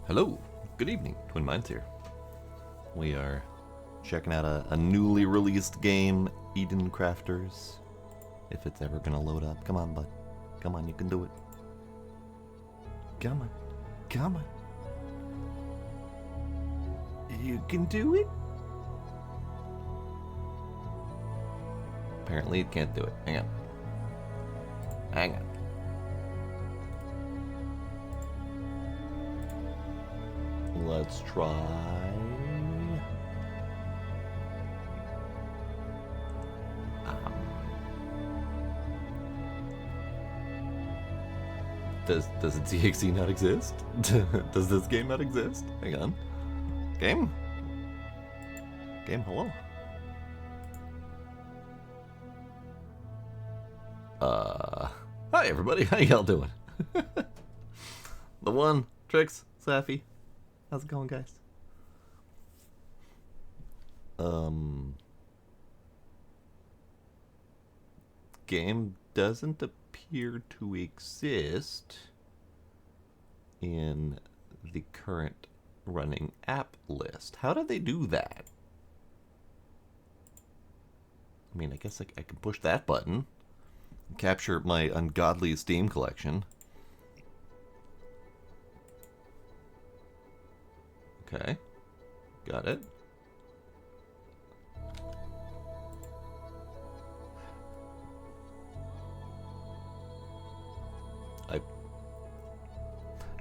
Hello, good evening, Twin Minds here. We are checking out a newly released game, Eden Crafters. If it's ever gonna load up. Come on, bud. Come on, you can do it. Come on. Come on. You can do it. Apparently it can't do it. Hang on. Hang on. Let's try. Does the TXE not exist? Does this game not exist? Hang on. Game? Game, hello? Hi everybody, how y'all doing? The one, Trix, Safi. How's it going, guys? Game doesn't appear to exist in the current running app list. How do they do that? I mean, I guess I can push that button and capture my ungodly Steam collection. Okay, got it.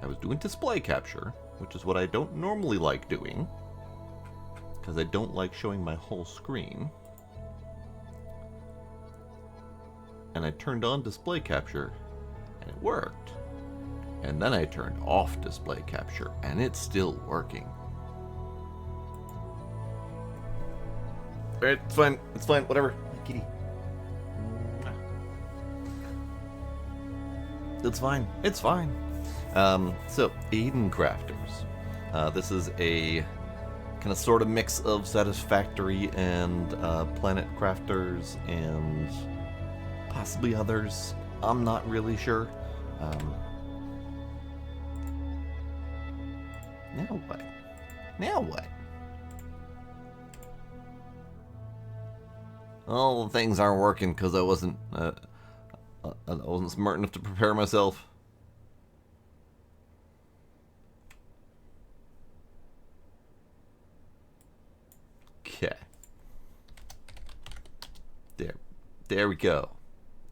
I was doing display capture, which is what I don't normally like doing, because I don't like showing my whole screen. And I turned on display capture, and it worked. And then I turned off display capture, and it's still working. Alright, it's fine, whatever. Kitty. It's fine. So, Eden Crafters. This is a kind of sort of mix of Satisfactory and Planet Crafters and possibly others. I'm not really sure. Now what? All the things aren't working because I wasn't smart enough to prepare myself. Okay. There we go.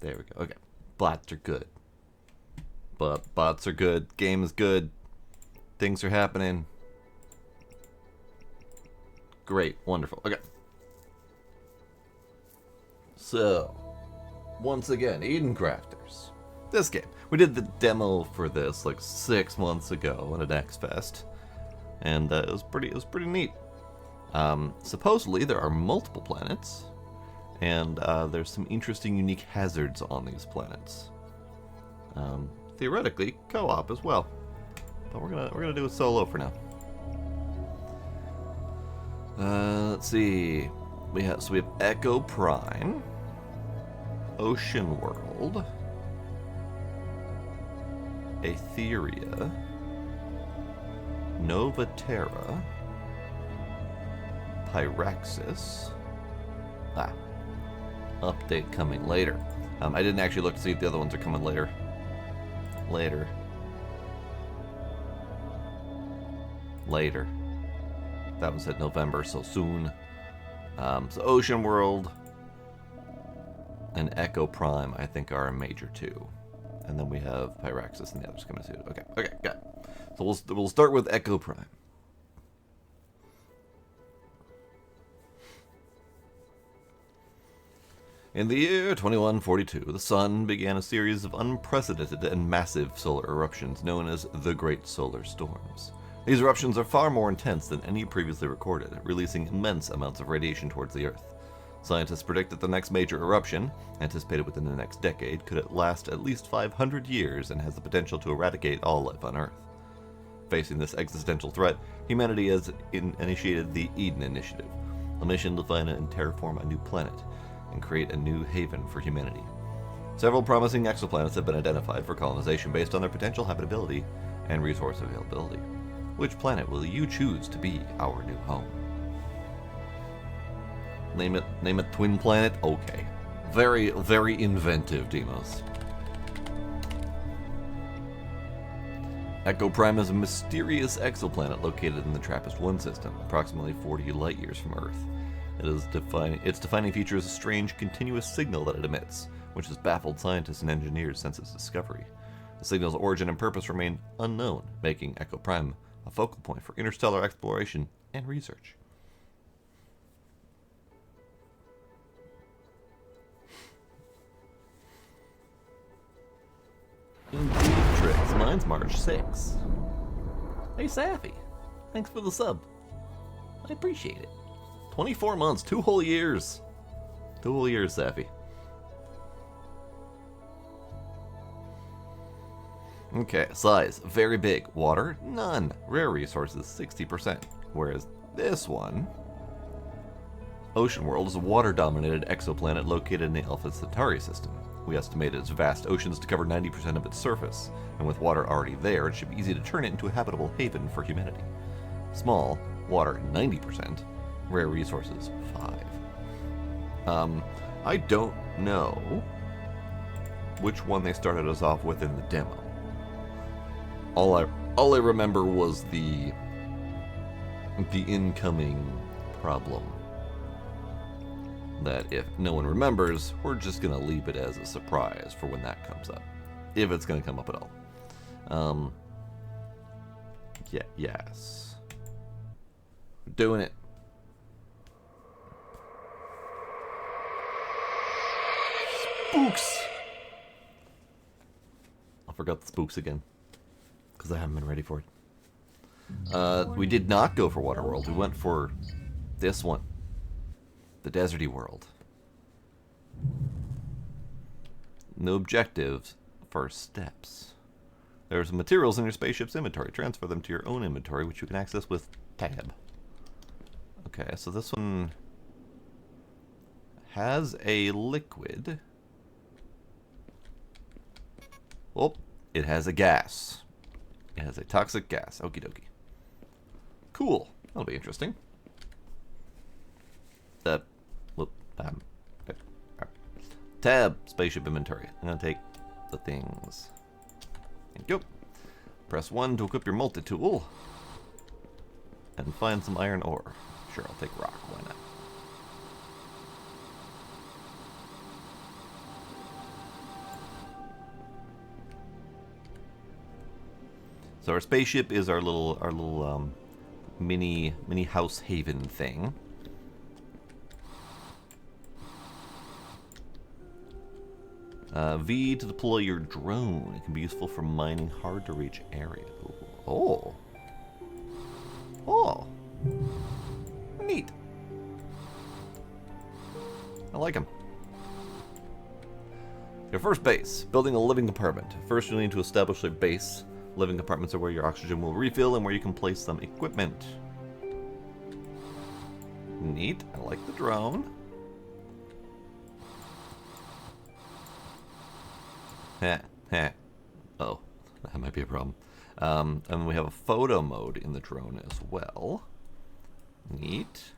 Okay. Bots are good. Bots are good. Game is good. Things are happening. Great. Wonderful. Okay. So, once again, Eden Crafters. This game. We did the demo for this like 6 months ago at an X-Fest. And it was pretty neat. Supposedly there are multiple planets, and there's some interesting unique hazards on these planets. Theoretically, co-op as well. But we're gonna do a solo for now. Let's see. We have Echo Prime, Ocean World, Aetheria, Nova Terra, Pyraxis. Update coming later. I didn't actually look to see if the other ones are coming later. That one said November, so soon. So Ocean World and Echo Prime, I think, are a major two. And then we have Pyraxis and the others coming soon. Okay, got it. So we'll start with Echo Prime. In the year 2142, the Sun began a series of unprecedented and massive solar eruptions known as the Great Solar Storms. These eruptions are far more intense than any previously recorded, releasing immense amounts of radiation towards the Earth. Scientists predict that the next major eruption, anticipated within the next decade, could last at least 500 years and has the potential to eradicate all life on Earth. Facing this existential threat, humanity has initiated the Eden Initiative, a mission to find and terraform a new planet and create a new haven for humanity. Several promising exoplanets have been identified for colonization based on their potential habitability and resource availability. Which planet will you choose to be our new home? Name it Twin Planet? Okay. Very, very inventive, Demos. Echo Prime is a mysterious exoplanet located in the TRAPPIST-1 system, approximately 40 light-years from Earth. Its defining feature is a strange, continuous signal that it emits, which has baffled scientists and engineers since its discovery. The signal's origin and purpose remain unknown, making Echo Prime a focal point for interstellar exploration and research. Indeed, Tricks. Mine's March 6th. Hey, Safi. Thanks for the sub. I appreciate it. 24 months, 2 whole years. 2 whole years, Safi. Okay, size, very big. Water, none. Rare resources, 60%. Whereas this one, Ocean World, is a water-dominated exoplanet located in the Alpha Centauri system. We estimated its vast oceans to cover 90% of its surface, and with water already there, it should be easy to turn it into a habitable haven for humanity. Small, water 90%, rare resources 5. I don't know which one they started us off with in the demo. All I remember was the incoming problem. That if no one remembers, we're just gonna leave it as a surprise for when that comes up, if it's gonna come up at all. Yeah, yes, we're doing it. Spooks. I forgot the spooks again because I haven't been ready for it. We did not go for Waterworld. We went for this one. The deserty world. No objectives, first steps. There's materials in your spaceship's inventory. Transfer them to your own inventory, which you can access with tab. Okay, so this one has a liquid. Oh, it has a gas. It has a toxic gas. Okie dokie. Cool. That'll be interesting. Tab, spaceship inventory. I'm gonna take the things. Thank you. Press 1 to equip your multi-tool. And find some iron ore. Sure, I'll take rock, why not? So our spaceship is our little mini house haven thing. V to deploy your drone. It can be useful for mining hard-to-reach areas. Oh. Oh. Neat. I like them. Your first base. Building a living compartment. First, you'll need to establish a base. Living compartments are where your oxygen will refill and where you can place some equipment. Neat. I like the drone. Heh, heh. Oh, that might be a problem. And we have a photo mode in the drone as well. Neat.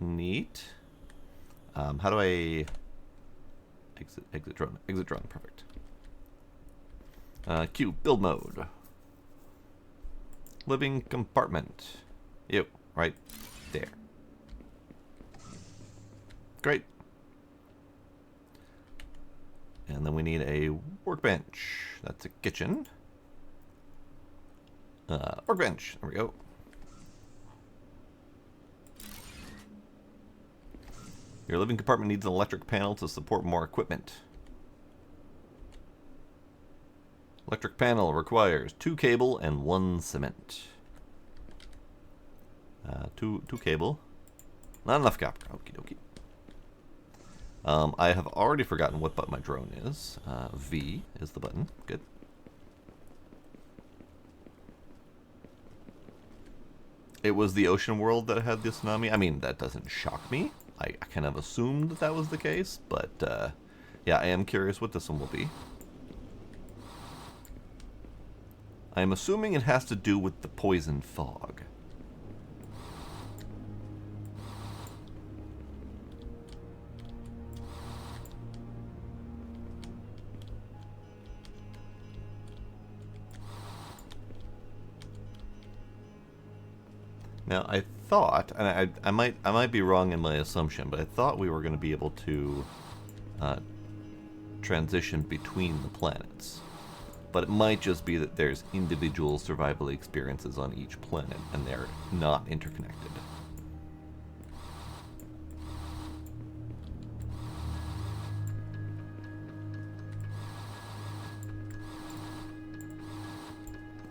Neat. How do I exit drone? Exit drone, perfect. Q, build mode. Living compartment. Ew, right there. Great. And then we need a workbench. That's a kitchen. Workbench. There we go. Your living compartment needs an electric panel to support more equipment. Electric panel requires 2 cable and 1 cement. Two cable. Not enough copper. Okie dokie. I have already forgotten what button my drone is. V is the button. Good. It was the ocean world that had the tsunami. I mean, that doesn't shock me. I kind of assumed that was the case, but yeah, I am curious what this one will be. I'm assuming it has to do with the poison fog. Now, I thought, and I might be wrong in my assumption, but I thought we were going to be able to transition between the planets. But it might just be that there's individual survival experiences on each planet, and they're not interconnected.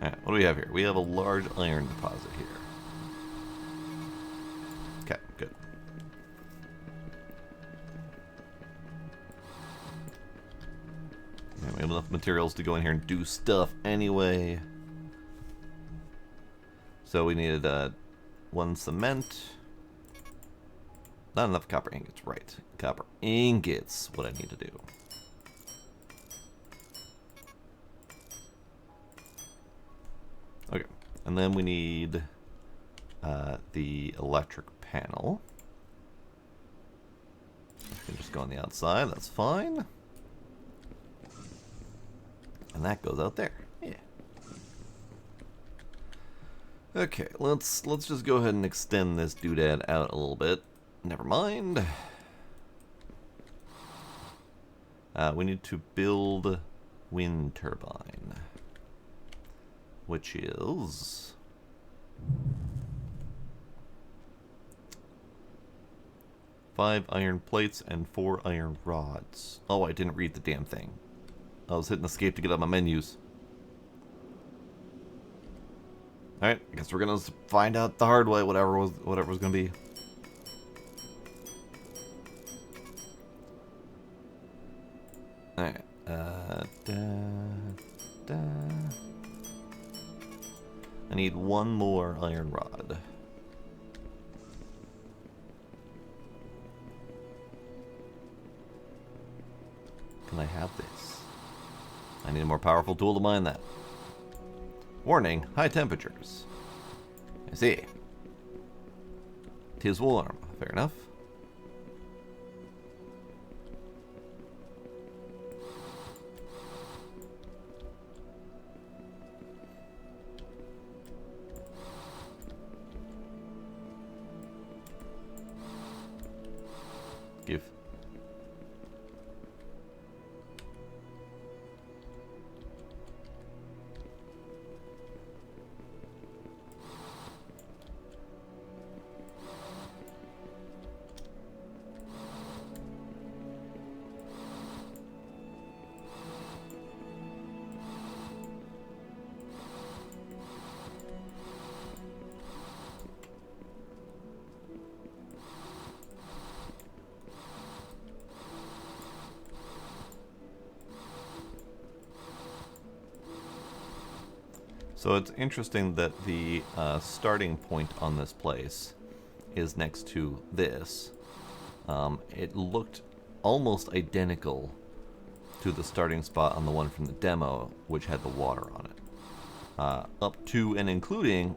Alright, what do we have here? We have a large iron deposit here. Okay, good. Yeah, we have enough materials to go in here and do stuff anyway. So we needed 1 cement. Not enough copper ingots, right. Copper ingots, what I need to do. Okay, and then we need the electric panel. You can just go on the outside, that's fine. And that goes out there. Yeah. Okay, let's just go ahead and extend this doodad out a little bit. Never mind. We need to build wind turbine, which is 5 iron plates and 4 iron rods. Oh, I didn't read the damn thing. I was hitting escape to get out my menus. Alright, I guess we're gonna find out the hard way, whatever was gonna be. Alright, I need 1 more iron rod. Can I have this? I need a more powerful tool to mine that. Warning, high temperatures. I see. 'Tis warm. Fair enough. Give. So it's interesting that the starting point on this place is next to this. It looked almost identical to the starting spot on the one from the demo, which had the water on it. Up to and including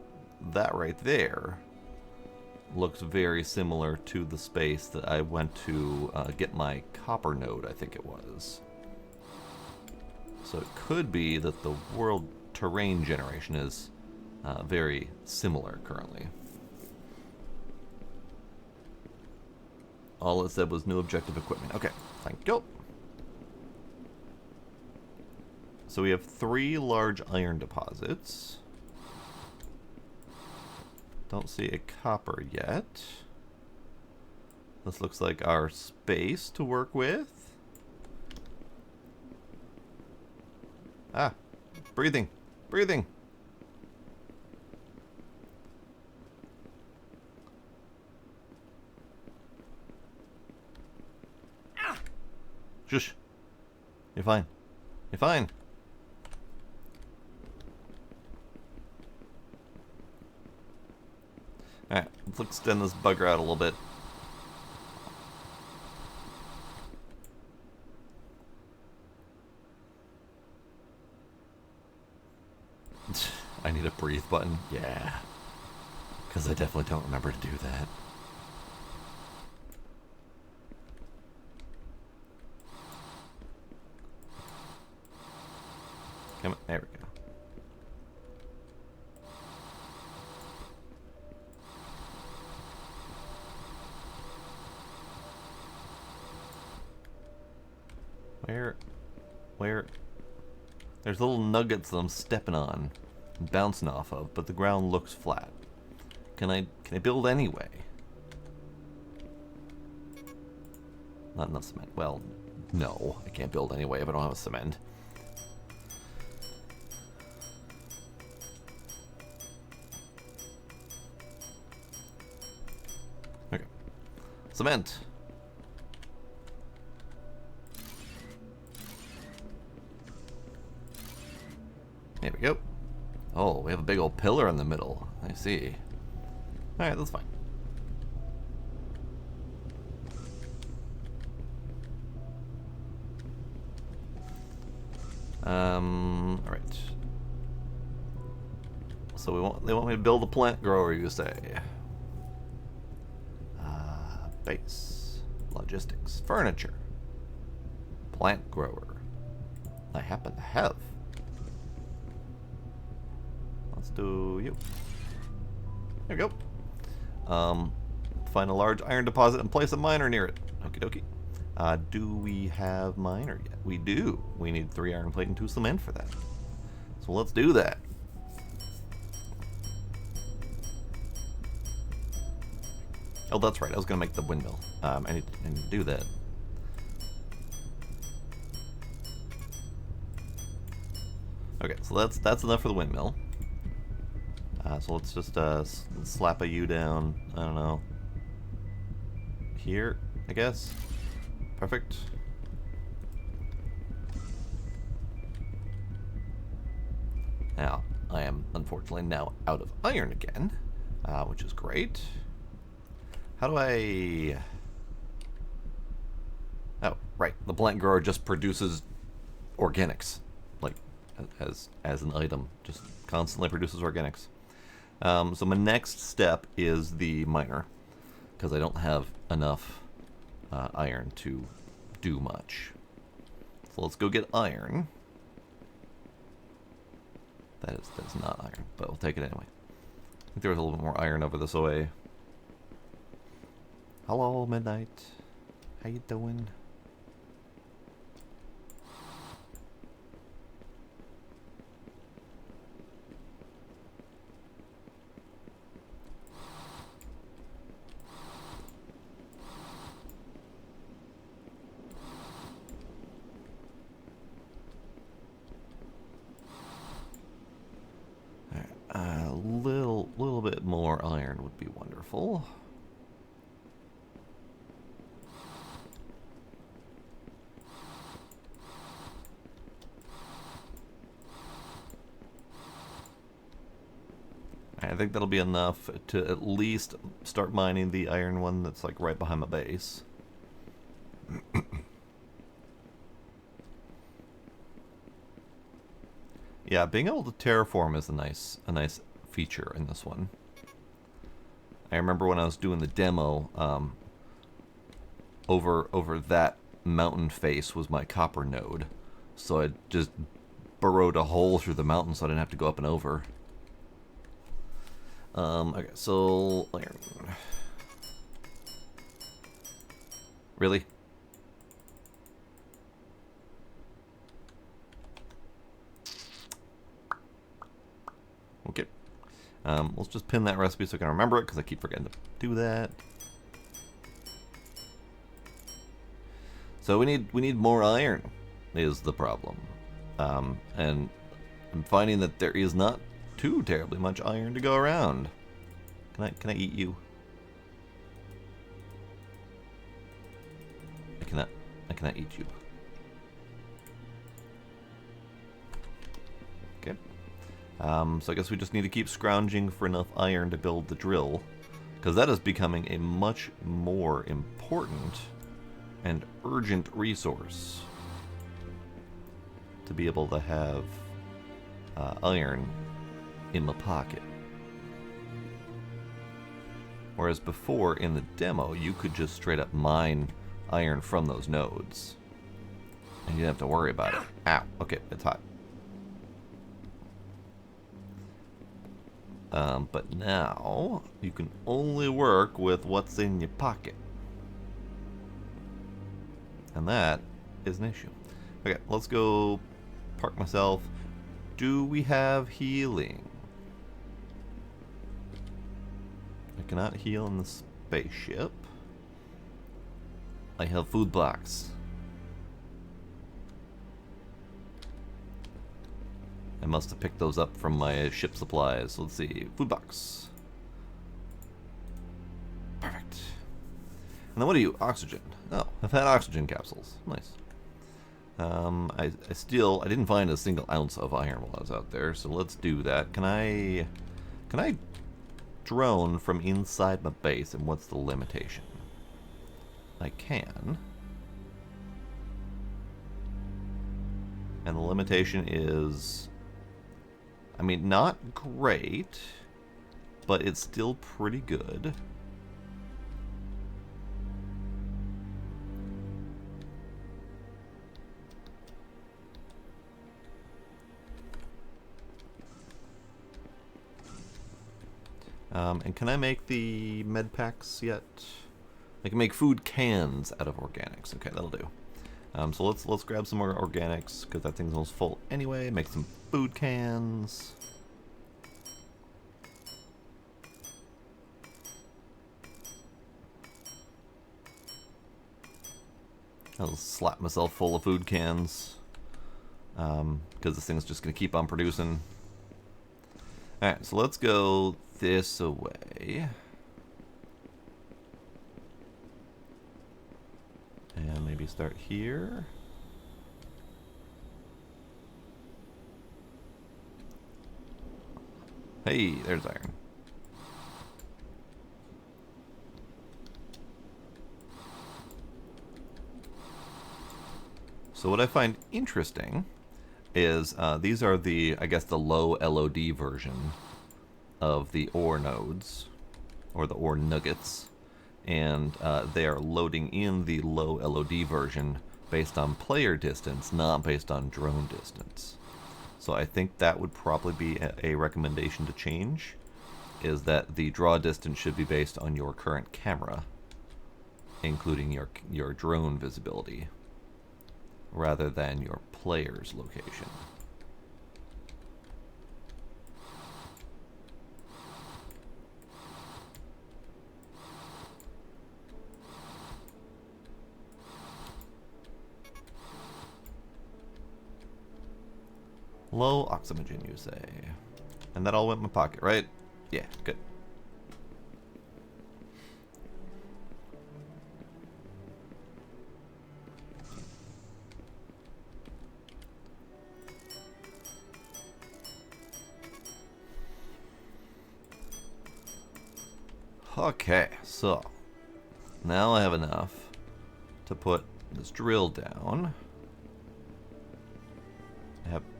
that right there looks very similar to the space that I went to get my copper node, I think it was. So it could be that the world terrain generation is very similar currently. All it said was new objective equipment. Okay, thank you. So we have 3 large iron deposits. Don't see a copper yet. This looks like our space to work with. Ah, breathing. Breathing. Shush. You're fine. You're fine. Alright, let's extend this bugger out a little bit. I need a breathe button. Yeah. Because I definitely don't remember to do that. Come on. There we go. Where? There's little nuggets that I'm stepping on and bouncing off of, but the ground looks flat. Can I build anyway? Not enough cement. Well, no, I can't build anyway if I don't have a cement. Okay. Cement. There we go. Oh, we have a big old pillar in the middle. I see. Alright, that's fine. Alright. So they want me to build a plant grower, you say? Base. Logistics. Furniture. Plant grower. I happen to have. Let's do you. There we go. Find a large iron deposit and place a miner near it. Okie dokie. Do we have miner yet? We do. We need 3 iron plate and 2 cement for that. So let's do that. Oh, that's right. I was going to make the windmill. I need to do that. Okay, so that's enough for the windmill. So let's just slap a U down, I don't know, here, I guess. Perfect. Now, I am unfortunately now out of iron again, which is great. How do I... Oh, right, the plant grower just produces organics, like, as an item, just constantly produces organics. So my next step is the miner, because I don't have enough iron to do much. So let's go get iron. That is not iron, but we'll take it anyway. I think there was a little bit more iron over this way. Hello, Midnight. How you doing? A little bit more iron would be wonderful. I think that'll be enough to at least start mining the iron one that's like right behind my base. Yeah, being able to terraform is a nice feature in this one. I remember when I was doing the demo, over that mountain face was my copper node, so I just burrowed a hole through the mountain so I didn't have to go up and over. Okay, so iron. Really? Okay. Let's just pin that recipe so I can remember it, because I keep forgetting to do that. So we need more iron, is the problem. And I'm finding that there is not too terribly much iron to go around. Can I eat you? I cannot eat you. Okay. So I guess we just need to keep scrounging for enough iron to build the drill, because that is becoming a much more important and urgent resource to be able to have iron in my pocket. Whereas before, in the demo, you could just straight up mine iron from those nodes. And you didn't have to worry about it. Ow. Okay, it's hot. But now, you can only work with what's in your pocket. And that is an issue. Okay, let's go park myself. Do we have healing? I cannot heal in the spaceship. I have food blocks. I must have picked those up from my ship supplies. So let's see. Food box. Perfect. And then what are you? Oxygen. Oh, I've had oxygen capsules. Nice. I didn't find a single ounce of iron while I was out there, so let's do that. Can I drone from inside my base, and what's the limitation? I can. And the limitation is, I mean, not great, but it's still pretty good. And can I make the med packs yet? I can make food cans out of organics. Okay, that'll do. So let's grab some more organics because that thing's almost full anyway. Make some food cans. I'll slap myself full of food cans because this thing's just gonna keep on producing. All right, so let's go this away. And maybe start here. Hey, there's iron. So what I find interesting is these are the, I guess, the low LOD version of the ore nodes, or the ore nuggets. And they are loading in the low LOD version based on player distance, not based on drone distance. So I think that would probably be a recommendation to change, is that the draw distance should be based on your current camera, including your drone visibility, rather than your player's location. Low oxygen, you say. And that all went in my pocket, right? Yeah, good. Okay, so now I have enough to put this drill down.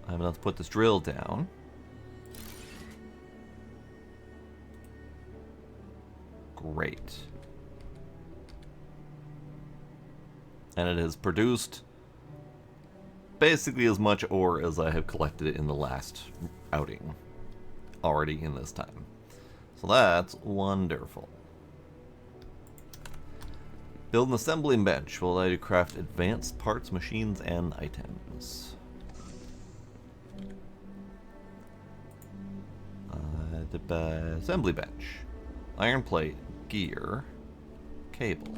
I have enough to put this drill down. Great. And it has produced basically as much ore as I have collected in the last outing already in this time. So that's wonderful. Build an assembling bench will allow you to craft advanced parts, machines, and items. The assembly bench. Iron plate, gear, cable.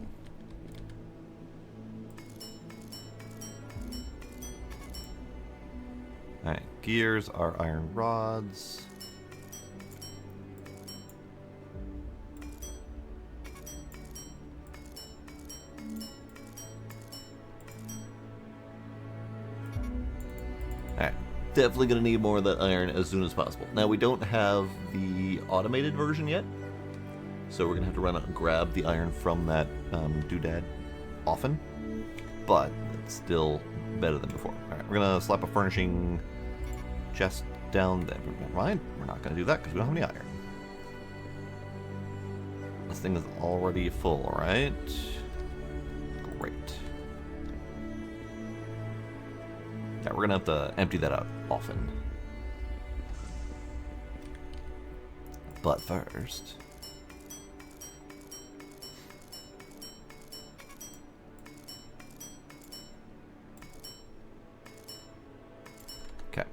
Alright, gears are iron rods. Alright, definitely going to need more of that iron as soon as possible. Now, we don't have the automated version yet, so we're going to have to run out and grab the iron from that doodad often, but it's still better than before. Alright, we're going to slap a furnishing chest down there. Never mind, we're not going to do that because we don't have any iron. This thing is already full, right? Great. Yeah, we're going to have to empty that out often. But first... Okay.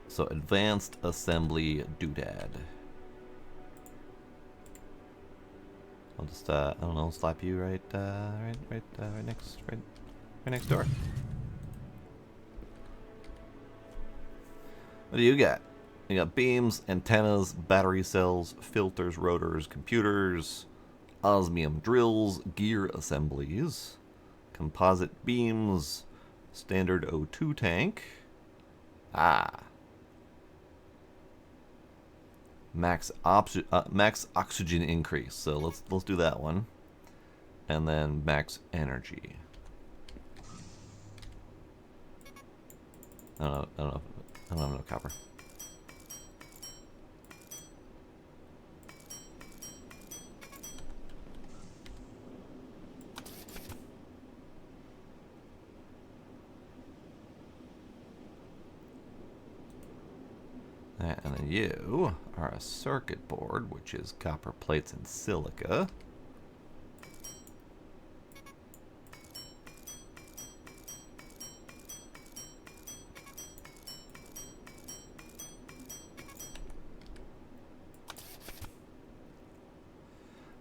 So advanced assembly doodad. I'll just I don't know, slap you right next door. What do you got? You got beams, antennas, battery cells, filters, rotors, computers, osmium drills, gear assemblies, composite beams, standard O2 tank. Max oxygen increase. So let's do that one, and then max energy. I don't know. I don't have no copper. And then you are a circuit board, which is copper plates and silica.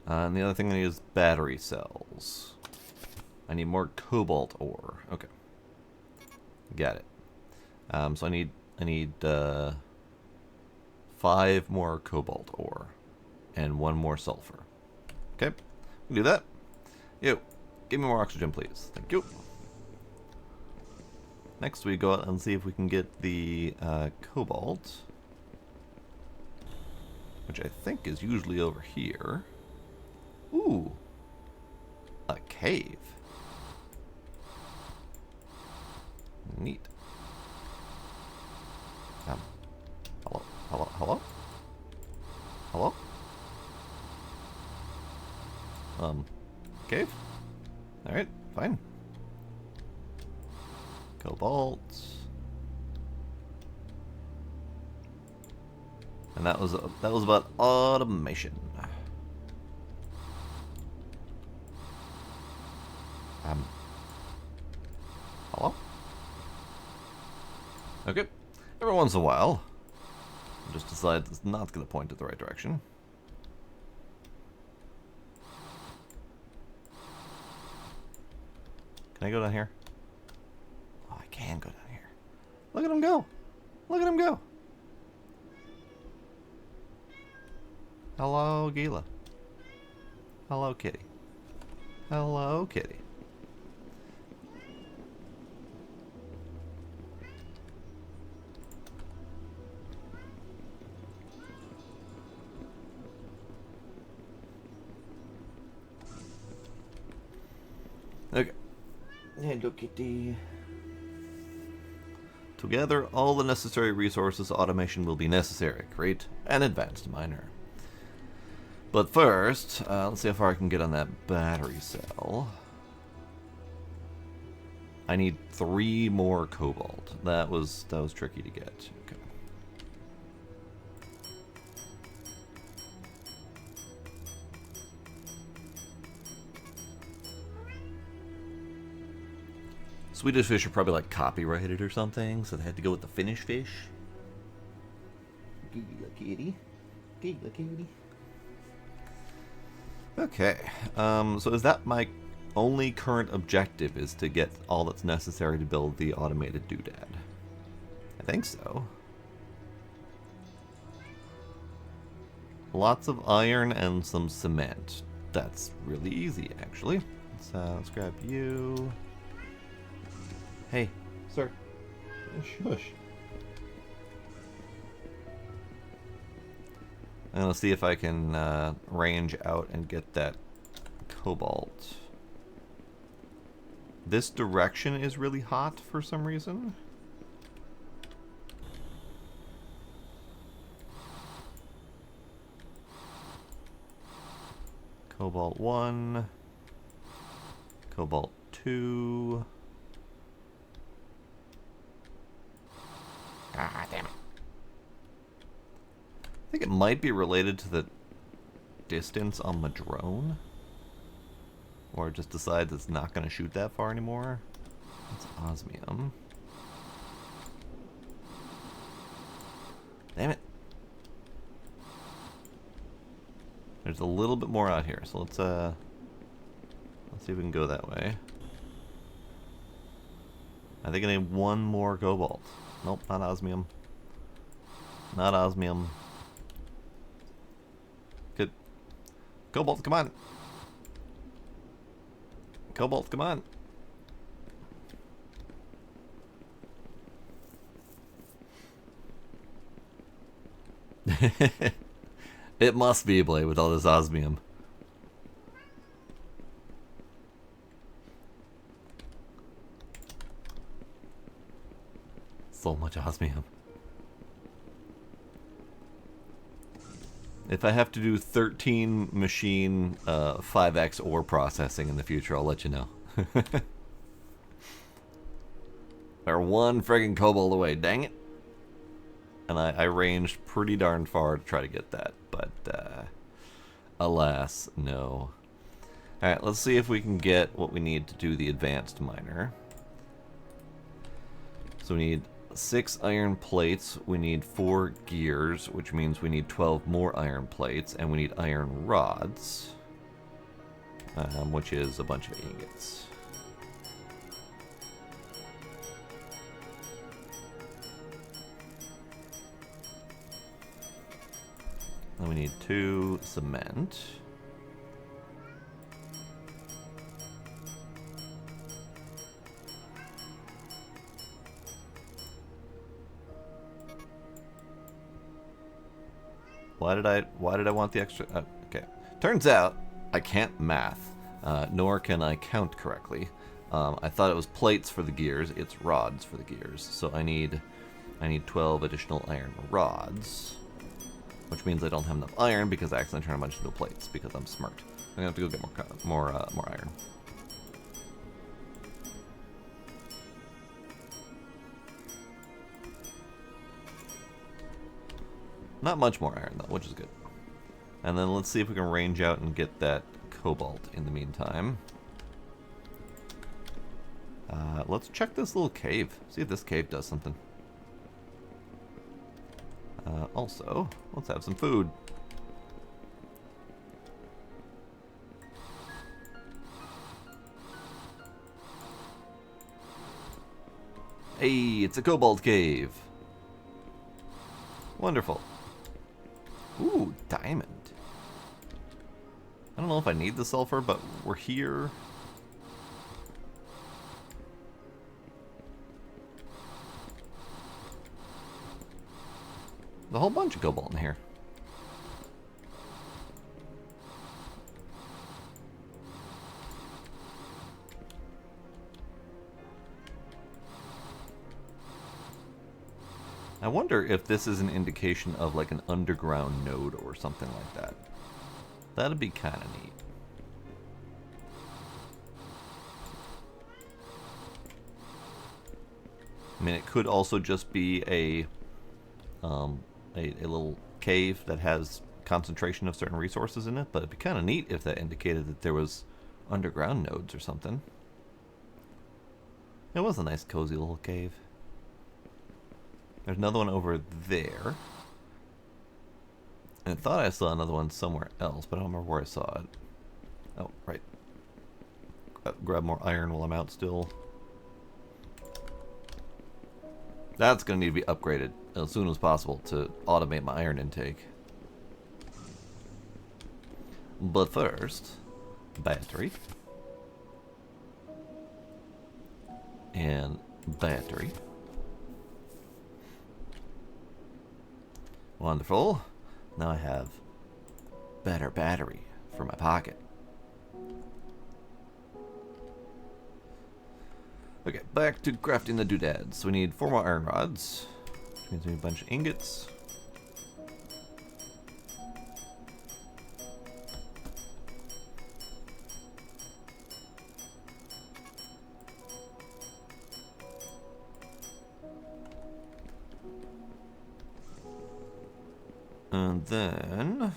And the other thing I need is battery cells. I need more cobalt ore. Okay, got it. So I need 5 more cobalt ore and 1 more sulfur. Okay, we can do that. You, give me more oxygen, please. Thank you. Next, we go out and see if we can get the cobalt, which I think is usually over here. Ooh, a cave. Neat. Hello? Cave? Alright, fine. Cobalt. And that was about automation. Hello? Okay. Every once in a while, just decides it's not going to point in the right direction. Can I go down here? Oh, I can go down here. Look at him go! Look at him go! Hello, Gila. Hello, kitty. Hello, kitty. Okay. Hello, kitty. Together, all the necessary resources automation will be necessary. Create an advanced miner. But first, let's see how far I can get on that battery cell. I need 3 more cobalt. That was tricky to get. Okay. Swedish fish are probably like copyrighted or something, so they had to go with the Finnish fish. Gila kitty. Gila kitty. Okay, so is that my only current objective, is to get all that's necessary to build the automated doodad? I think so. Lots of iron and some cement. That's really easy, actually. Let's grab you. Hey, sir. Shush. And let's see if I can range out and get that cobalt. This direction is really hot for some reason. Cobalt 1. Cobalt 2. Ah, damn it. I think it might be related to the distance on the drone. Or it just decides it's not going to shoot that far anymore. It's osmium. Damn it. There's a little bit more out here, so let's see if we can go that way. I think I need one more cobalt. Nope, not osmium. Not osmium. Good. Cobalt, come on. Cobalt, come on. It must be a blade with all this osmium. So much osmium. If I have to do 13 machine 5x ore processing in the future, I'll let you know. They're one friggin' cobalt away, dang it. And I ranged pretty darn far to try to get that, but alas, no. Alright, let's see if we can get what we need to do the advanced miner. So we need 6 iron plates, we need 4 gears, which means we need 12 more iron plates, and we need iron rods, which is a bunch of ingots. Then we need 2 cement. Why did I want the extra? Okay. Turns out I can't math, nor can I count correctly. I thought it was plates for the gears. It's rods for the gears. So I need 12 additional iron rods. Which means I don't have enough iron because I accidentally turned a bunch into plates because I'm smart. I'm gonna have to go get more iron. Not much more iron though, which is good. And then let's see if we can range out and get that cobalt in the meantime. Let's check this little cave. See if this cave does something. Also, let's have some food. Hey, it's a cobalt cave. Wonderful. Ooh, diamond. I don't know if I need the sulfur, but we're here. There's a whole bunch of cobalt in here. I wonder if this is an indication of like an underground node or something like that. That'd be kind of neat. I mean, it could also just be a little cave that has concentration of certain resources in it, but it'd be kind of neat if that indicated that there was underground nodes or something. It was a nice cozy little cave. There's another one over there. And I thought I saw another one somewhere else, but I don't remember where I saw it. Oh, right. Grab more iron while I'm out still. That's going to need to be upgraded as soon as possible to automate my iron intake. But first, battery. And battery. Wonderful. Now I have better battery for my pocket. Okay, back to crafting the doodads. So we need 4 more iron rods, which means we need a bunch of ingots. And then...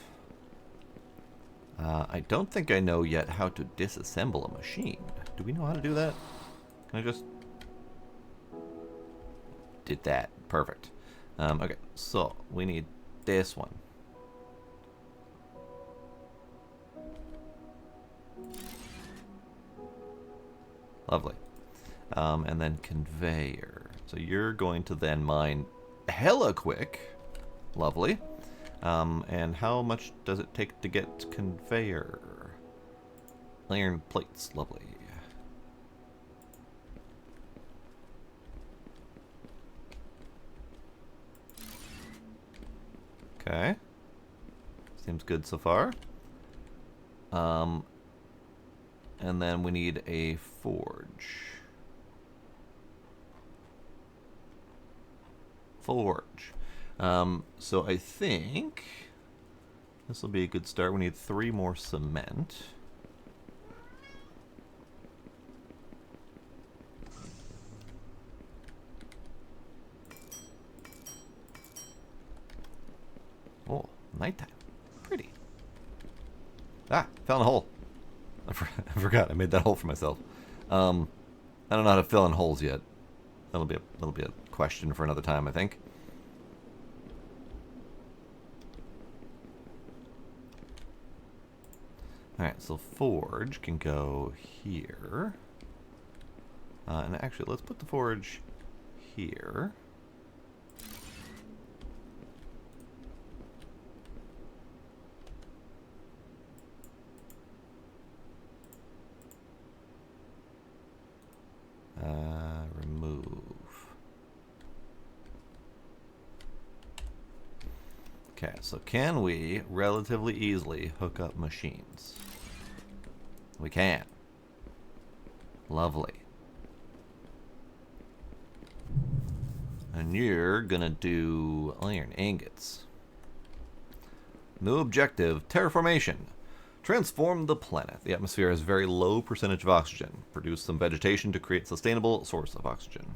I don't think I know yet how to disassemble a machine. Do we know how to do that? Can I just... Did that. Perfect. Okay, so we need this one. Lovely. And then conveyor. So you're going to then mine hella quick. Lovely. And how much does it take to get conveyor? Iron plates. Lovely. Okay. Seems good so far. And then we need a forge. So I think this will be a good start. We need 3 more cement. Oh, nighttime. Pretty. Ah, found a hole. I forgot. I made that hole for myself. I don't know how to fill in holes yet. That'll be a question for another time, I think. Alright, so forge can go here. And actually, let's put the forge here. Remove. Okay, so can we relatively easily hook up machines? We can. Lovely. And you're gonna do iron ingots. New objective, terraformation. Transform the planet. The atmosphere has very low percentage of oxygen. Produce some vegetation to create sustainable source of oxygen.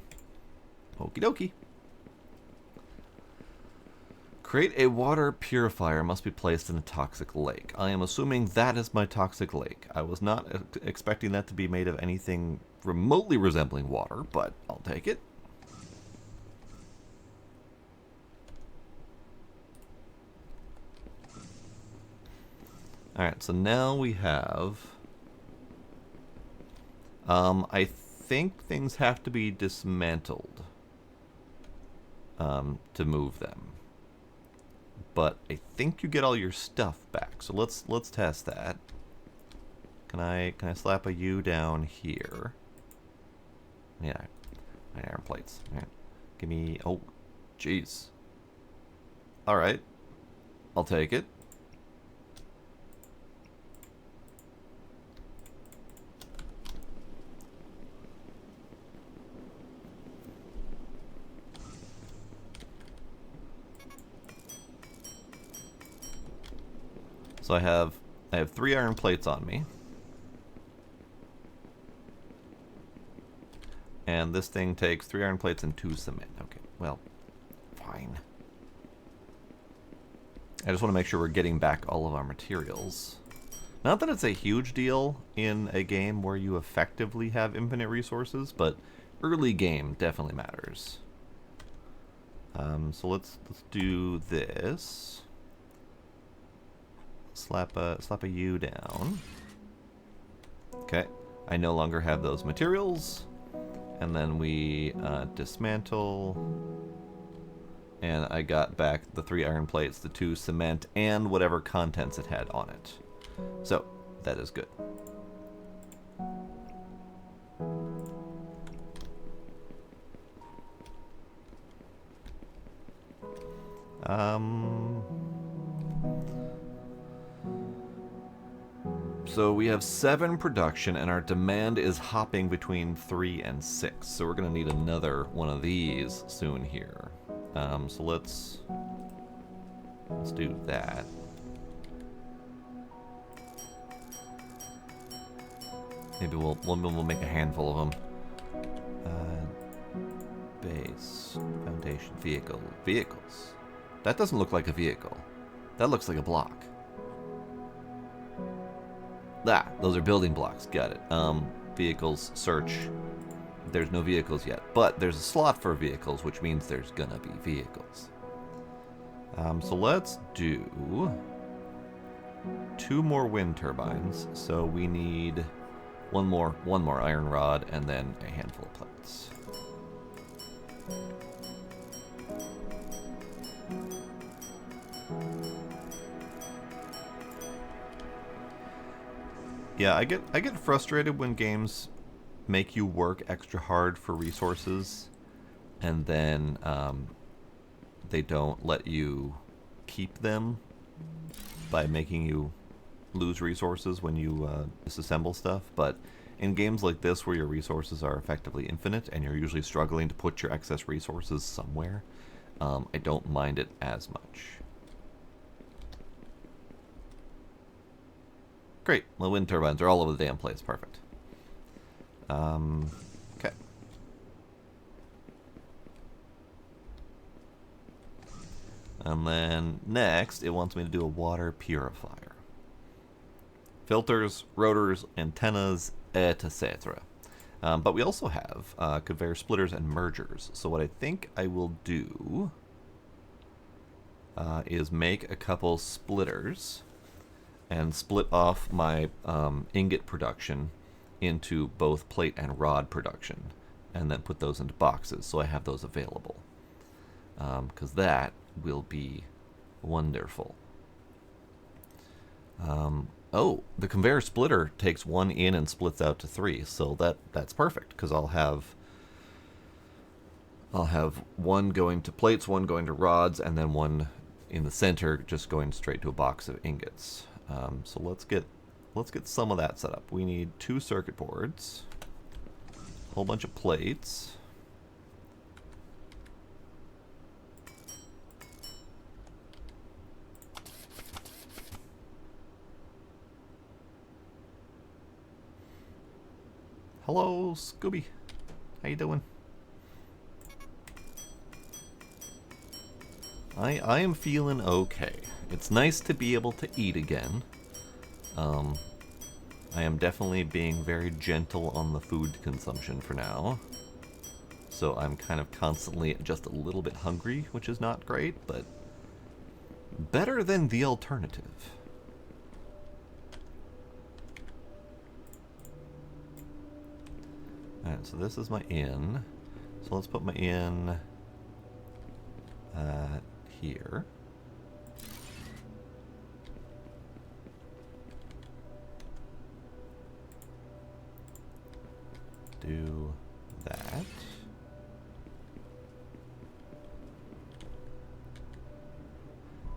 Okie dokie. Create a water purifier must be placed in a toxic lake. I am assuming that is my toxic lake. I was not expecting that to be made of anything remotely resembling water, but I'll take it. Alright, so now we have... I think things have to be dismantled to move them. But I think you get all your stuff back. So let's test that. Can I slap a U down here? Yeah, my iron plates. Right. Give me... Oh, jeez. Alright. I'll take it. So I have 3 iron plates on me. And this thing takes 3 iron plates and 2 cement. Okay, well, fine. I just want to make sure we're getting back all of our materials. Not that it's a huge deal in a game where you effectively have infinite resources, but early game definitely matters. So let's do this. Slap a U down. Okay, I no longer have those materials. And then we dismantle. And I got back the 3 iron plates, the 2 cement, and whatever contents it had on it. So, that is good. So we have 7 production, and our demand is hopping between 3 and 6. So we're going to need another one of these soon here. So let's do that. Maybe we'll make a handful of them. Base, foundation, vehicles. That doesn't look like a vehicle. That looks like a block. Ah, those are building blocks. Got it. Vehicles, search. There's no vehicles yet, but there's a slot for vehicles, which means there's gonna be vehicles. So let's do 2 more wind turbines. So we need one more iron rod and then a handful of plates. Yeah, I get frustrated when games make you work extra hard for resources, and then they don't let you keep them by making you lose resources when you disassemble stuff. But in games like this, where your resources are effectively infinite and you're usually struggling to put your excess resources somewhere, I don't mind it as much. Great. The wind turbines are all over the damn place. Perfect. Okay. And then next, it wants me to do a water purifier. Filters, rotors, antennas, etc. But we also have conveyor splitters and mergers. So what I think I will do is make a couple splitters and split off my ingot production into both plate and rod production, and then put those into boxes so I have those available. Because that will be wonderful. Oh, the conveyor splitter takes 1 in and splits out to 3, so that's perfect, because I'll have 1 going to plates, 1 going to rods, and then 1 in the center just going straight to a box of ingots. So let's get some of that set up. We need 2 circuit boards, a whole bunch of plates. Hello, Scooby. How you doing? I am feeling okay. It's nice to be able to eat again. I am definitely being very gentle on the food consumption for now. So I'm kind of constantly just a little bit hungry, which is not great, but better than the alternative. Alright, so this is my in. So let's put my in here. Do that.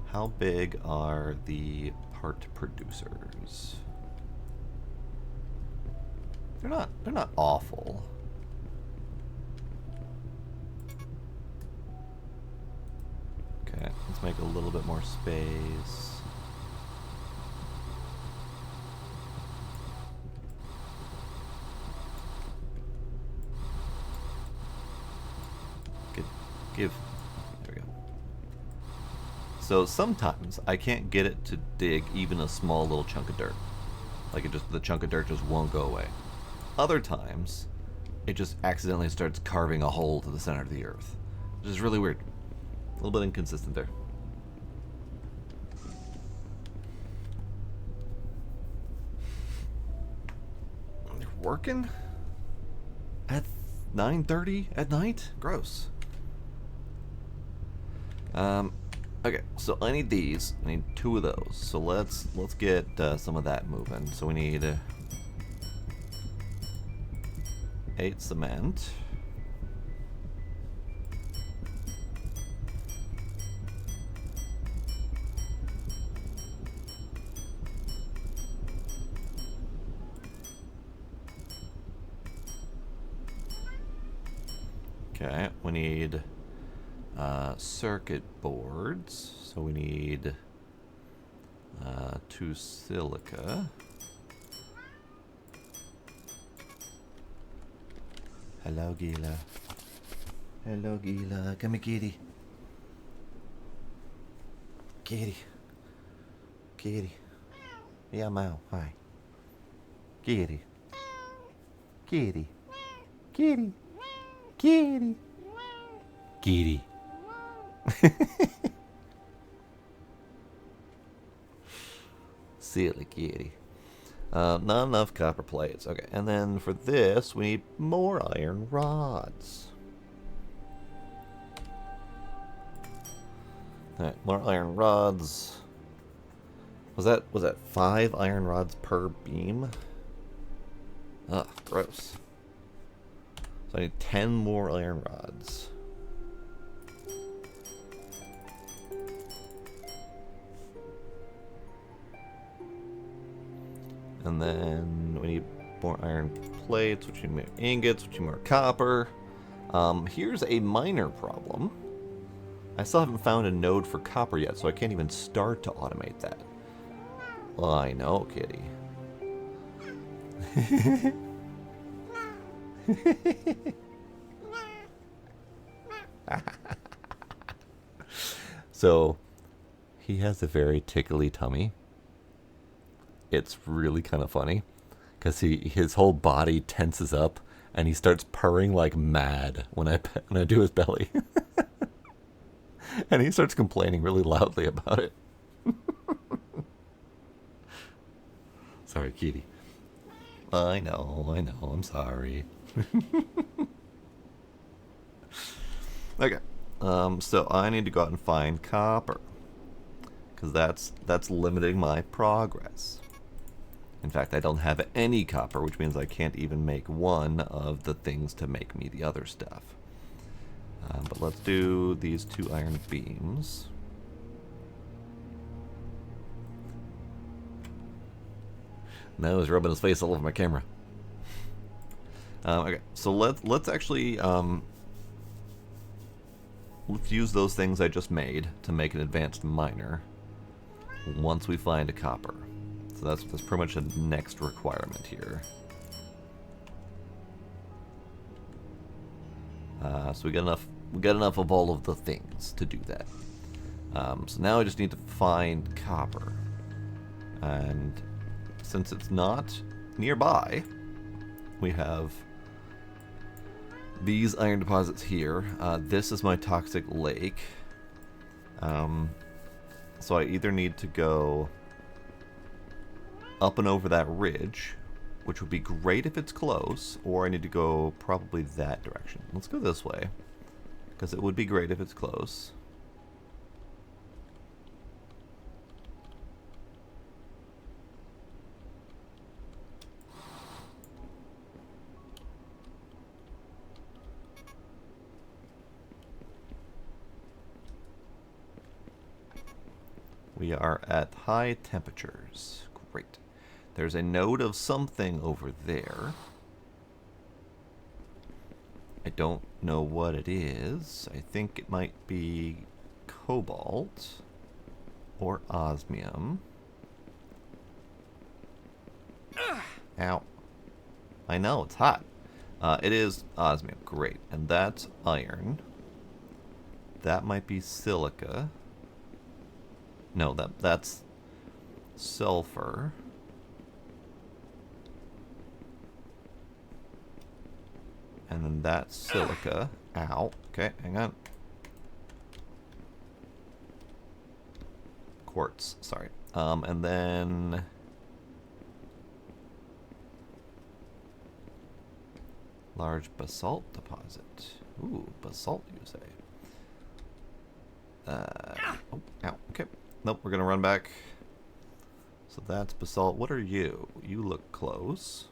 How big are the part producers? They're not awful. Okay, let's make a little bit more space. Give. There we go. So sometimes I can't get it to dig even a small little chunk of dirt. Like the chunk of dirt just won't go away. Other times, it just accidentally starts carving a hole to the center of the earth. Which is really weird. A little bit inconsistent there. You're working? At 9:30 at night? Gross. Okay, so I need these. I need 2 of those. So let's get some of that moving. So we need 8 cement. Okay, we need circuit boards. So we need 2 silica. Hello, Gila. Hello, Gila. Come here, kitty. Kitty. kitty. Yeah, meow. Hi. Kitty. Kitty. Kitty. Kitty. Kitty. Silly kitty. Not enough copper plates. Okay, and then for this, we need more iron rods. Alright, more iron rods. Was that 5 iron rods per beam? Ugh, gross. So I need 10 more iron rods. And then we need more iron plates, which need more ingots, which need more copper. Here's a minor problem. I still haven't found a node for copper yet, so I can't even start to automate that. Well, I know, kitty. So, he has a very tickly tummy. It's really kind of funny because his whole body tenses up and he starts purring like mad when I do his belly. And he starts complaining really loudly about it. Sorry, kitty. I know, I'm sorry. Okay, so I need to go out and find copper, because that's limiting my progress. In fact, I don't have any copper, which means I can't even make one of the things to make me the other stuff. But let's do these 2 iron beams. Now he's rubbing his face all over my camera. Okay, so let's actually let's use those things I just made to make an advanced miner once we find a copper. So that's pretty much the next requirement here. So we got enough of all of the things to do that. So now I just need to find copper, and since it's not nearby, we have these iron deposits here. This is my toxic lake. So I either need to go up and over that ridge, which would be great if it's close, or I need to go probably that direction. Let's go this way, because it would be great if it's close. We are at high temperatures. Great. There's a node of something over there. I don't know what it is. I think it might be cobalt or osmium. Ow. I know, it's hot. It is osmium. Great. And that's iron. That might be silica. No, that's sulfur. And then that's silica. Ow. Okay, hang on. Quartz, sorry. And then large basalt deposit. Ooh, basalt, you say. Oh, ow, okay. Nope, we're gonna run back. So that's basalt. What are you? You look close.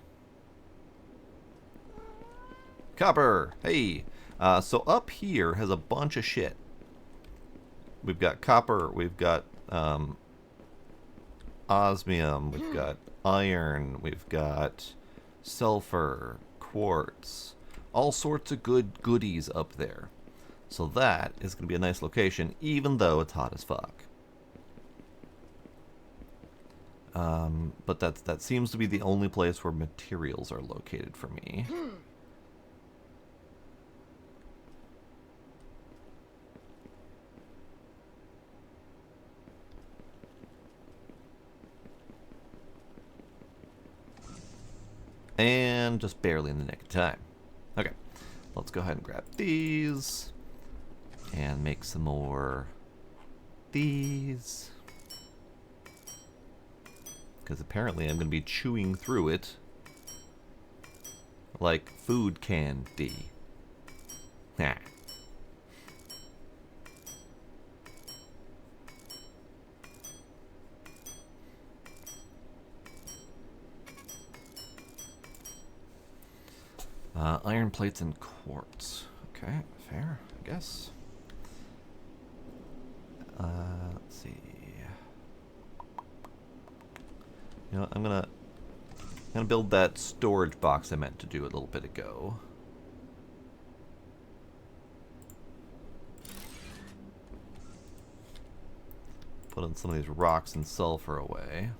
Copper! Hey! So up here has a bunch of shit. We've got copper, we've got osmium, we've got iron, we've got sulfur, quartz, all sorts of good goodies up there. So that is going to be a nice location, even though it's hot as fuck. But that seems to be the only place where materials are located for me. And just barely in the nick of time. Okay, let's go ahead and grab these. And make some more these. Because apparently I'm going to be chewing through it like food candy. Ha. Iron plates and quartz. Okay, fair, I guess. Let's see. You know, I'm gonna build that storage box I meant to do a little bit ago. Putting some of these rocks and sulfur away.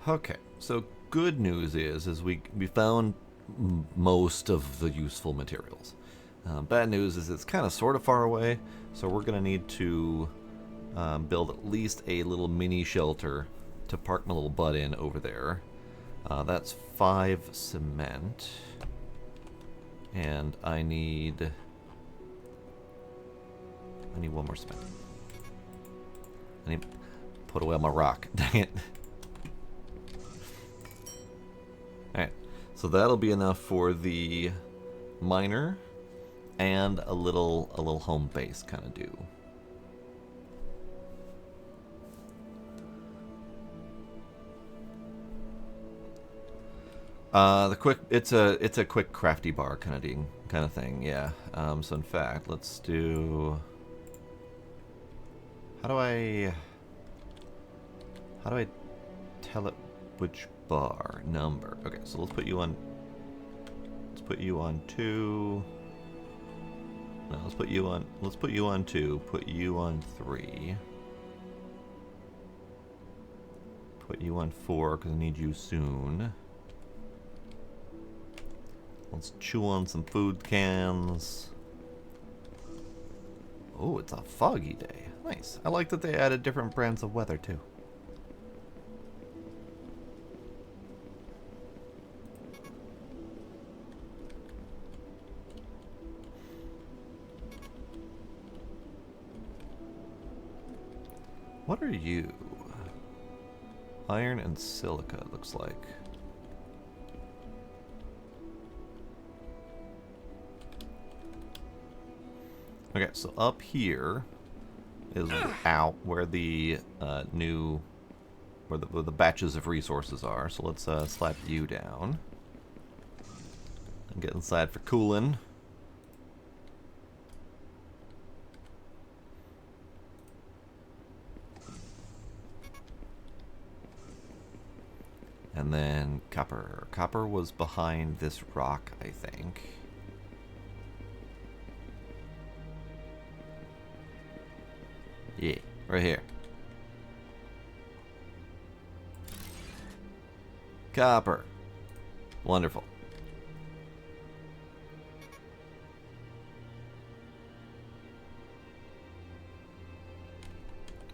Okay, so good news is we found most of the useful materials. Bad news is it's kind of sort of far away, so we're going to need to build at least a little mini shelter to park my little butt in over there. That's 5 cement, and I need one more cement. I need to put away my rock. Dang it. Alright, so that'll be enough for the miner and a little home base kind of do. It's a quick crafty bar kind of thing, yeah. So in fact, let's do. How do I tell it which bar number? Okay, so let's put you on 2. No, let's put you on 2, put you on 3. Put you on 4 because I need you soon. Let's chew on some food cans. Oh, it's a foggy day. Nice. I like that they added different brands of weather too. What are you? Iron and silica, it looks like. Okay, so up here is out where the where the batches of resources are. So let's slap you down and get inside for cooling. And then copper. Copper was behind this rock, I think. Yeah, right here. Copper. Wonderful.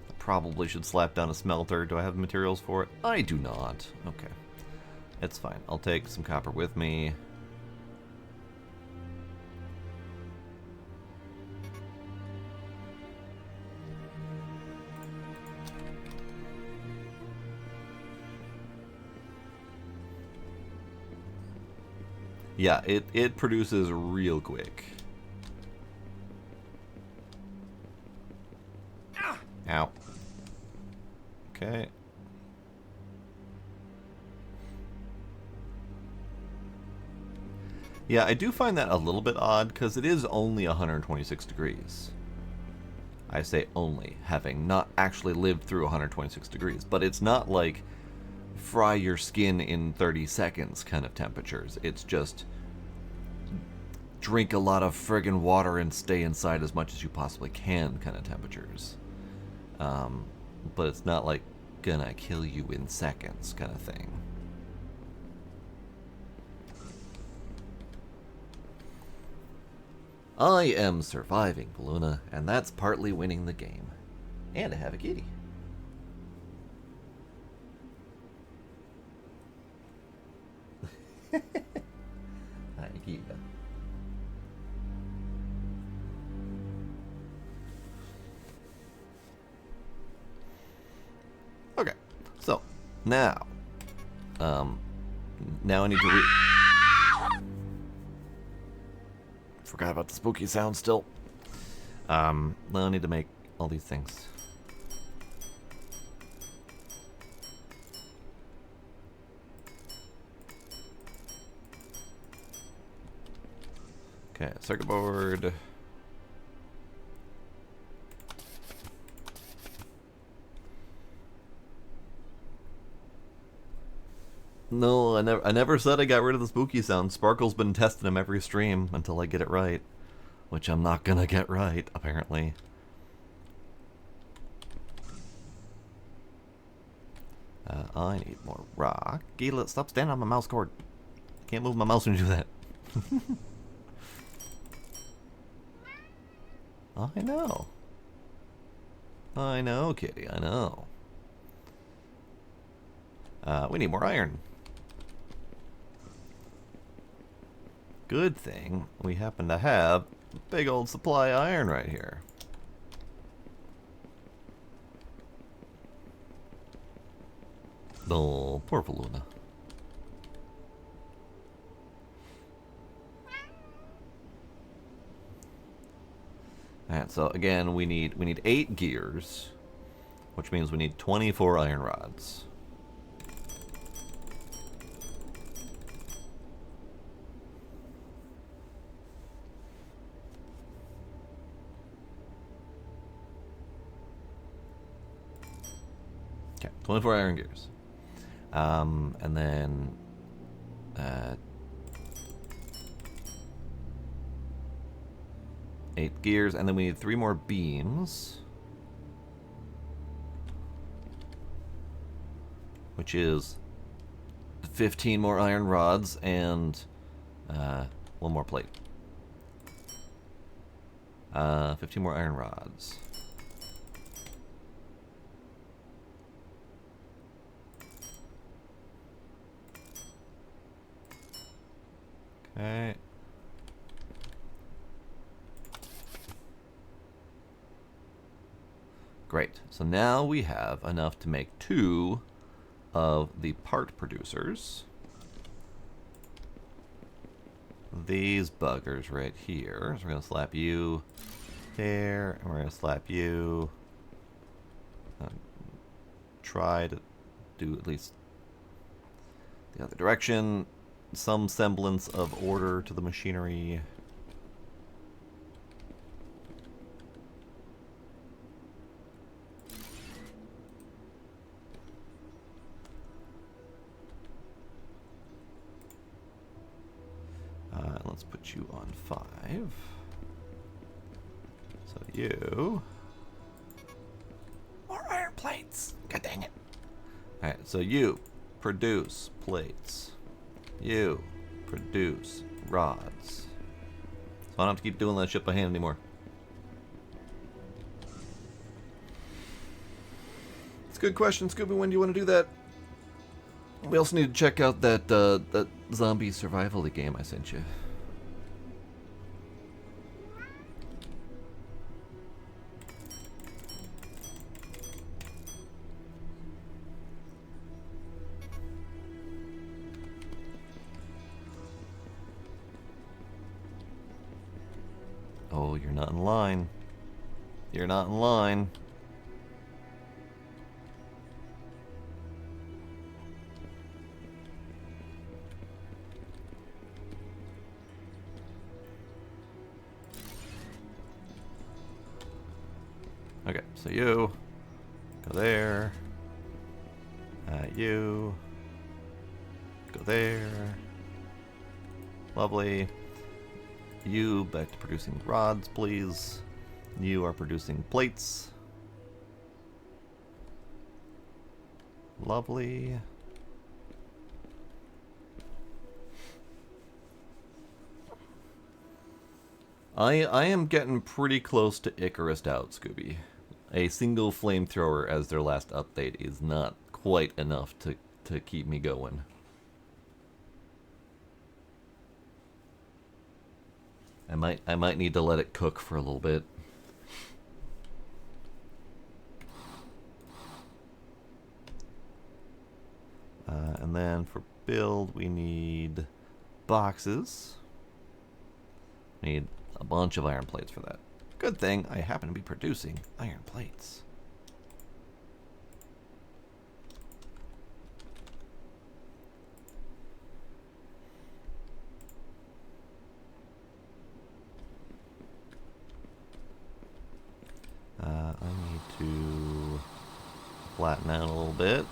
I probably should slap down a smelter. Do I have materials for it? I do not. Okay. It's fine. I'll take some copper with me. Yeah, it produces real quick. Ow. Okay. Yeah, I do find that a little bit odd, because it is only 126 degrees. I say only, having not actually lived through 126 degrees. But it's not like fry your skin in 30 seconds kind of temperatures. It's just drink a lot of friggin' water and stay inside as much as you possibly can kind of temperatures. But it's not like gonna kill you in seconds kind of thing. I am surviving, Paluna, and that's partly winning the game. And I have a kitty. Hi, kitty. Okay, so now, now I need to forgot about the spooky sound still. Now I need to make all these things. Okay, circuit board. No, I never said I got rid of the spooky sound. Sparkle's been testing them every stream until I get it right. Which I'm not gonna get right, apparently. I need more rock. Gila, stop standing on my mouse cord. I can't move my mouse when you do that. I know. I know, kitty, I know. We need more iron. Good thing we happen to have a big old supply of iron right here. Oh, poor Paluna. Alright, so again we need 8 gears, which means we need 24 iron rods. Okay, 24 iron gears. And then 8 gears, and then we need 3 more beams, which is 15 more iron rods and 1 more plate. 15 more iron rods. Okay. Great. So now we have enough to make 2 of the part producers. These buggers right here. So we're going to slap you there, and we're going to slap you. Try to do at least the other direction. Some semblance of order to the machinery. Let's put you on 5. So you... More iron plates! God dang it. Alright, so you produce plates. You produce rods. So I don't have to keep doing that shit by hand anymore. It's a good question, Scooby. When do you want to do that? We also need to check out that that zombie survival game I sent you. Oh, you're not in line. You're not in line. Okay, so you go there. You go there. Lovely. You back to producing rods, please. You are producing plates. Lovely. I am getting pretty close to Icarus out, Scooby. A single flamethrower as their last update is not quite enough to keep me going. I might need to let it cook for a little bit. And then for build, we need boxes. We need a bunch of iron plates for that. Good thing I happen to be producing iron plates. I need to flatten out a little bit.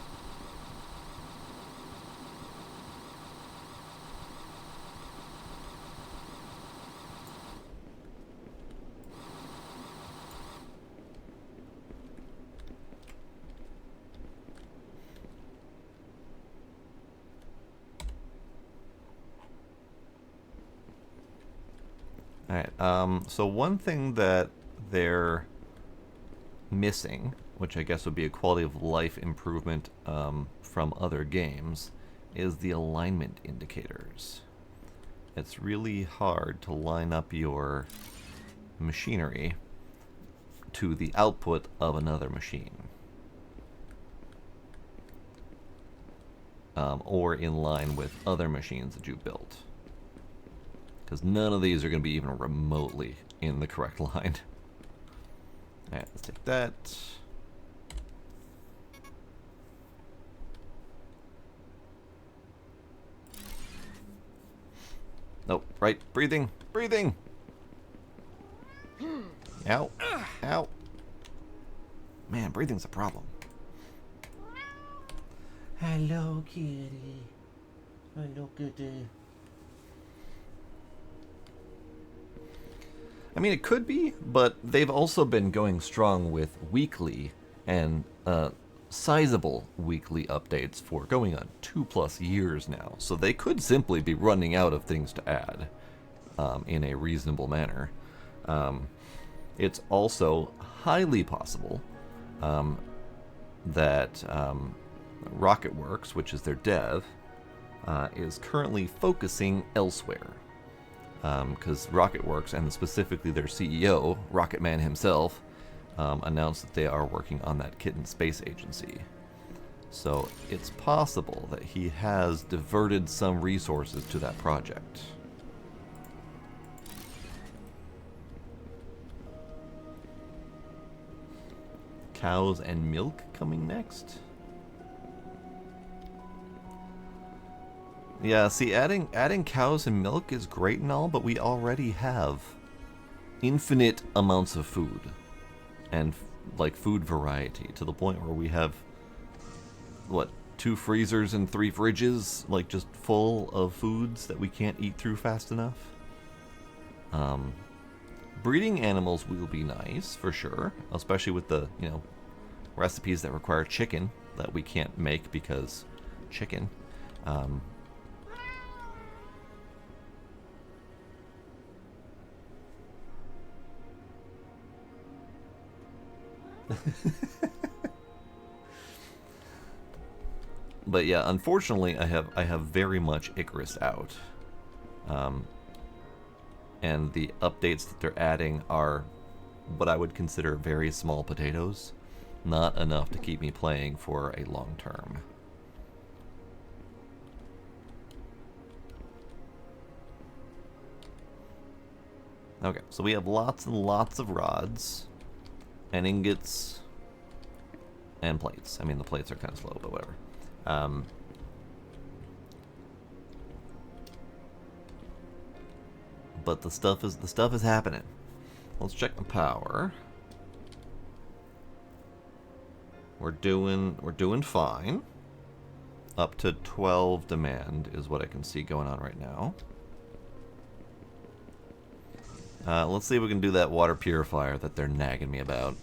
Alright, so one thing that they're missing, which I guess would be a quality of life improvement from other games, is the alignment indicators. It's really hard to line up your machinery to the output of another machine. Or in line with other machines that you built. Because none of these are going to be even remotely in the correct line. Alright, let's take that. Nope, right, breathing, breathing! Ow, ow. Man, breathing's a problem. Hello, kitty. Hello, kitty. I mean, it could be, but they've also been going strong with weekly and sizable weekly updates for going on 2+ years now. So they could simply be running out of things to add in a reasonable manner. It's also highly possible that RocketWorks, which is their dev, is currently focusing elsewhere. Because RocketWorks, and specifically their CEO, Rocketman himself, announced that they are working on that Kitten Space Agency. So it's possible that he has diverted some resources to that project. Cows and milk coming next? Yeah, see, adding cows and milk is great and all, but we already have infinite amounts of food and like food variety to the point where we have what, 2 freezers and 3 fridges, like just full of foods that we can't eat through fast enough. Breeding animals will be nice for sure, especially with the, you know, recipes that require chicken that we can't make because chicken. But yeah, unfortunately, I have very much Icarus out, and the updates that they're adding are what I would consider very small potatoes, not enough to keep me playing for a long term. Okay, so we have lots and lots of rods and ingots and plates. I mean, the plates are kind of slow, but whatever. But the stuff is happening. Let's check the power. We're doing fine. Up to 12 demand is what I can see going on right now. Let's see if we can do that water purifier that they're nagging me about.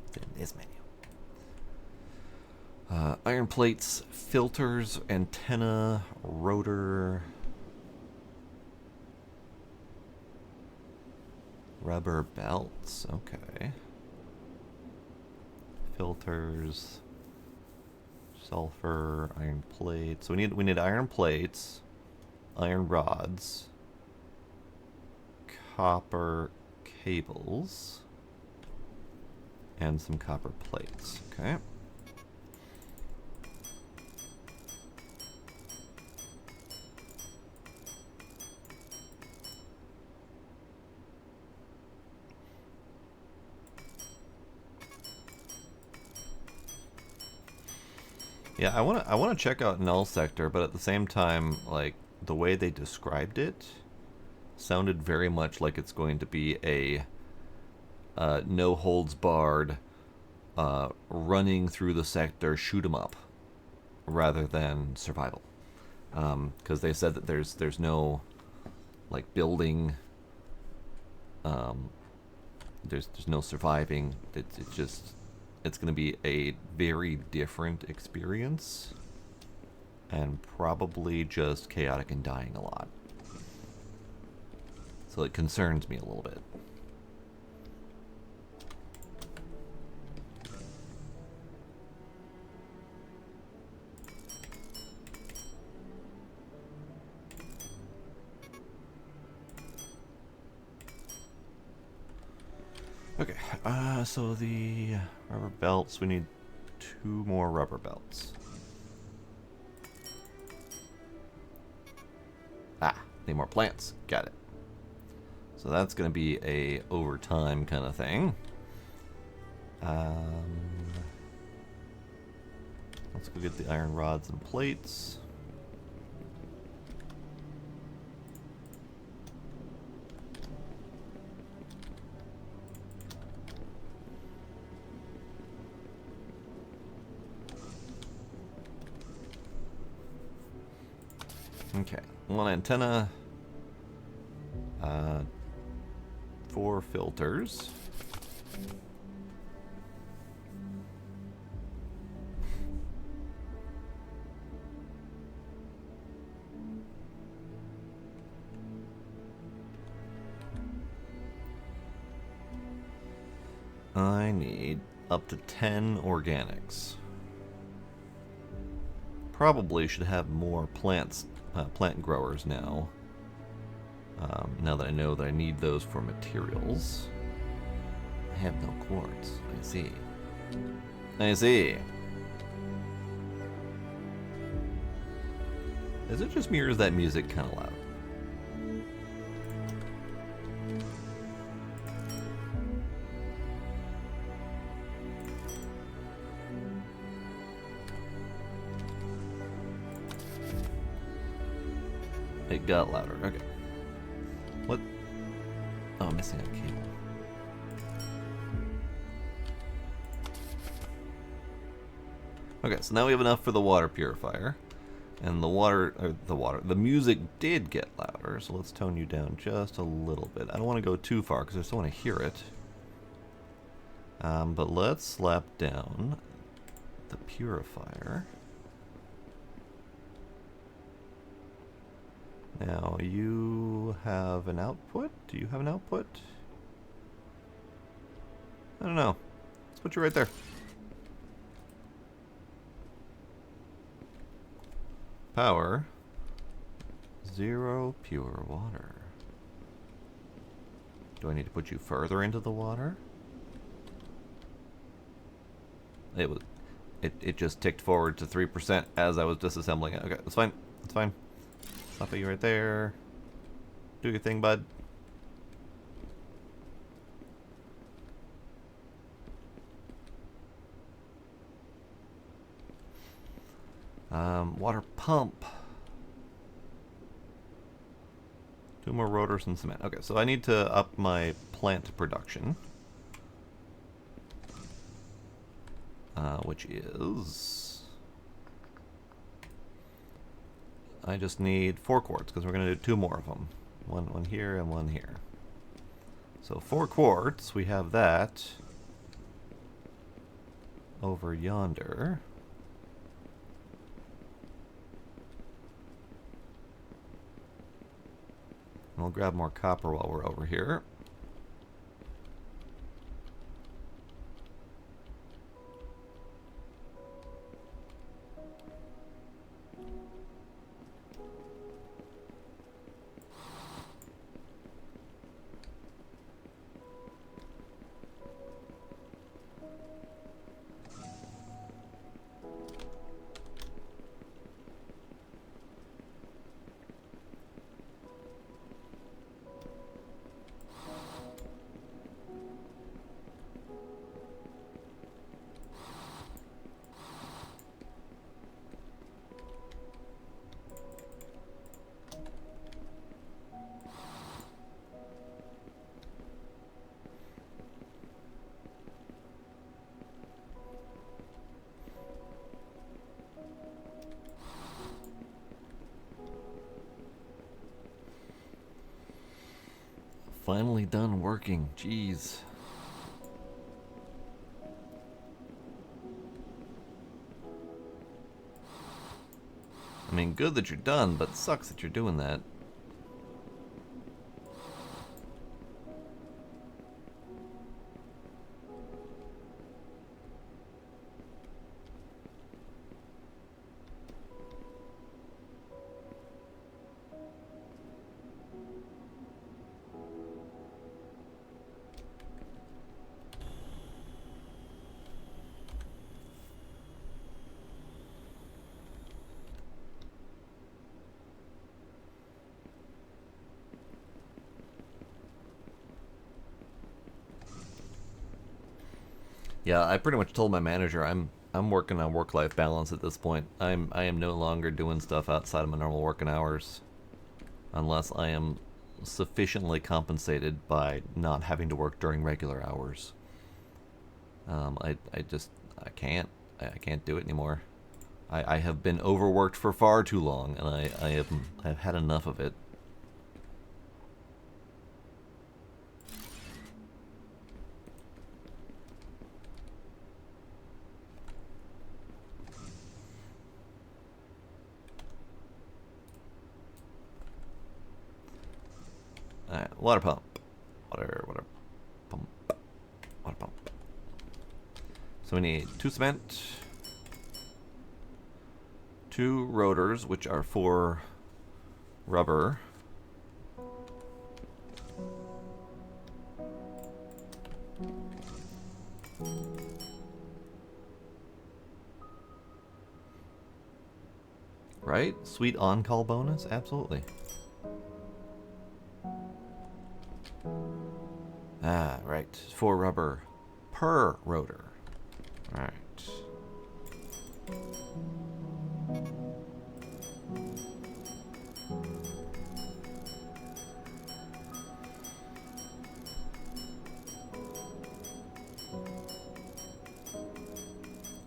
It's in this menu. Iron plates, filters, antenna, rotor, rubber belts. Okay. Filters, sulfur, iron plates. So we need iron plates, iron rods, copper cables, and some copper plates. Okay. Yeah, I wanna check out Null Sector, but at the same time, like the way they described it sounded very much like it's going to be a no holds barred, running through the sector, shoot 'em up, rather than survival. Because they said that there's no like building, um, there's no surviving. It's just it's going to be a very different experience, and probably just chaotic and dying a lot. So it concerns me a little bit. Okay, so the rubber belts, we need 2 more rubber belts. Ah, need more plants. Got it. So that's going to be a overtime kind of thing. Let's go get the iron rods and plates. Okay, 1 antenna, 4 filters. I need up to 10 organics. Probably should have more plants, plant growers now. Now that I know that I need those for materials. I have no quartz. I see. I see. Is it just me or is that music kind of loud? It got louder. Okay. What? Oh, I'm missing a cable. Okay, so now we have enough for the water purifier. And the music did get louder, so let's tone you down just a little bit. I don't want to go too far because I still want to hear it. But let's slap down the purifier. Now, you have an output? Do you have an output? I don't know. Let's put you right there. Power. 0 pure water. Do I need to put you further into the water? It just ticked forward to 3% as I was disassembling it. Okay, that's fine. That's fine. Stop you right there. Do your thing, bud. Water pump. 2 more rotors and cement. Okay, so I need to up my plant production. Which is... I just need 4 quartz, because we're going to do 2 more of them. One here and 1 here. So 4 quartz, we have that over yonder. I'll grab more copper while we're over here. Finally done working. Jeez. I mean, good that you're done, but sucks that you're doing that. Yeah, I pretty much told my manager I'm working on work-life balance at this point. I am no longer doing stuff outside of my normal working hours unless I am sufficiently compensated by not having to work during regular hours. I can't do it anymore. I have been overworked for far too long, and I've had enough of it. Alright, water pump. Water pump. Water pump. So we need 2 cement, 2 rotors, which are for rubber. Right? Sweet on-call bonus? Absolutely. Ah, right. 4 rubber per rotor. Alright.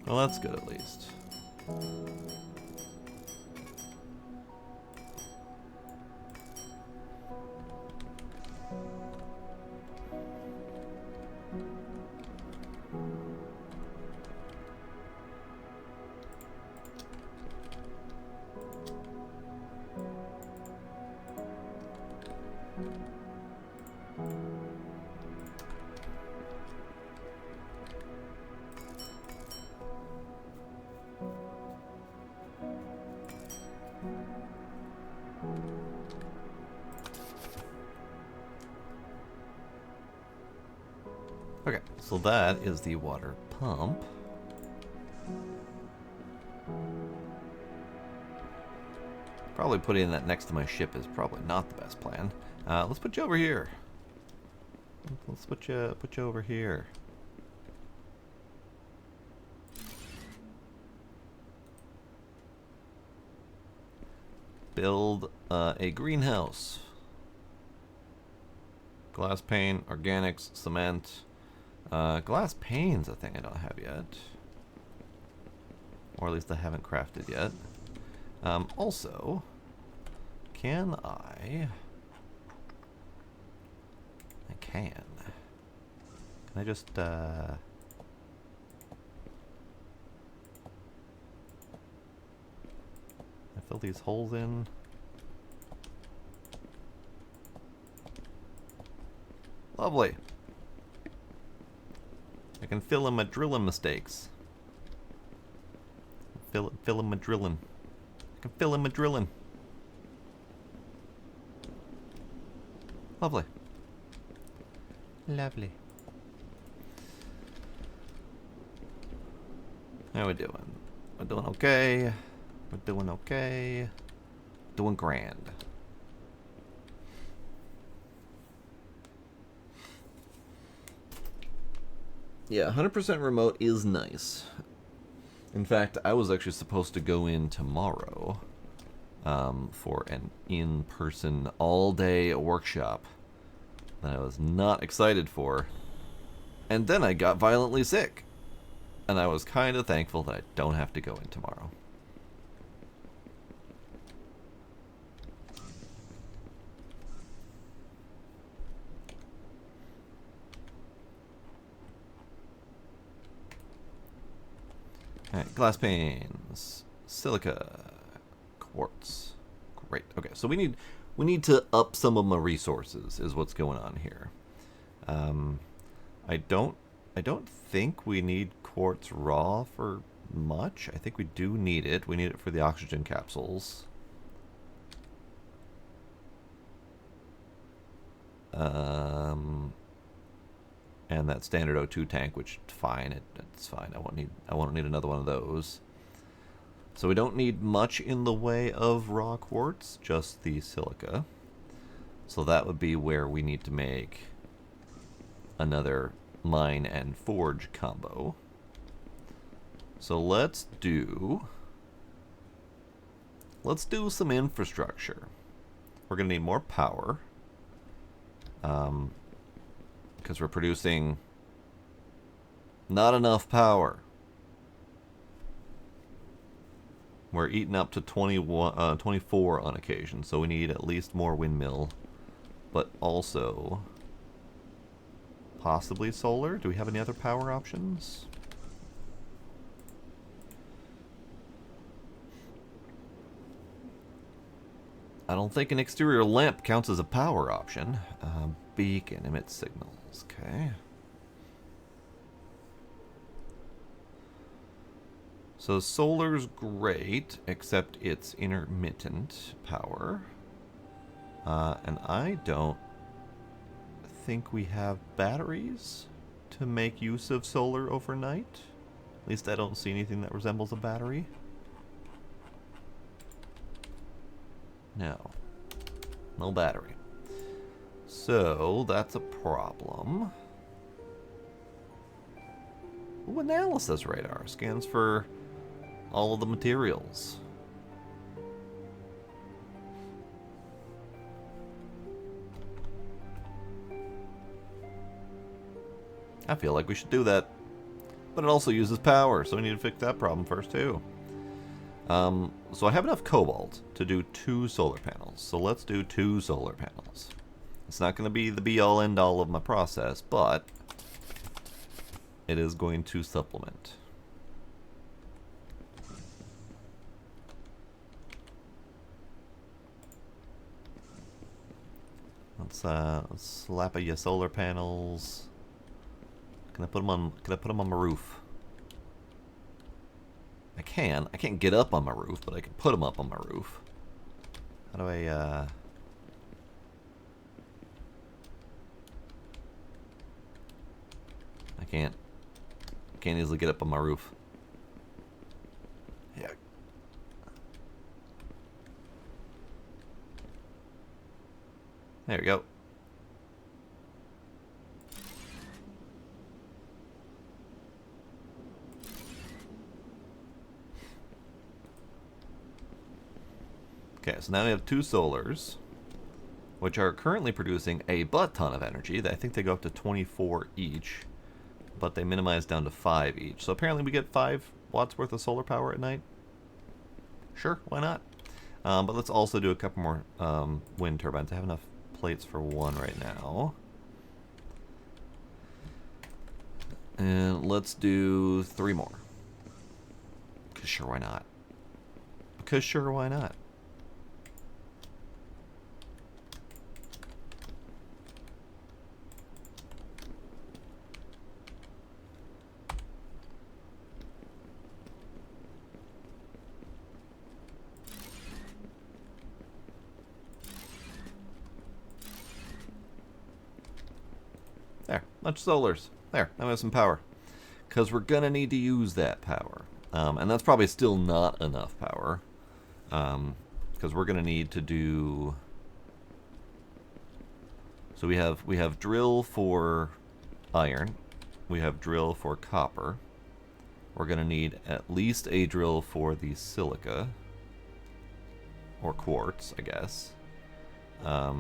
Well, that's good at least. Okay, so that is the water pump. Probably putting that next to my ship is probably not the best plan. Let's put you over here. Let's put you over here. Build a greenhouse. Glass pane, organics, cement. Glass panes I think I don't have yet. Or at least I haven't crafted yet. Also, can I... I can. Can I just, I fill these holes in? Lovely. I can fill in my drilling mistakes. Fill in my drilling. I can fill in my drilling. Lovely. Lovely. How we doing? We're doing okay. We're doing okay. Doing grand. Yeah, 100% remote is nice. In fact, I was actually supposed to go in tomorrow for an in-person all-day workshop that I was not excited for. And then I got violently sick. And I was kind of thankful that I don't have to go in tomorrow. Alright, glass panes, silica, quartz. Great. Okay, so we need to up some of my resources is what's going on here. I don't think we need quartz raw for much. I think we do need it. We need it for the oxygen capsules. And that standard O2 tank, which fine, it's fine. I won't need another one of those. So we don't need much in the way of raw quartz, just the silica. So that would be where we need to make another mine and forge combo. So let's do some infrastructure. We're gonna need more power. Because we're producing not enough power. We're eating up to 24 on occasion, so we need at least more windmill, but also possibly solar. Do we have any other power options? I don't think an exterior lamp counts as a power option. Beacon emits signals. Okay. So solar's great, except it's intermittent power. And I don't think we have batteries to make use of solar overnight. At least I don't see anything that resembles a battery. No. No battery. So, that's a problem. Ooh, analysis radar. Scans for all of the materials. I feel like we should do that. But it also uses power, so we need to fix that problem first, too. So I have enough cobalt to do 2 solar panels. So let's do 2 solar panels. It's not going to be the be-all, end-all of my process, but it is going to supplement. Let's slap a your solar panels. Can I put them on my roof? I can't get up on my roof, but I can put them up on my roof. How do I, I can't easily get up on my roof. Yeah. There we go. Okay, so now we have 2 solars, which are currently producing a butt ton of energy. I think they go up to 24 each, but they minimize down to 5 each. So apparently we get 5 watts worth of solar power at night. Sure, why not? But let's also do a couple more wind turbines. I have enough plates for 1 right now. And let's do 3 more. Because sure, why not? Because sure, why not? bunch of solars. There, now we have some power. Because we're going to need to use that power. And that's probably still not enough power. Because we're going to need to do... So we have drill for iron. We have drill for copper. We're going to need at least a drill for the silica. Or quartz, I guess. I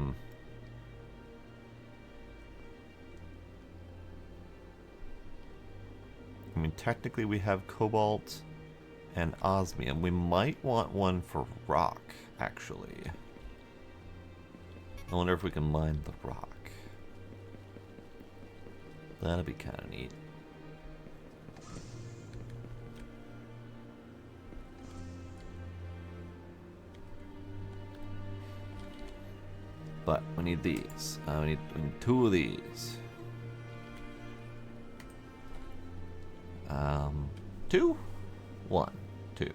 mean, technically we have cobalt and osmium. We might want one for rock, actually. I wonder if we can mine the rock. That'd be kind of neat. But we need these. We need 2 of these. 2? 1, 2.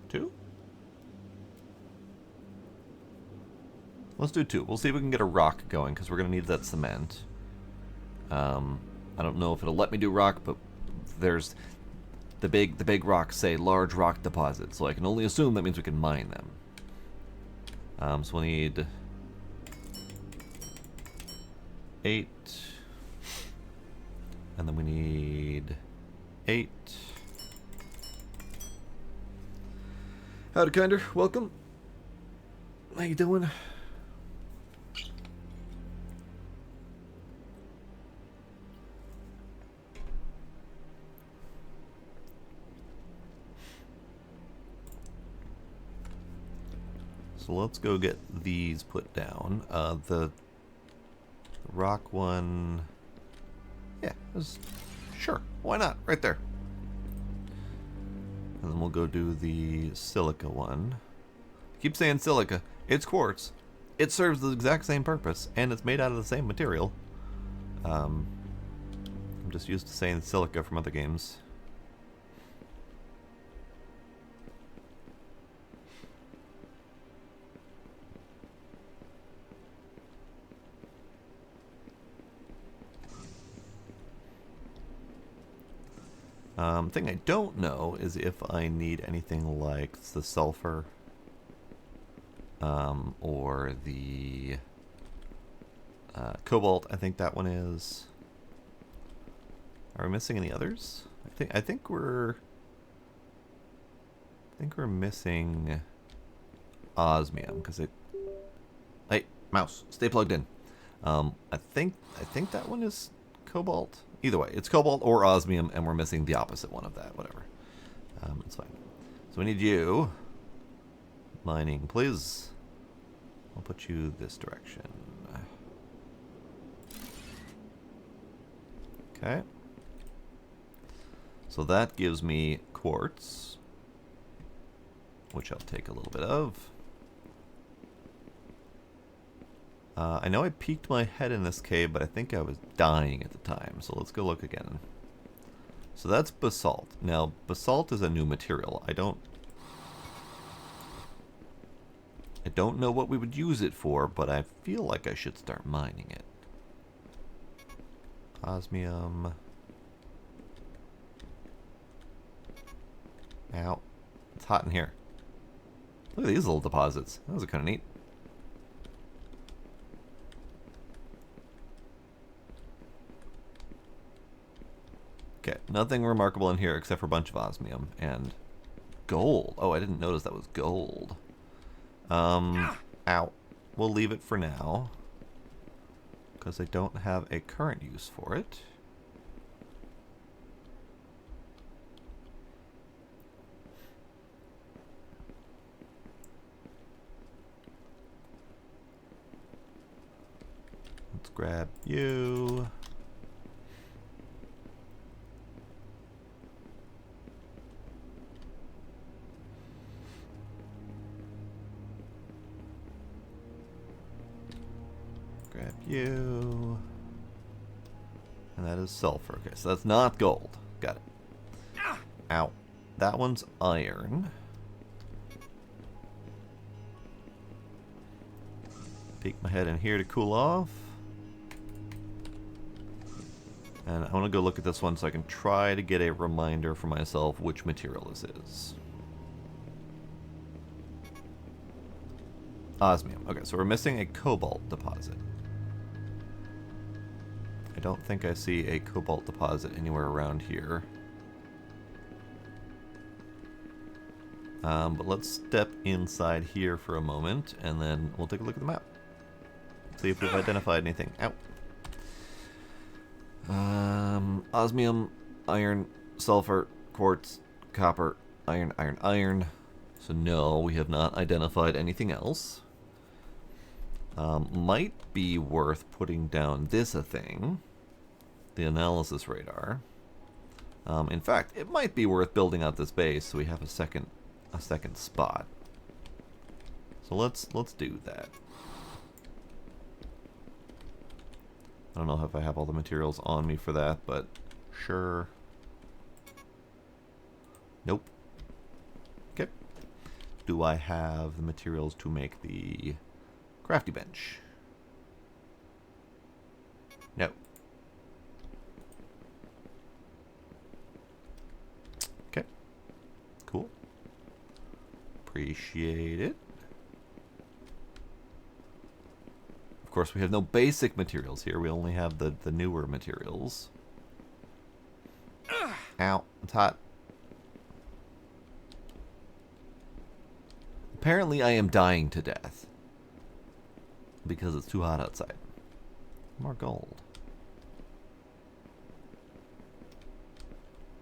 2? Let's do 2. We'll see if we can get a rock going, because we're going to need that cement. I don't know if it'll let me do rock, but there's the big rocks say large rock deposits, so I can only assume that means we can mine them. So we'll need 8, and then we need 8. Howdy, Kinder. Welcome. How you doing? So let's go get these put down. The rock one... Yeah, sure, why not? Right there. And then we'll go do the silica one. Keep saying silica. It's quartz. It serves the exact same purpose, and it's made out of the same material. I'm just used to saying silica from other games. Thing I don't know is if I need anything like the sulfur or the cobalt. I think that one is. Are we missing any others? I think we're missing osmium because it. Hey, mouse, stay plugged in. I think that one is cobalt. Either way, it's cobalt or osmium, and we're missing the opposite one of that. Whatever. It's fine. So we need you. Mining, please. I'll put you this direction. Okay. So that gives me quartz, which I'll take a little bit of. I know I peeked my head in this cave, but I think I was dying at the time, so let's go look again. So that's basalt. Now, basalt is a new material. I don't know what we would use it for, but I feel like I should start mining it. Osmium. Ow. It's hot in here. Look at these little deposits. Those are kind of neat. Okay, nothing remarkable in here except for a bunch of osmium and gold. Oh, I didn't notice that was gold. Ow. We'll leave it for now because I don't have a current use for it. Let's grab you. Grab you. And that is sulfur. Okay, so that's not gold. Got it. Ow. That one's iron. Peek my head in here to cool off. And I want to go look at this one so I can try to get a reminder for myself which material this is. Osmium. Okay, so we're missing a cobalt deposit. I don't think I see a cobalt deposit anywhere around here. But let's step inside here for a moment, and then we'll take a look at the map. See if we've identified anything. Ow. Osmium, iron, sulfur, quartz, copper, iron, iron, iron. So no, we have not identified anything else. Might be worth putting down this a thing, the analysis radar. In fact, it might be worth building out this base so we have a second spot. So let's do that. I don't know if I have all the materials on me for that, but sure. Nope. Okay. Do I have the materials to make the crafty bench? No. Okay. Cool. Appreciate it. Of course, we have no basic materials here. We only have the newer materials. Ow, it's hot. Apparently, I am dying to death because it's too hot outside. More gold.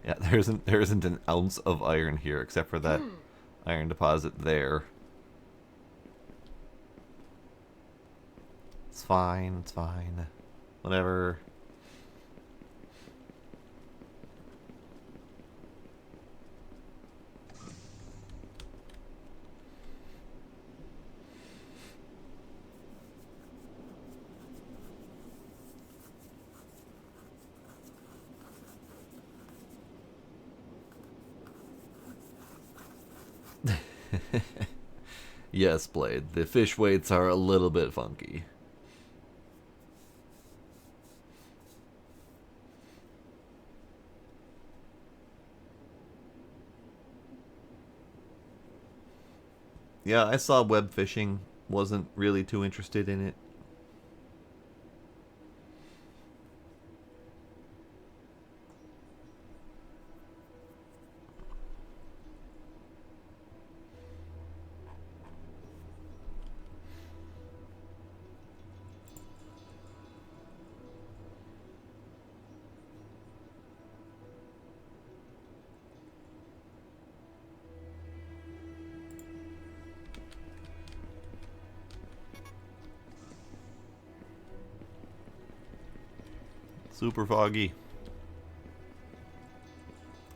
Yeah, there isn't an ounce of iron here except for that iron deposit there. It's fine, it's fine. Whatever. Yes, Blade. The fish weights are a little bit funky. Yeah, I saw web fishing. Wasn't really too interested in it. Super foggy.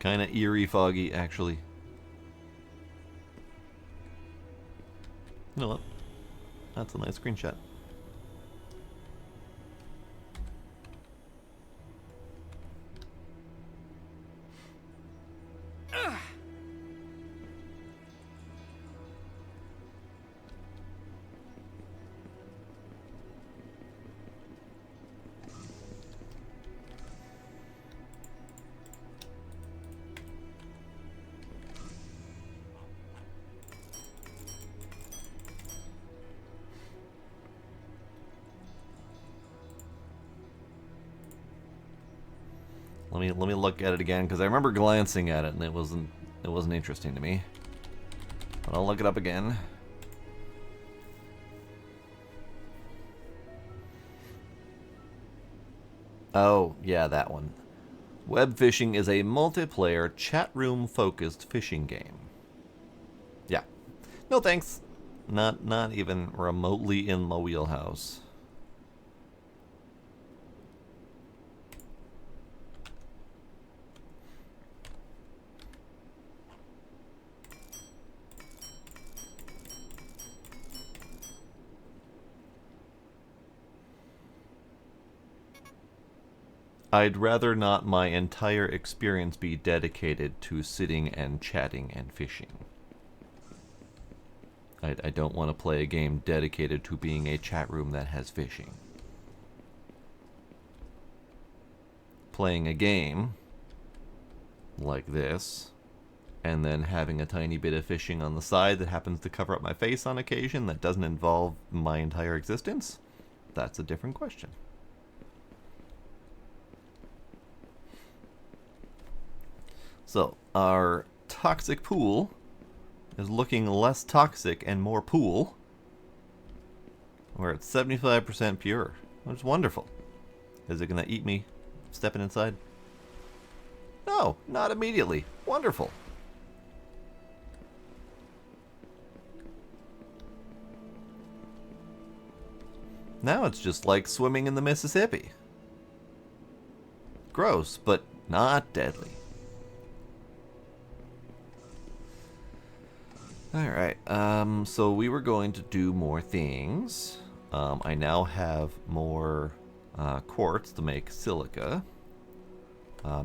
Kind of eerie foggy, actually. You know what? That's a nice screenshot. Let me look at it again because I remember glancing at it and it wasn't interesting to me. But I'll look it up again. Oh, yeah, that one. Web fishing is a multiplayer chat room focused fishing game. Yeah. No thanks. Not even remotely in my wheelhouse. I'd rather not my entire experience be dedicated to sitting and chatting and fishing. I don't want to play a game dedicated to being a chat room that has fishing. Playing a game like this, and then having a tiny bit of fishing on the side that happens to cover up my face on occasion that doesn't involve my entire existence, that's a different question. So, our toxic pool is looking less toxic and more pool. We're at 75% pure, which is wonderful. Is it going to eat me stepping inside? No, not immediately. Wonderful. Now it's just like swimming in the Mississippi. Gross, but not deadly. Alright, so we were going to do more things. I now have more quartz to make silica.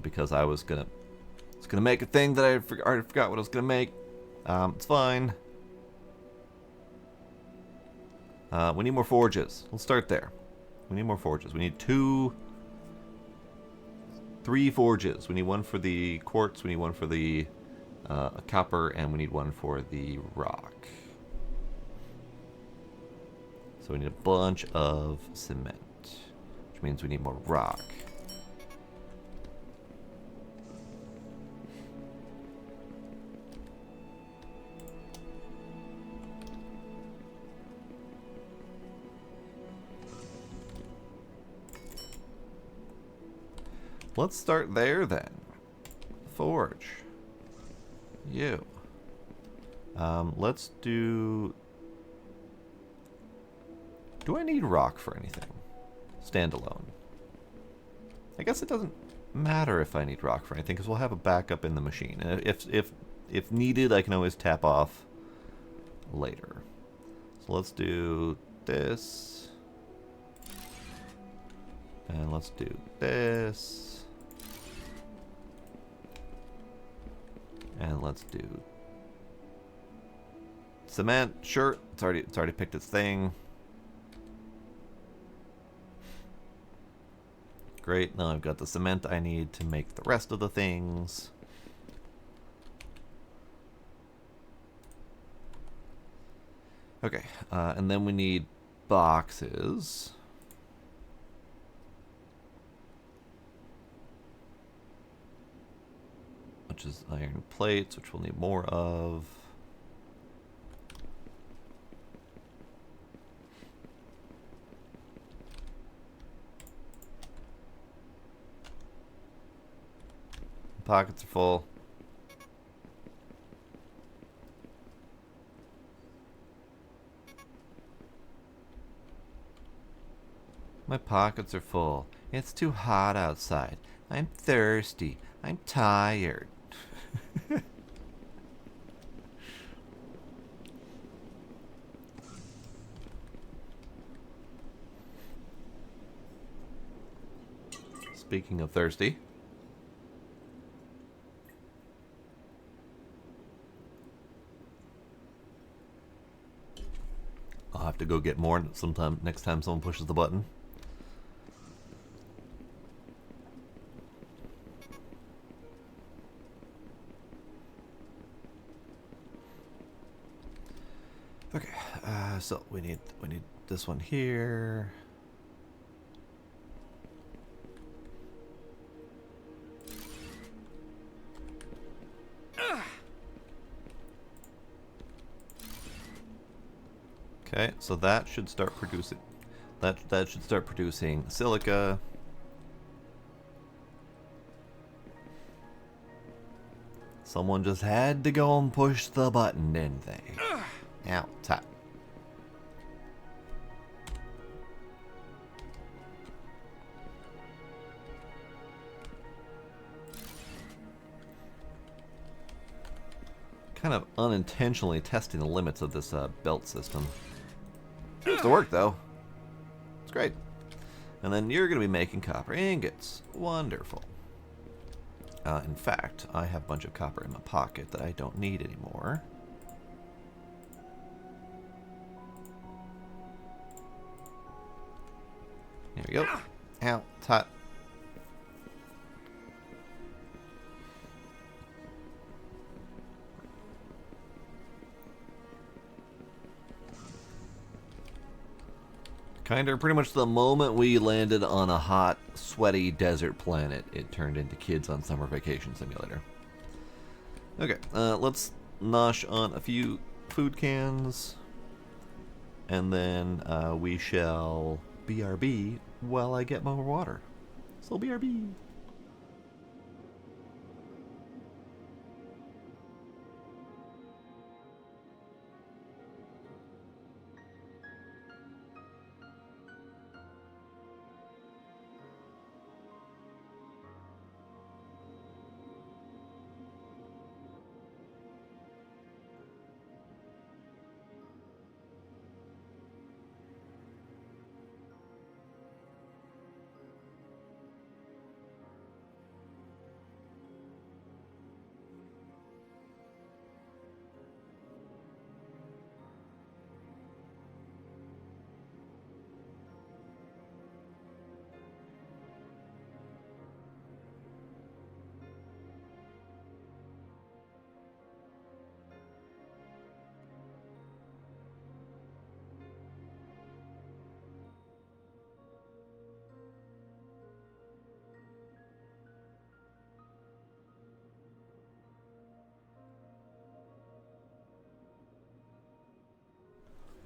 Because I was gonna make a thing that I already forgot what I was gonna make. It's fine. We need more forges. Let's start there. We need more forges. We need 3 forges. We need one for the quartz, we need one for the copper, and we need one for the rock. So we need a bunch of cement, which means we need more rock. Let's start there then. Forge. You. Let's do... Do I need rock for anything? Standalone. I guess it doesn't matter if I need rock for anything, because we'll have a backup in the machine. And if needed, I can always tap off later. So let's do this. And let's do this. And let's do cement. Sure, it's already picked its thing. Great, now I've got the cement I need to make the rest of the things. Okay, and then we need boxes. Which is iron plates, which we'll need more of. Pockets are full. My pockets are full. It's too hot outside. I'm thirsty. I'm tired. Speaking of thirsty, I'll have to go get more sometime next time someone pushes the button. Okay, so we need this one here. Okay, so that should start producing that should start producing silica. Someone just had to go and push the button, didn't they? Ow, it's hot. Kind of unintentionally testing the limits of this belt system. Seems to work though. It's great. And then you're going to be making copper ingots. Wonderful. In fact, I have a bunch of copper in my pocket that I don't need anymore. Here we go. Ow, it's hot. Kinda pretty much the moment we landed on a hot, sweaty desert planet, it turned into Kids on Summer Vacation Simulator. Okay, let's nosh on a few food cans, and then we shall BRB while I get more water. So BRB.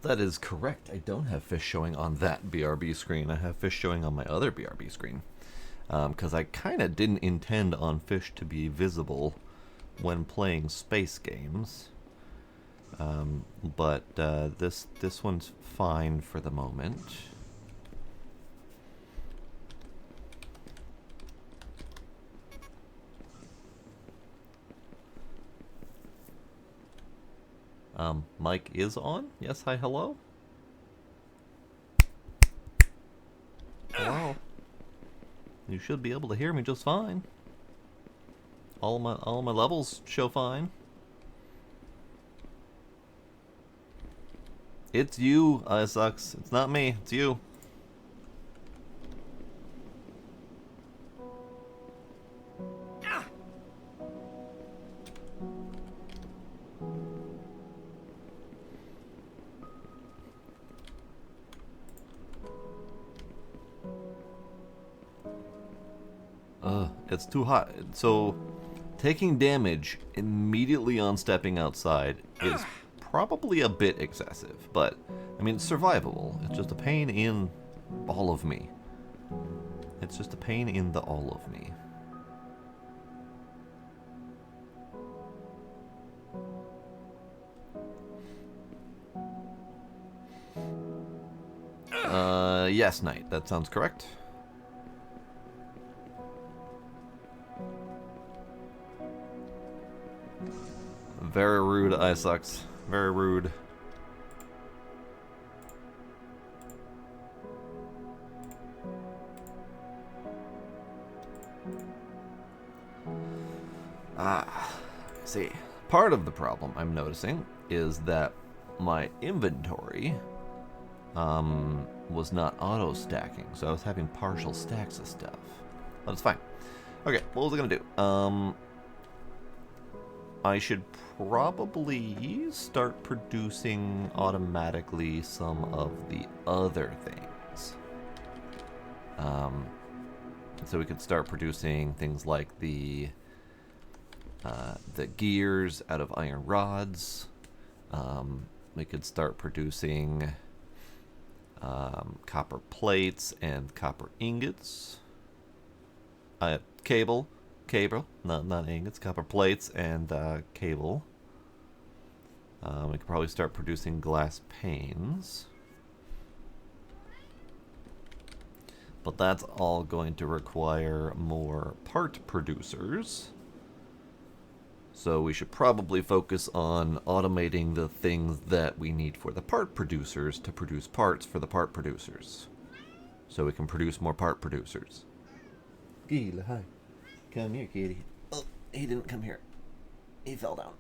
That is correct. I don't have fish showing on that BRB screen. I have fish showing on my other BRB screen. Because I kind of didn't intend on fish to be visible when playing space games. But this one's fine for the moment. Mic is on. Yes, hi, hello. Hello. You should be able to hear me just fine. All my levels show fine. It's you, sucks. It's not me. It's you. It's too hot. So, taking damage immediately on stepping outside is probably a bit excessive, but I mean, it's survivable. It's just a pain in all of me. It's just a pain in the all of me. Yes, Knight. That sounds correct. Very rude, Isucks. Very rude. See. Part of the problem I'm noticing is that my inventory was not auto-stacking, so I was having partial stacks of stuff. But it's fine. Okay, what was I gonna do? I should probably start producing automatically some of the other things. So we could start producing things like the gears out of iron rods. We could start producing copper plates and copper ingots. Cable, not ingots, copper plates and cable. We could probably start producing glass panes. But that's all going to require more part producers. So we should probably focus on automating the things that we need for the part producers to produce parts for the part producers. So we can produce more part producers. Gila, hi. Come here, kitty. Oh, he didn't come here. He fell down.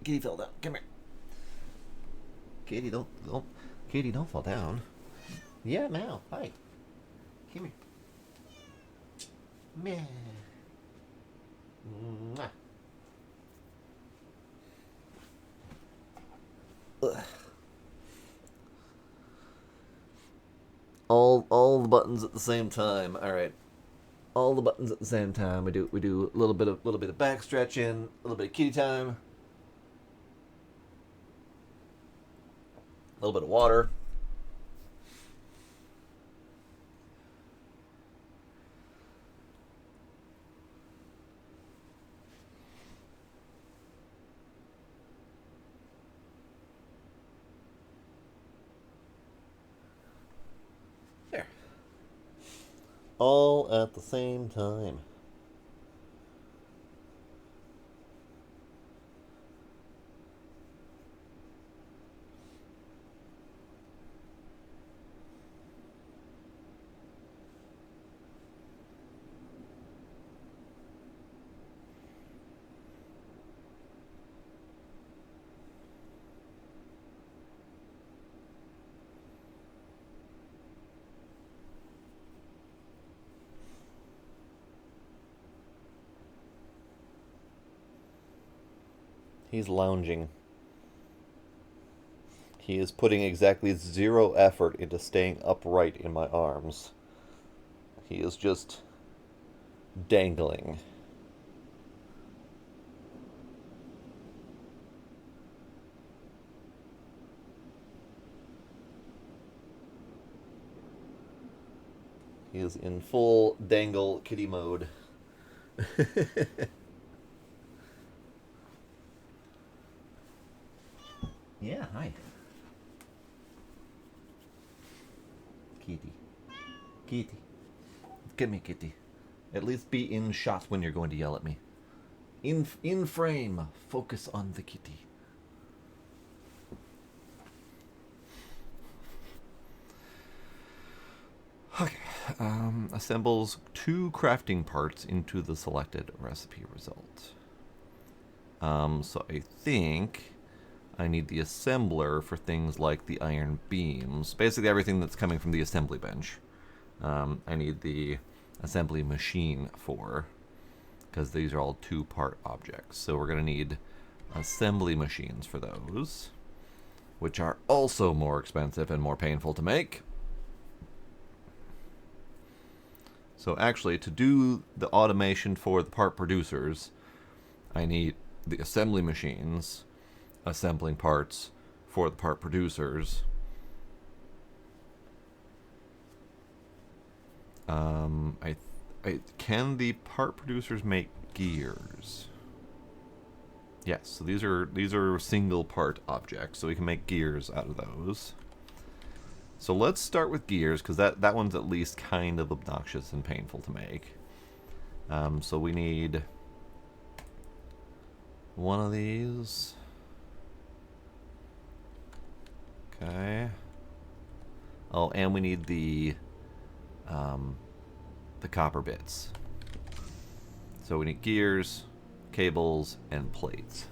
Kitty fell down. Come here. Kitty, don't fall down. Yeah, now. Hi. Come here. Meh. Mwah. All the buttons at the same time. All right. All the buttons at the same time. We do a little bit of back stretching, a little bit of kitty time, a little bit of water. There. All at the same time. He's lounging. He is putting exactly 0 effort into staying upright in my arms. He is just dangling. He is in full dangle kitty mode. Yeah, hi. Kitty. Kitty. Come here, kitty. At least be in shot when you're going to yell at me. In frame. Focus on the kitty. Okay. Assembles 2 crafting parts into the selected recipe result. So I think I need the assembler for things like the iron beams. Basically everything that's coming from the assembly bench. I need the assembly machine for, because these are all 2-part objects. So we're going to need assembly machines for those, which are also more expensive and more painful to make. So actually, to do the automation for the part producers, I need the assembly machines assembling parts for the part producers. Can the part producers make gears? Yes, so these are single part objects, so we can make gears out of those. So let's start with gears, because that one's at least kind of obnoxious and painful to make. So we need one of these. Okay. Oh, and we need the copper bits. So we need gears, cables, and plates.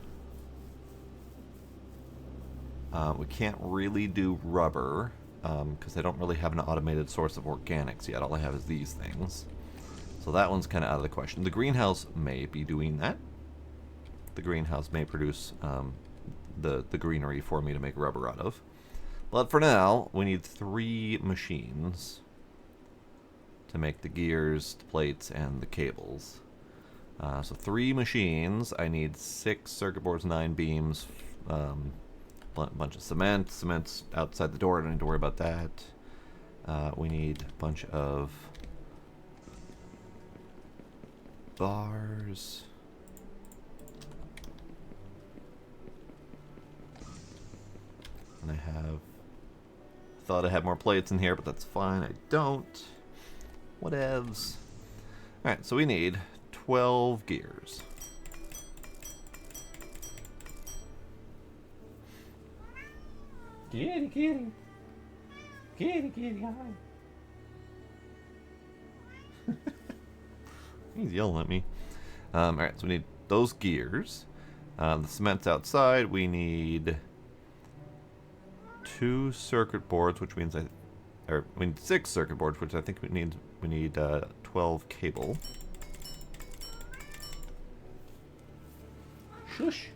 We can't really do rubber, because I don't really have an automated source of organics yet. All I have is these things. So that one's kind of out of the question. The greenhouse may be doing that. The greenhouse may produce the greenery for me to make rubber out of. But for now, we need 3 machines to make the gears, the plates, and the cables. So 3 machines. I need 6 circuit boards, 9 beams, bunch of cement. Cement's outside the door. I don't need to worry about that. We need a bunch of bars. And I thought I had more plates in here, but that's fine. I don't. Whatevs. Alright, so we need 12 gears. Kitty, kitty. Kitty, kitty, hi. He's yelling at me. Alright, so we need those gears. The cement's outside. We need 2 circuit boards, which means or we need 6 circuit boards, which I think we need 12 cable. Shush.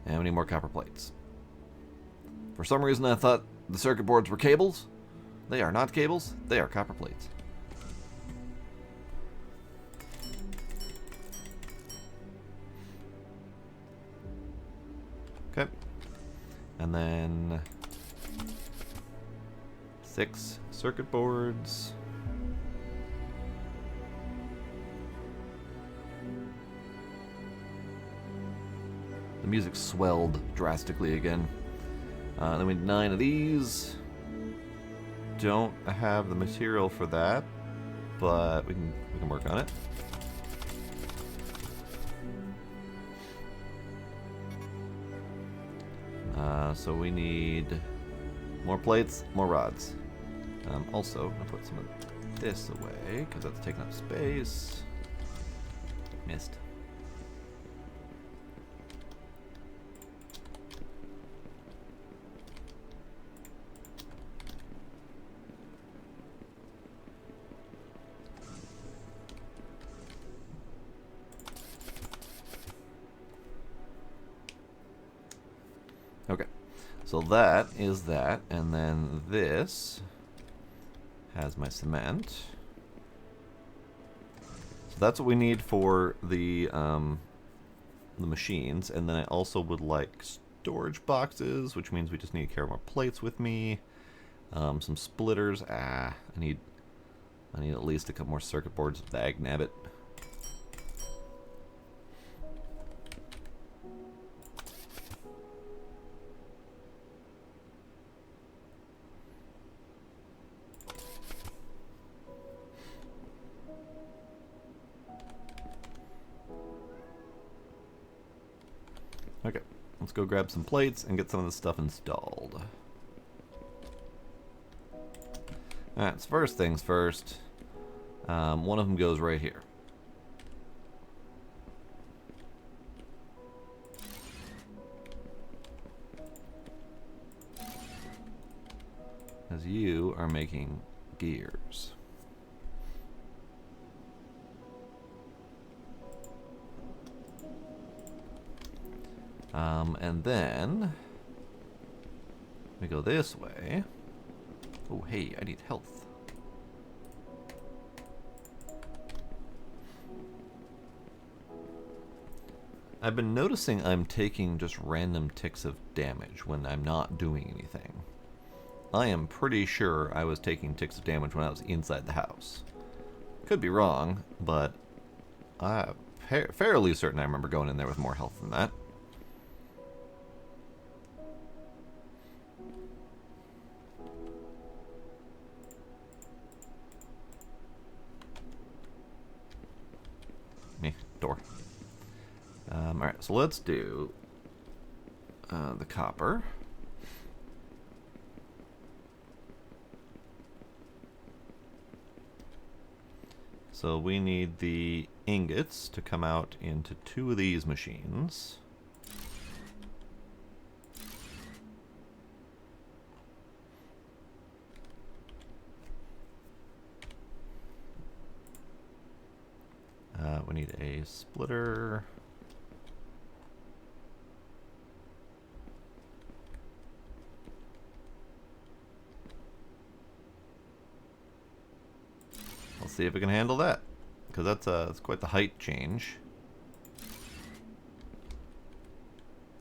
And we need more copper plates. For some reason, I thought the circuit boards were cables. They are not cables. They are copper plates. Okay. And then 6 circuit boards. The music swelled drastically again. Then we need 9 of these. Don't have the material for that, but we can work on it. So we need more plates, more rods. Also, I'll put some of this away because that's taking up space. Missed. Okay, so that is that, and then this has my cement. So that's what we need for the machines, and then I also would like storage boxes, which means we just need to carry more plates with me. Some splitters. I need at least a couple more circuit boards. Dag nabbit. Okay, let's go grab some plates and get some of this stuff installed. Alright, so first things first. One of them goes right here. As you are making gears. And then we go this way. Oh, hey, I need health. I've been noticing I'm taking just random ticks of damage when I'm not doing anything. I am pretty sure I was taking ticks of damage when I was inside the house. Could be wrong, but I'm fairly certain I remember going in there with more health than that. Door. Alright, so let's do the copper. So we need the ingots to come out into 2 of these machines. We need a splitter. Let's see if we can handle that, because that's quite the height change.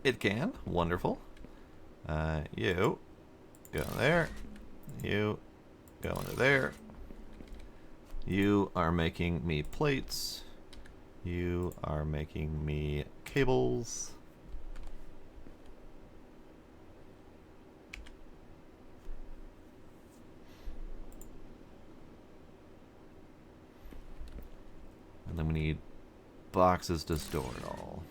It can. Wonderful. You go there. You go into there. You are making me plates. You are making me cables. And then we need boxes to store it all.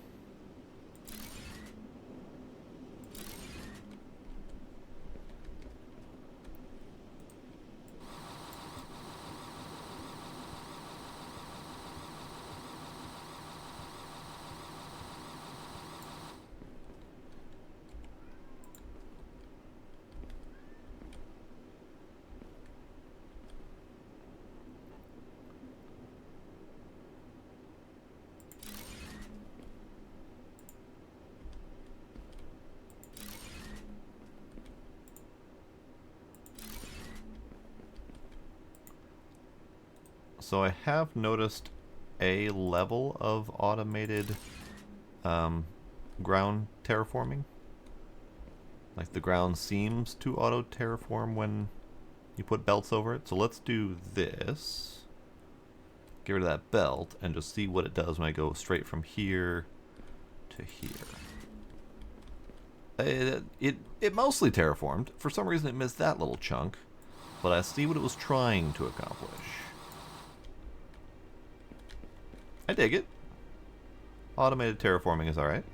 So I have noticed a level of automated ground terraforming. Like the ground seems to auto terraform when you put belts over it. So let's do this. Get rid of that belt and just see what it does when I go straight from here to here. It mostly terraformed. For some reason it missed that little chunk, but I see what it was trying to accomplish. I dig it. Automated terraforming is alright.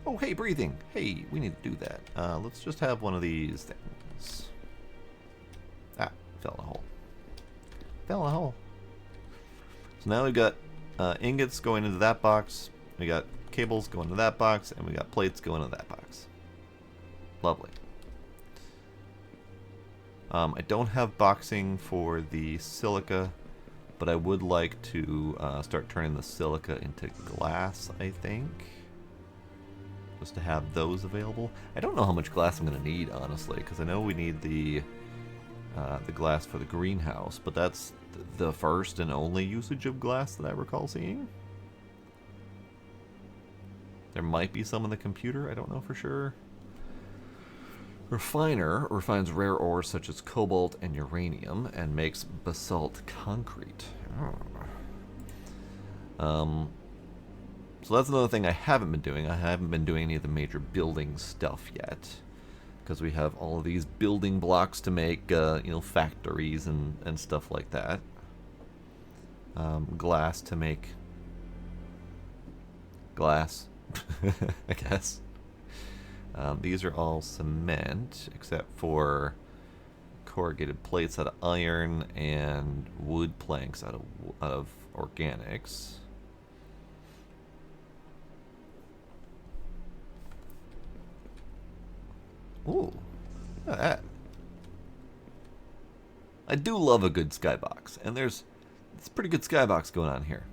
Oh, hey, breathing. Hey, we need to do that. Let's just have one of these things. Ah, fell in a hole. Fell in a hole. So now we've got ingots going into that box. We got cables going to that box, and we got plates going to that box. Lovely. I don't have boxing for the silica, but I would like to start turning the silica into glass, I think. Just to have those available. I don't know how much glass I'm going to need, honestly, because I know we need the glass for the greenhouse, but that's the first and only usage of glass that I recall seeing. There might be some in the computer, I don't know for sure. Refiner refines rare ores such as cobalt and uranium and makes basalt concrete. So that's another thing I haven't been doing. I haven't been doing any of the major building stuff yet, because we have all of these building blocks to make, you know, factories and stuff like that. Glass to make glass, I guess. These are all cement, except for corrugated plates out of iron and wood planks out of organics. Ooh, look at that. I do love a good skybox, and it's a pretty good skybox going on here.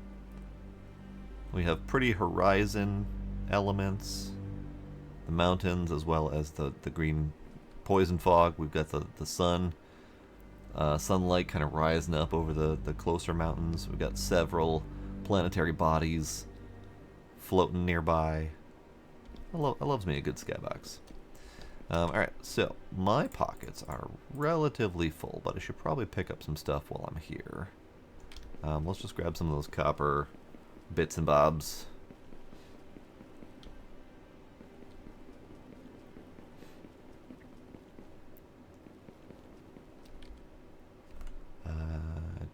We have pretty horizon elements, the mountains, as well as the green poison fog. We've got the sun, sunlight kind of rising up over the closer mountains. We've got several planetary bodies floating nearby. I loves me a good skybox. Alright, so my pockets are relatively full, but I should probably pick up some stuff while I'm here. Let's just grab some of those copper bits and bobs.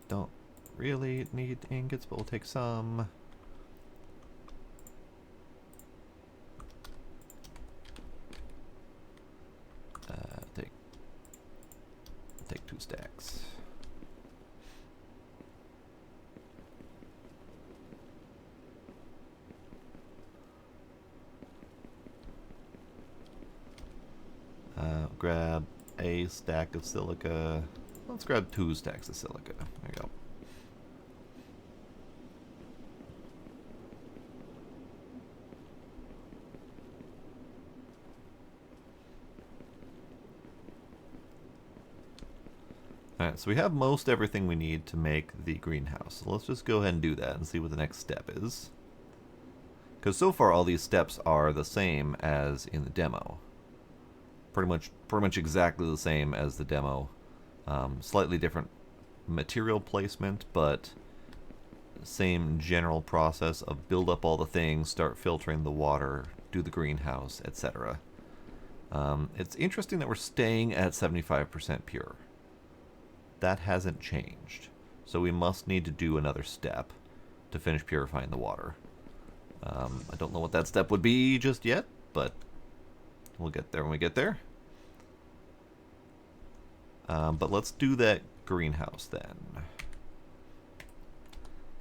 Don't really need ingots, but we'll take some. Take 2 stacks. Grab a stack of silica. Let's grab 2 stacks of silica. There you go. Alright, so we have most everything we need to make the greenhouse. So let's just go ahead and do that and see what the next step is. Because so far all these steps are the same as in the demo. Pretty much exactly the same as the demo. Slightly different material placement, but same general process of build up all the things, start filtering the water, do the greenhouse, etc. It's interesting that we're staying at 75% pure. That hasn't changed. So we must need to do another step to finish purifying the water. I don't know what that step would be just yet, but we'll get there when we get there. But let's do that greenhouse then.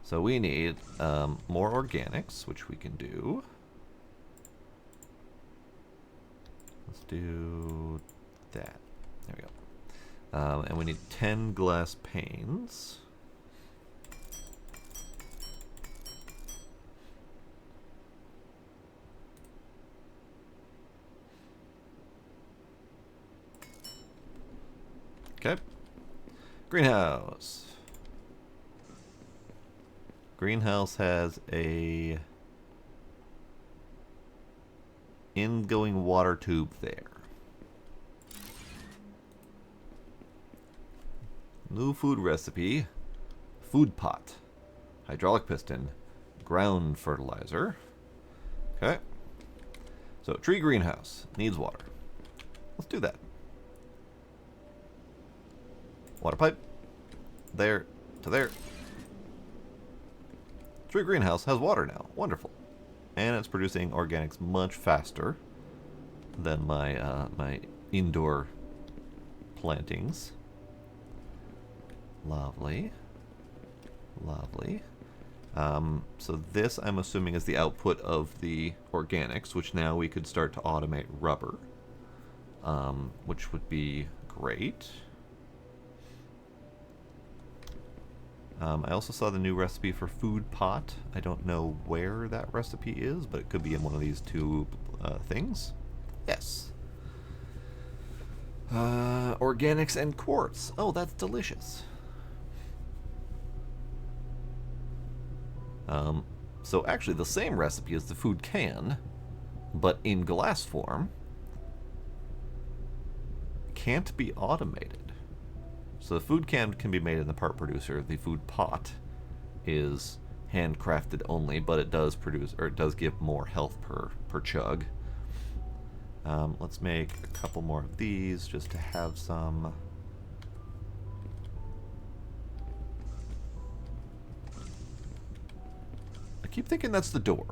So we need more organics, which we can do. Let's do that. There we go. And we need 10 glass panes. Okay. Greenhouse. Greenhouse has a ingoing water tube there. New food recipe. Food pot. Hydraulic piston. Ground fertilizer. Okay. So, tree greenhouse. Needs water. Let's do that. Water pipe. There to there. Tree greenhouse has water now. Wonderful. And it's producing organics much faster than my my indoor plantings. Lovely. Lovely. So this, I'm assuming, is the output of the organics, which now we could start to automate rubber, which would be great. I also saw the new recipe for food pot. I don't know where that recipe is, but it could be in one of these two things. Yes. Organics and quartz. Oh, that's delicious. So actually the same recipe as the food can, but in glass form, can't be automated. So the food can be made in the part producer. The food pot is handcrafted only, but it does produce, or it does give more health per chug. Let's make a couple more of these just to have some. I keep thinking that's the door.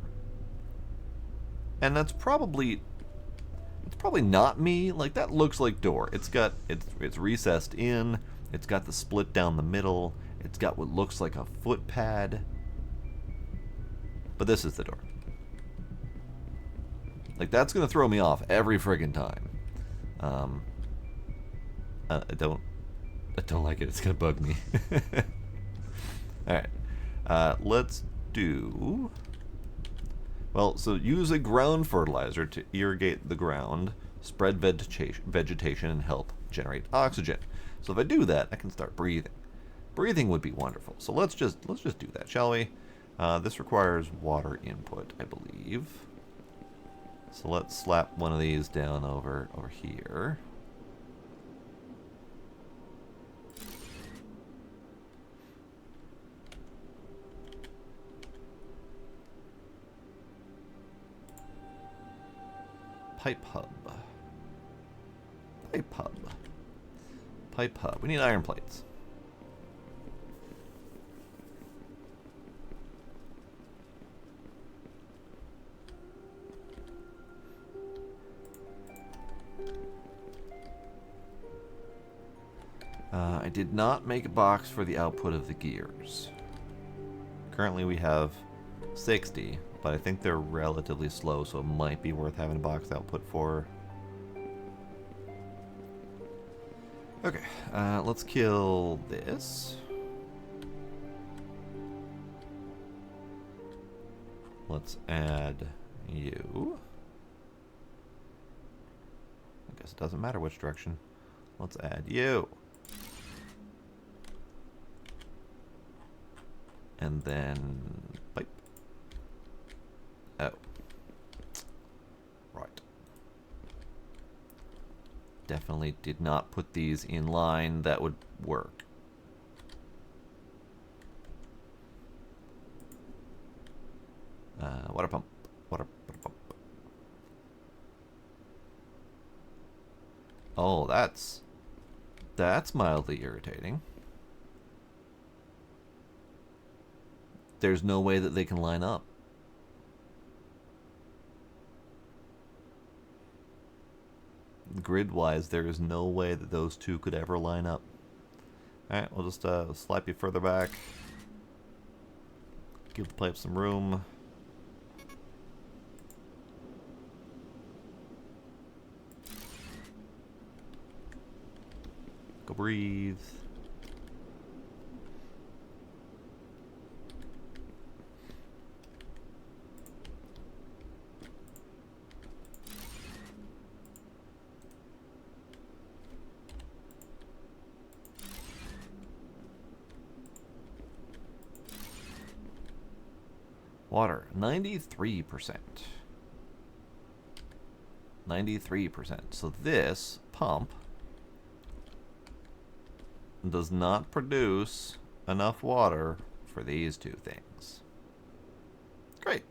And that's probably, it's probably not me. Like, that looks like door. It's recessed in. It's got the split down the middle. It's got what looks like a foot pad. But this is the door. Like, that's going to throw me off every friggin' time. I don't like it. It's going to bug me. Alright. Let's do... Well, so use a ground fertilizer to irrigate the ground, spread vegetation, and help generate oxygen. So if I do that, I can start breathing. Breathing would be wonderful. So let's just do that, shall we? This requires water input, I believe. So let's slap one of these down over here. Pipe hub. Pipe hub. Pipe hub. We need iron plates. I did not make a box for the output of the gears. Currently we have 60, but I think they're relatively slow, so it might be worth having a box output for. Okay, let's kill this. Let's add you. I guess it doesn't matter which direction. Let's add you. And then pipe. Oh. Right. Definitely did not put these in line that would work. Water pump. Water pump. Oh, that's mildly irritating. There's no way that they can line up. Grid-wise, there is no way that those two could ever line up. Alright, we'll just slap you further back. Give the pipe some room. Go breathe. Water, 93%. 93%. So this pump does not produce enough water for these two things. Great.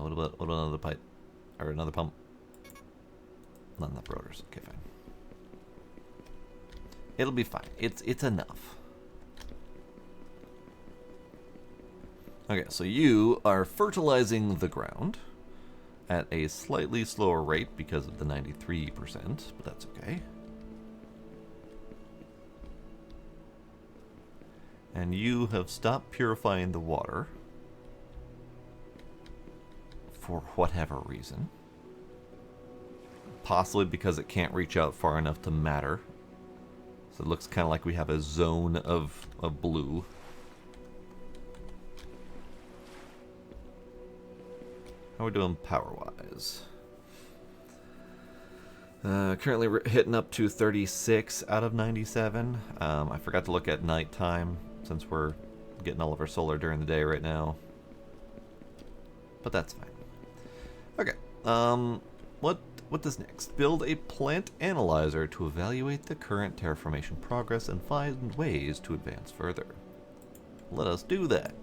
What about another pipe? Or another pump? Not enough rotors. Okay, fine. It'll be fine. It's enough. Okay, so you are fertilizing the ground at a slightly slower rate because of the 93%, but that's okay. And you have stopped purifying the water for whatever reason. Possibly because it can't reach out far enough to matter. So it looks kind of like we have a zone of blue. How are we doing power-wise? Currently we're hitting up to 36 out of 97. I forgot to look at nighttime since we're getting all of our solar during the day right now. But that's fine. Okay. What does next? Build a plant analyzer to evaluate the current terraformation progress and find ways to advance further. Let us do that.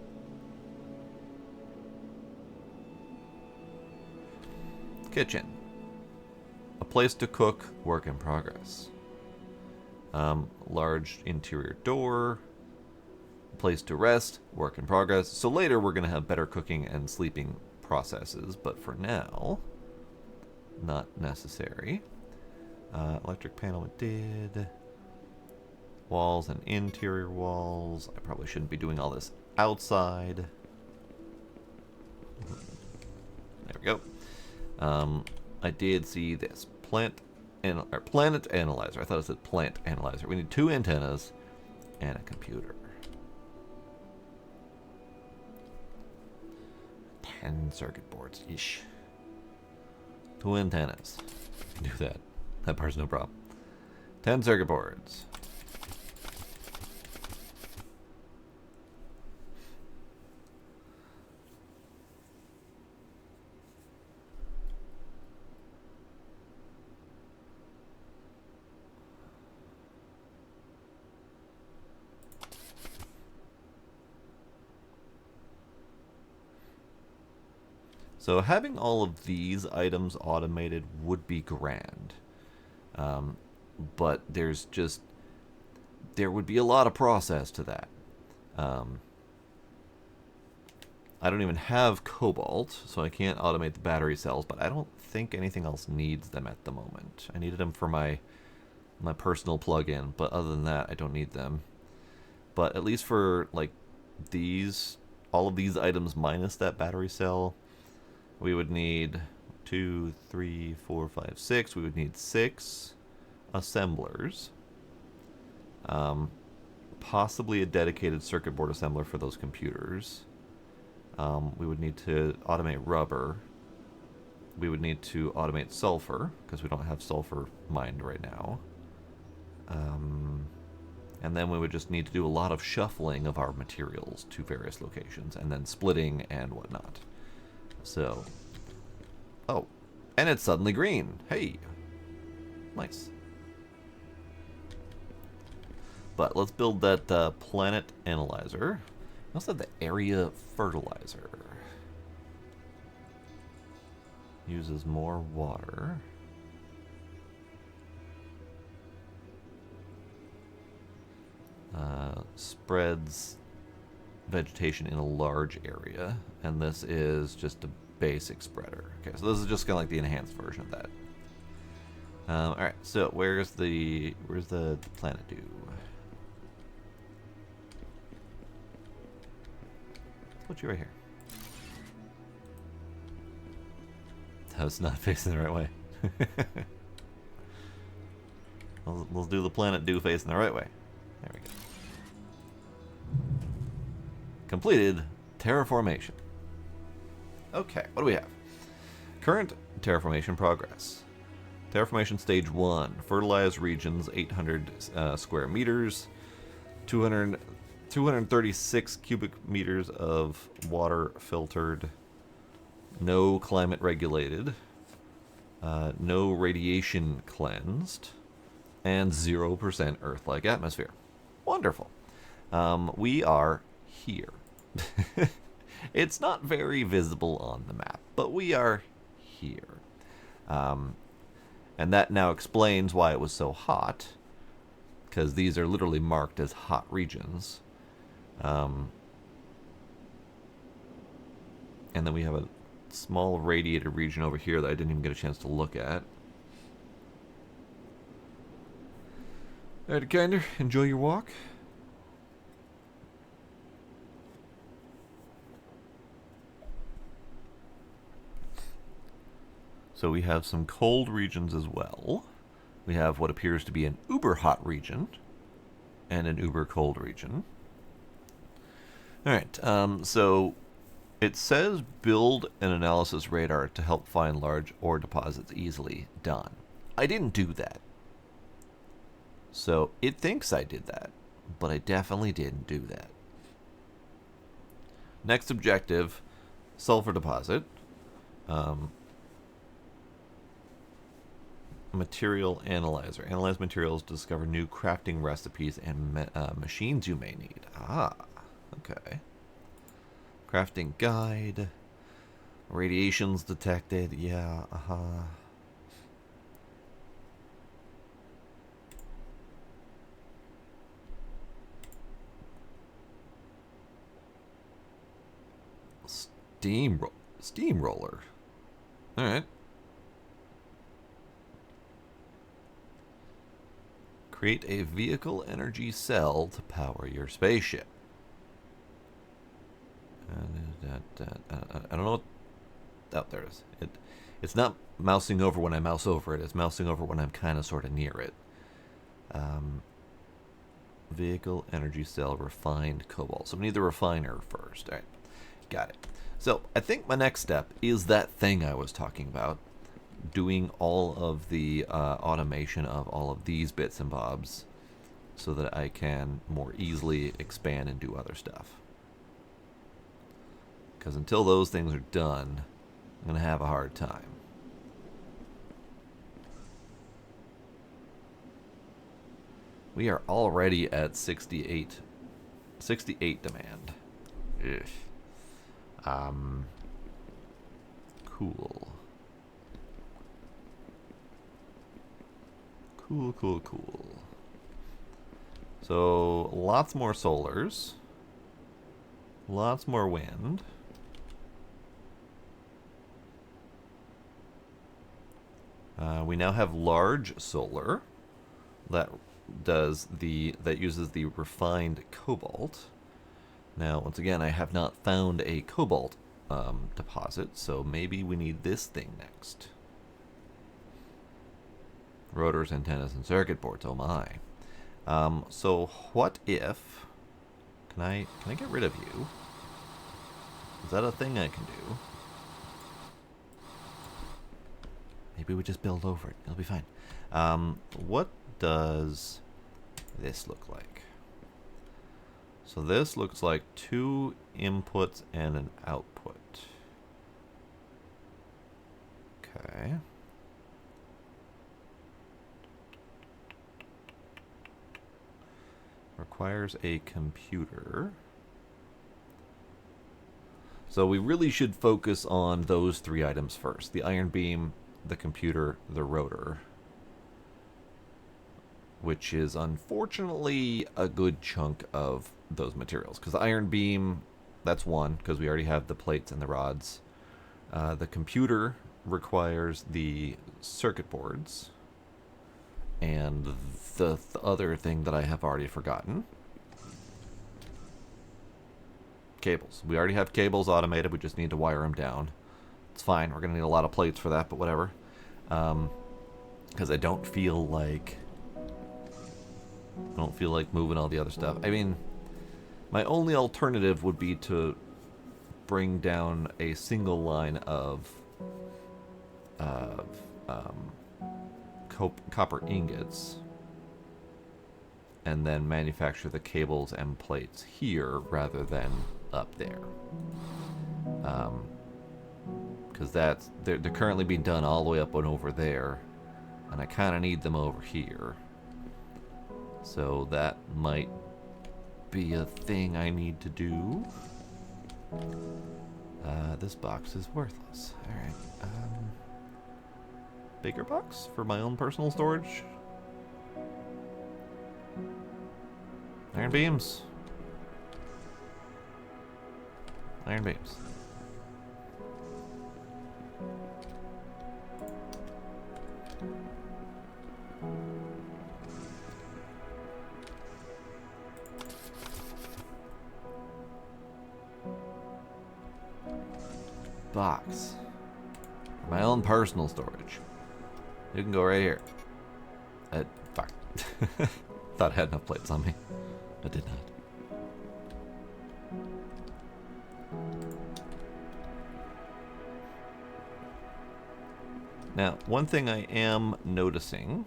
Kitchen. A place to cook, work in progress. Large interior door. Place to rest, work in progress. So later we're going to have better cooking and sleeping processes, but for now, not necessary. Electric panel we did. Walls and interior walls. I probably shouldn't be doing all this outside. There we go. I did see this planet analyzer. I thought it said plant analyzer. We need 2 antennas and a computer. 10 circuit boards. Ish. 2 antennas. Do that. That part's no problem. 10 circuit boards. So having all of these items automated would be grand. But there would be a lot of process to that. I don't even have cobalt, so I can't automate the battery cells, but I don't think anything else needs them at the moment. I needed them for my personal plug-in, but other than that, I don't need them. But at least for, like, all of these items minus that battery cell, we would need 2, 3, 4, 5, 6. We would need 6 assemblers. Possibly a dedicated circuit board assembler for those computers. We would need to automate rubber. We would need to automate sulfur, because we don't have sulfur mined right now. And then we would just need to do a lot of shuffling of our materials to various locations, and then splitting and whatnot. So, oh, and it's suddenly green. Hey, nice. But let's build that planet analyzer. We also have the area fertilizer. Uses more water. Spreads vegetation in a large area, and this is just a basic spreader. Okay, so this is just kind of like the enhanced version of that. All right, so where's the planet do? Let's put you right here. That was not facing the right way. Let's do the planet do facing the right way. There we go. Completed terraformation. Okay, what do we have? Current terraformation progress. Terraformation stage 1. Fertilized regions, 800 square meters. 236 cubic meters of water filtered. No climate regulated. No radiation cleansed. And 0% Earth-like atmosphere. Wonderful. We are here. It's not very visible on the map, but we are here. And that now explains why it was so hot, because these are literally marked as hot regions. And then we have a small radiated region over here that I didn't even get a chance to look at. Alright, Kinder, enjoy your walk. So we have some cold regions as well. We have what appears to be an uber hot region and an uber cold region. Alright, so it says build an analysis radar to help find large ore deposits easily. Done. I didn't do that. So it thinks I did that, but I definitely didn't do that. Next objective, sulfur deposit. Material analyzer. Analyze materials to discover new crafting recipes and machines you may need. Ah, okay. Crafting guide. Radiations detected. Yeah, Steamroller. Alright. Create a vehicle energy cell to power your spaceship. I don't know what... Oh, there it is. It's not mousing over when I mouse over it. It's mousing over when I'm kind of sort of near it. Vehicle energy cell refined cobalt. So we need the refiner first. All right. Got it. So I think my next step is that thing I was talking about. Doing all of the automation of all of these bits and bobs so that I can more easily expand and do other stuff. Because until those things are done, I'm going to have a hard time. We are already at 68 demand. Ugh. Cool. Cool. So, lots more solars. Lots more wind. We now have large solar that uses the refined cobalt. Now, once again, I have not found a cobalt deposit, so maybe we need this thing next. Rotors, antennas, and circuit boards. Oh my. So what if... Can I get rid of you? Is that a thing I can do? Maybe we just build over it. It'll be fine. What does this look like? So this looks like 2 inputs and an output. Okay. Requires a computer. So we really should focus on those 3 items first. The iron beam, the computer, the rotor. Which is unfortunately a good chunk of those materials. Because the iron beam, that's 1, because we already have the plates and the rods. The computer requires the circuit boards. And the other thing that I have already forgotten. Cables. We already have cables automated. We just need to wire them down. It's fine. We're going to need a lot of plates for that, but whatever. Because I don't feel like moving all the other stuff. I mean, my only alternative would be to bring down a single line of of copper ingots and then manufacture the cables and plates here rather than up there. Because they're currently being done all the way up and over there, and I kind of need them over here. So that might be a thing I need to do. This box is worthless. Alright. Bigger box for my own personal storage. Iron beams. Iron beams. Box. For my own personal storage. You can go right here. Fuck. Thought I had enough plates on me. I did not. Now, one thing I am noticing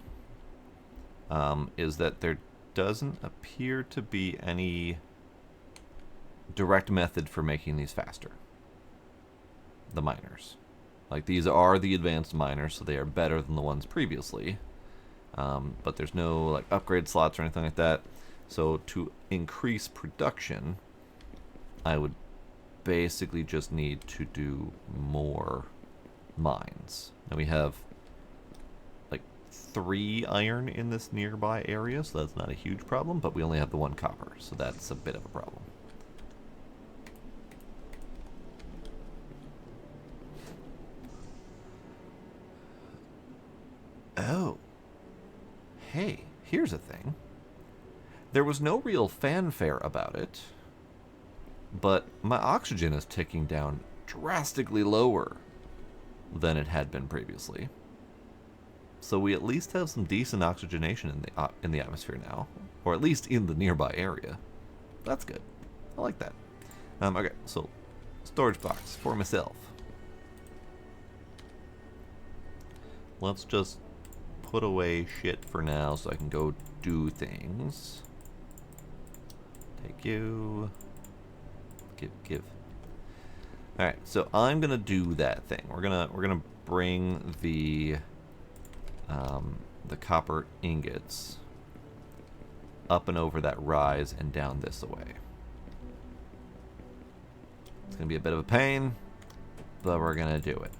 is that there doesn't appear to be any direct method for making these faster. The miners. Like, these are the advanced miners, so they are better than the ones previously. But there's no like upgrade slots or anything like that. So to increase production, I would basically just need to do more mines. Now we have like 3 iron in this nearby area, so that's not a huge problem, but we only have the 1 copper, so that's a bit of a problem. Oh. Hey, here's a thing. There was no real fanfare about it, but my oxygen is ticking down drastically lower than it had been previously. So we at least have some decent oxygenation in the atmosphere now, or at least in the nearby area. That's good. I like that. Okay, so storage box for myself. Let's just put away shit for now so I can go do things. Take you. Give. Alright, so I'm gonna do that thing. We're gonna bring the copper ingots up and over that rise and down this way. It's gonna be a bit of a pain, but we're gonna do it.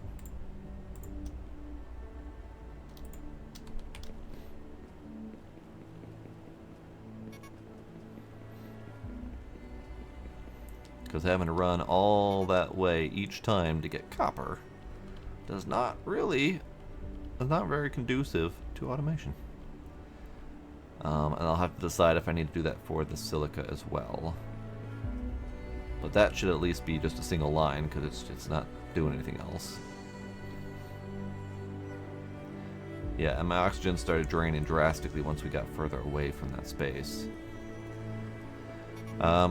Because having to run all that way each time to get copper is not very conducive to automation. And I'll have to decide if I need to do that for the silica as well. But that should at least be just a single line, because it's not doing anything else. Yeah, and my oxygen started draining drastically once we got further away from that space.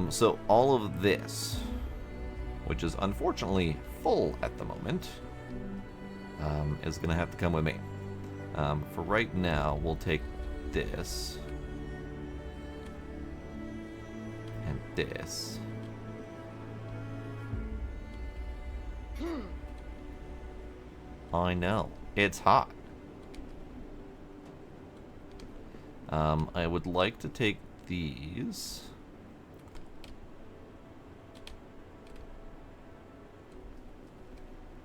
So all of this, which is unfortunately full at the moment, is going to have to come with me. For right now, we'll take this and this. I know, it's hot. I would like to take these.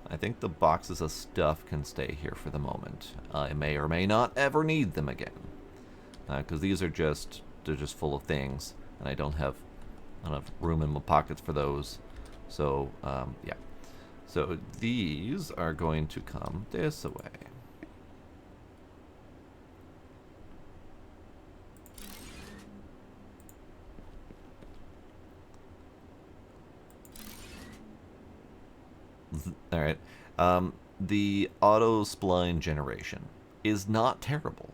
I think the boxes of stuff can stay here for the moment. I may or may not ever need them again, because these are they're just full of things, and I don't have enough room in my pockets for those. So yeah. So these are going to come this way. All right. The auto spline generation is not terrible,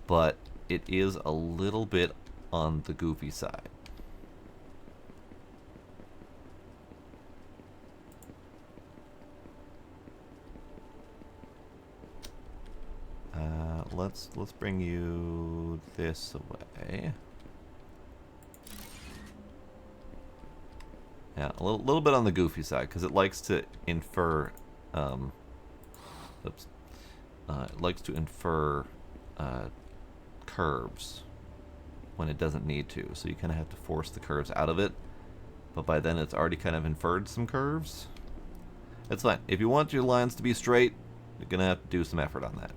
but it is a little bit on the goofy side. let's bring you this away. Yeah, a little bit on the goofy side because it likes to infer. Oops. It likes to infer curves when it doesn't need to, so you kind of have to force the curves out of it. But by then, it's already kind of inferred some curves. It's fine. If you want your lines to be straight, you're gonna have to do some effort on that.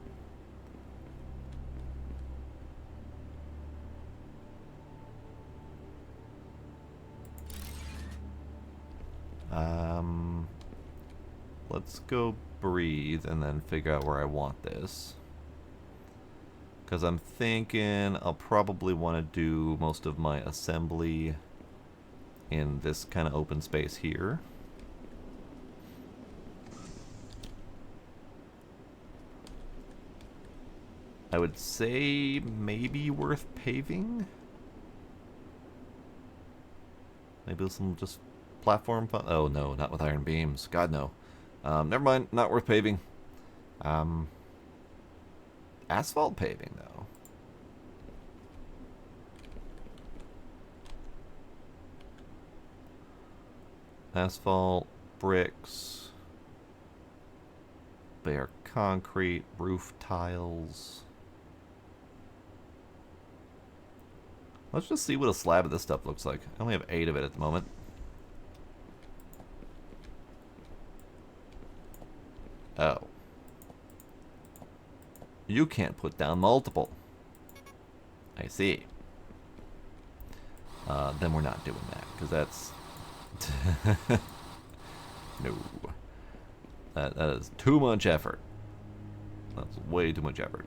Let's go breathe and then figure out where I want this. Because I'm thinking I'll probably want to do most of my assembly in this kind of open space here. I would say maybe worth paving. Maybe with some just platform fun. Oh no, not with iron beams. God no. Never mind, not worth paving. Asphalt paving though. Asphalt, bricks, bare concrete, roof tiles. Let's just see what a slab of this stuff looks like. I only have 8 of it at the moment. Oh. You can't put down multiple. I see. Then we're not doing that, because that's... no. That is too much effort. That's way too much effort.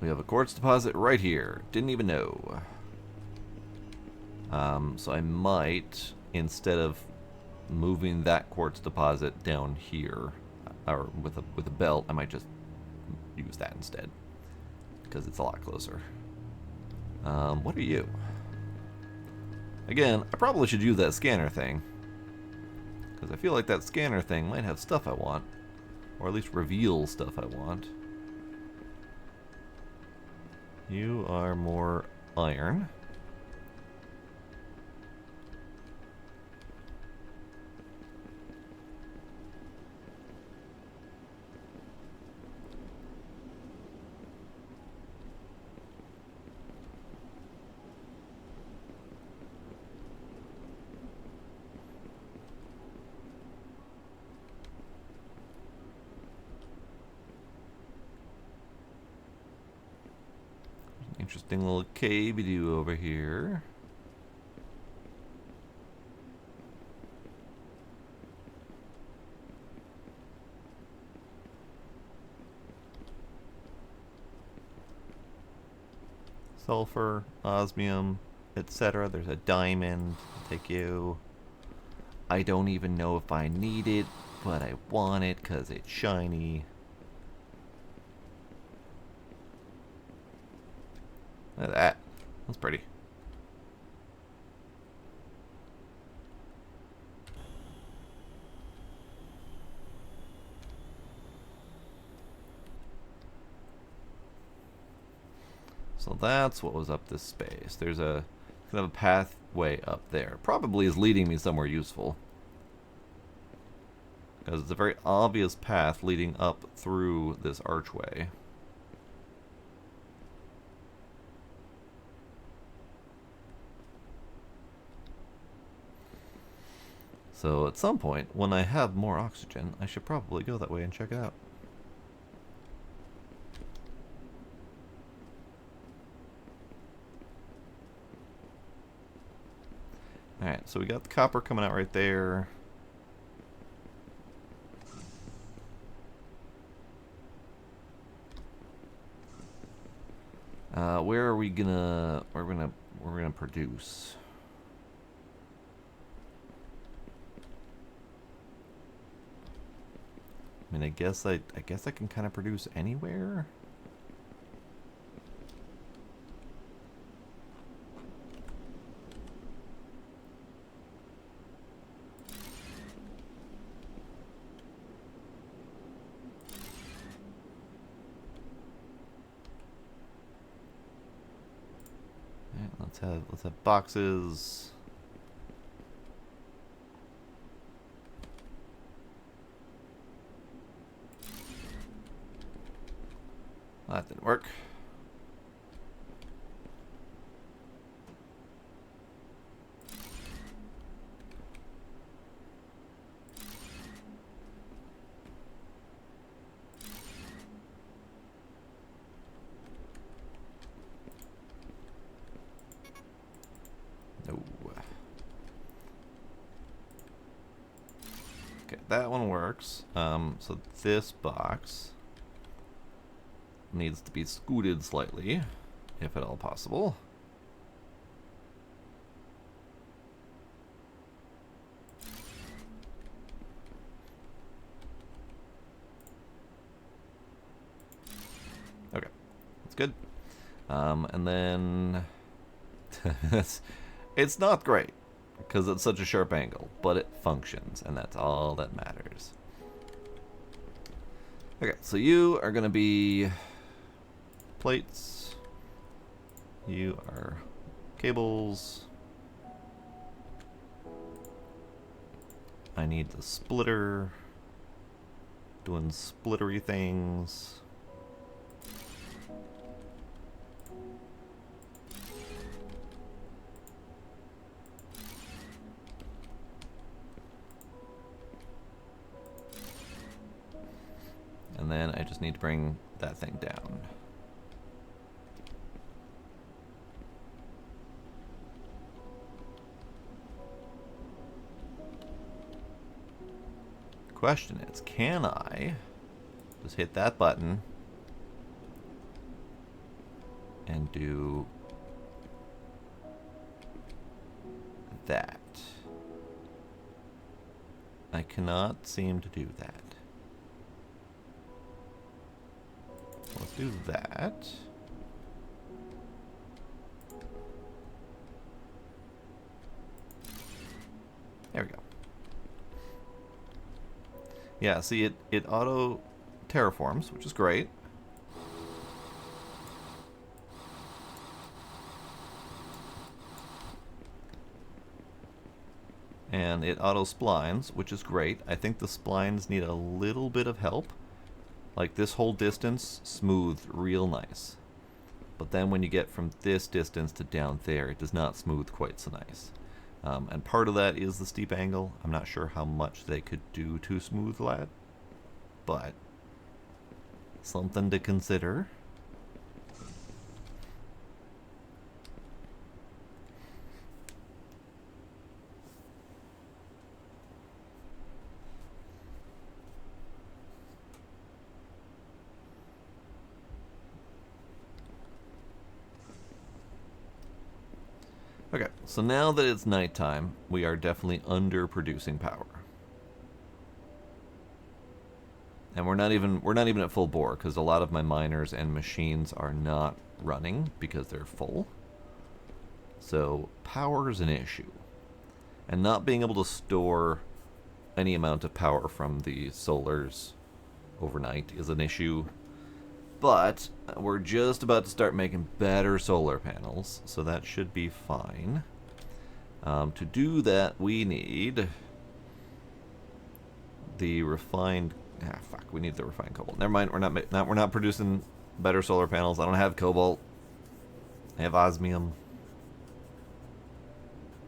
We have a quartz deposit right here. Didn't even know. So I might, instead of moving that quartz deposit down here, or with a belt, I might just use that instead, because it's a lot closer. What are you? Again, I probably should use that scanner thing, because I feel like that scanner thing might have stuff I want, or at least reveal stuff I want. You are more iron. Interesting little cave you do over here. Sulfur, osmium, etc. There's a diamond. I'll take you. I don't even know if I need it, but I want it because it's shiny. Look at that. That's pretty. So that's what was up this space. There's a kind of a pathway up there. Probably is leading me somewhere useful. Because it's a very obvious path leading up through this archway. So at some point, when I have more oxygen, I should probably go that way and check it out. Alright, so we got the copper coming out right there. Where are we gonna we're gonna produce? I mean, I guess I can kind of produce anywhere. let's have boxes. That didn't work. No. Okay, that one works. So this box needs to be scooted slightly, if at all possible. Okay, that's good. And then it's not great because it's such a sharp angle, but it functions, and that's all that matters. Okay, so you are going to be plates. You are cables. I need the splitter. Doing splittery things. And then I just need to bring that thing down. Question is, can I just hit that button and do that? I cannot seem to do that. Let's do that. There we go. Yeah, see, it auto terraforms, which is great. And it auto splines, which is great. I think the splines need a little bit of help. Like this whole distance, smooth, real nice. But then when you get from this distance to down there, it does not smooth quite so nice. And part of that is the steep angle. I'm not sure how much they could do to smooth that, but something to consider. Okay, so now that it's nighttime, we are definitely underproducing power. And we're not even at full bore because a lot of my miners and machines are not running because they're full. So power is an issue. And not being able to store any amount of power from the solars overnight is an issue. But we're just about to start making better solar panels, so that should be fine. To do that, we need the refined. We need the refined cobalt. Never mind. We're not producing better solar panels. I don't have cobalt. I have osmium.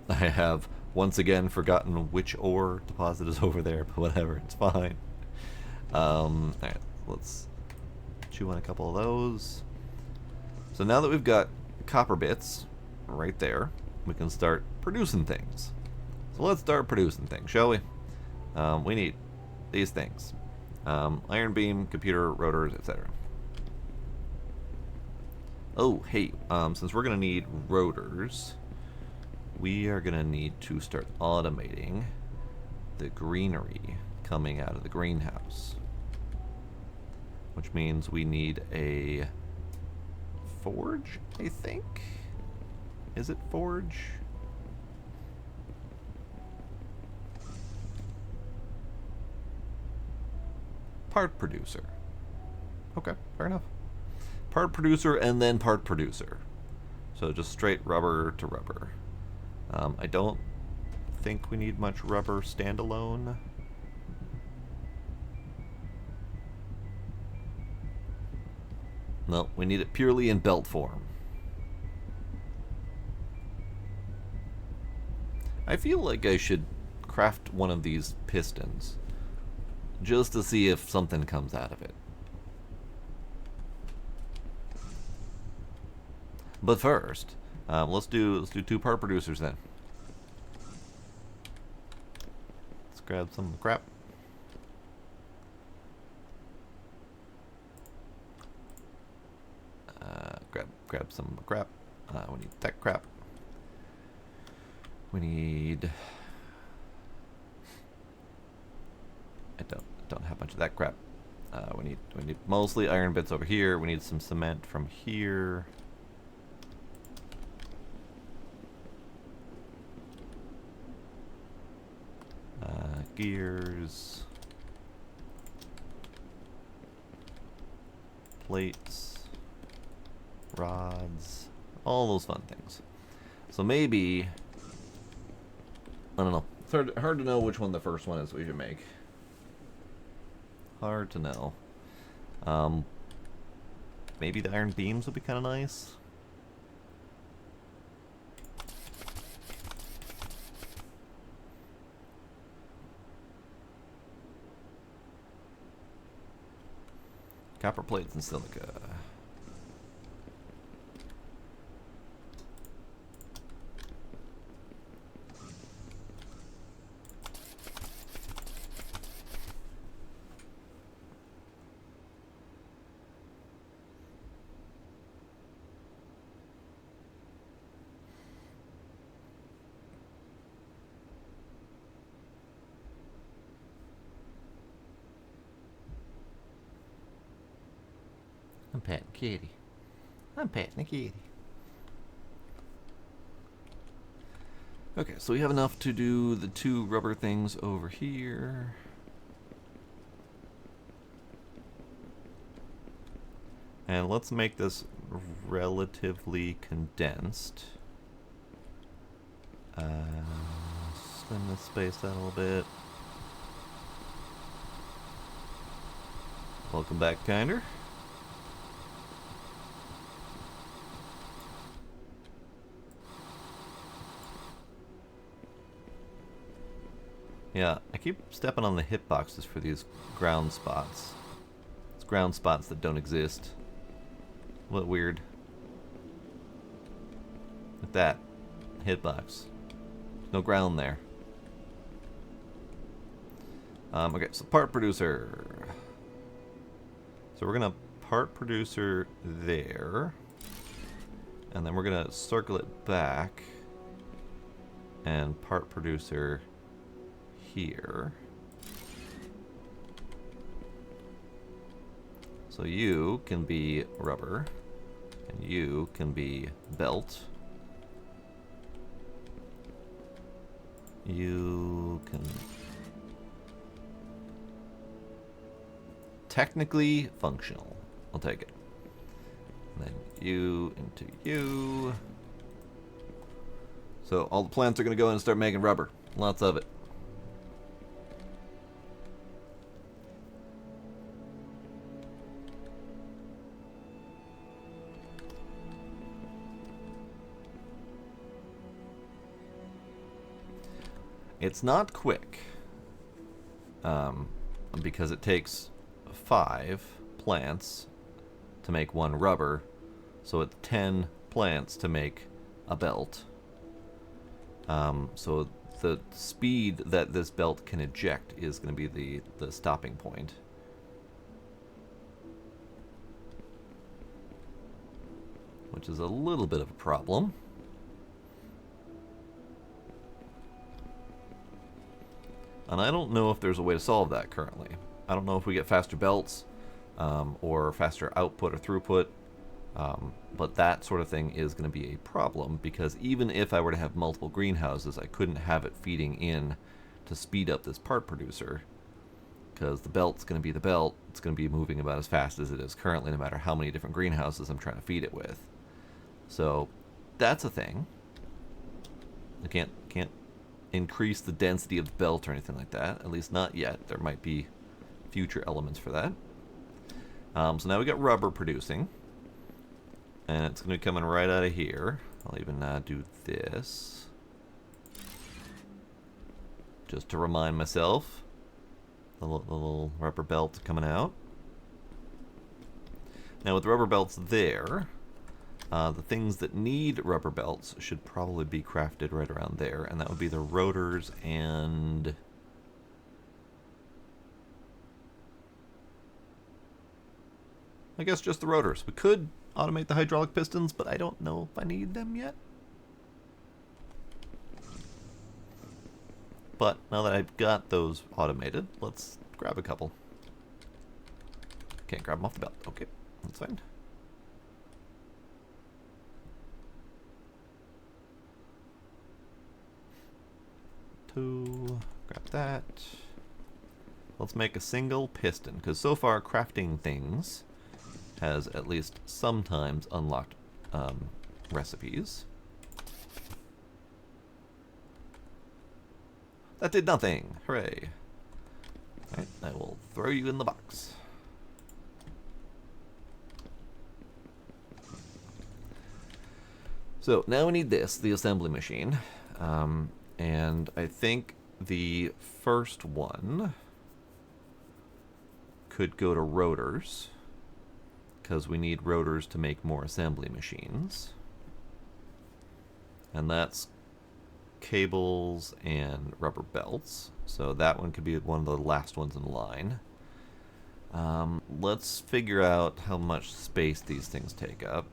I have once again forgotten which ore deposit is over there, but whatever, it's fine. All right, let's chew on a couple of those. So now that we've got copper bits right there, we can start producing things. So let's start producing things, shall we? We need these things. Iron beam, computer, rotors, etc. Oh, hey, since we're going to need rotors, we are going to need to start automating the greenery coming out of the greenhouse. Which means we need a forge, I think? Is it forge? Part producer. Okay, fair enough. Part producer and then part producer. So just straight rubber to rubber. I don't think we need much rubber standalone. No, we need it purely in belt form. I feel like I should craft one of these pistons just to see if something comes out of it. But first, let's do 2 part producers then. Let's grab some crap. Grab some crap. We need that crap. We need. I don't have much of that crap. We need mostly iron bits over here. We need some cement from here. Gears, plates, rods, all those fun things. So maybe, I don't know. It's hard to know which one the first one is we should make. Hard to know. Maybe the iron beams would be kind of nice. Copper plates and silica. I'm petting kitty. I'm petting a kitty. Okay, so we have enough to do the 2 rubber things over here. And let's make this relatively condensed. Slim this space out a little bit. Welcome back, Kinder. Yeah, I keep stepping on the hitboxes for these ground spots. It's ground spots that don't exist. What weird. Like that. Hitbox. No ground there. Okay, so part producer. So we're gonna part producer there. And then we're gonna circle it back. And part producer here. So you can be rubber, and you can be belt. You can technically functional. I'll take it. And then you into you. So all the plants are going to go in and start making rubber. Lots of it. It's not quick, because it takes 5 plants to make 1 rubber, so it's 10 plants to make a belt. So the speed that this belt can eject is going to be the stopping point. Which is a little bit of a problem. And I don't know if there's a way to solve that currently. I don't know if we get faster belts, or faster output or throughput, but that sort of thing is going to be a problem, because even if I were to have multiple greenhouses, I couldn't have it feeding in to speed up this part producer, because the belt's going to be the belt. It's going to be moving about as fast as it is currently, no matter how many different greenhouses I'm trying to feed it with. So that's a thing. I can't increase the density of the belt or anything like that. At least not yet. There might be future elements for that. So now we got rubber producing. And it's going to be coming right out of here. I'll even do this. Just to remind myself. The little rubber belt coming out. Now with the rubber belts there, the things that need rubber belts should probably be crafted right around there. And that would be the rotors and... I guess just the rotors. We could automate the hydraulic pistons, but I don't know if I need them yet. But now that I've got those automated, let's grab a couple. Can't grab them off the belt. Okay, that's fine. Two, grab that. Let's make a single piston, because so far crafting things has at least sometimes unlocked recipes. That did nothing. Hooray. Alright, I will throw you in the box. So now we need this, the assembly machine. And I think the first one could go to rotors, because we need rotors to make more assembly machines. And that's cables and rubber belts. So that one could be one of the last ones in line. Let's figure out how much space these things take up.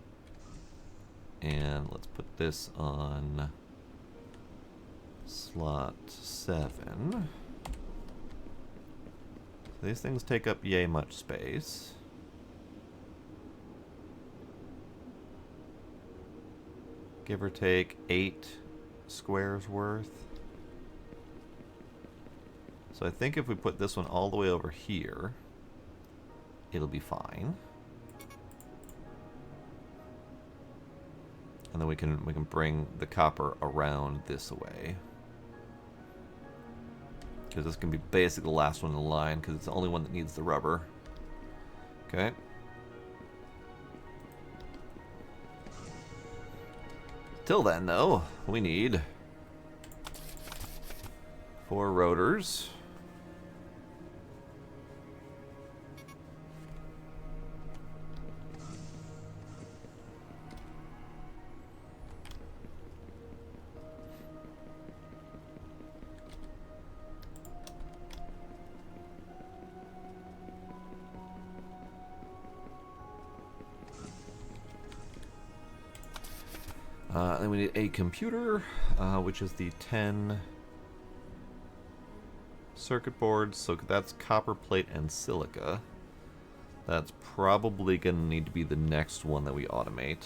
And let's put this on slot 7. So these things take up yay much space. Give or take 8 squares worth. So I think if we put this one all the way over here, it'll be fine. And then we can bring the copper around this way. Because this can be basically the last one in the line, because it's the only one that needs the rubber. Okay. Till then, though, we need 4 rotors. Then we need a computer, which is the 10 circuit boards. So that's copper plate and silica. That's probably going to need to be the next one that we automate.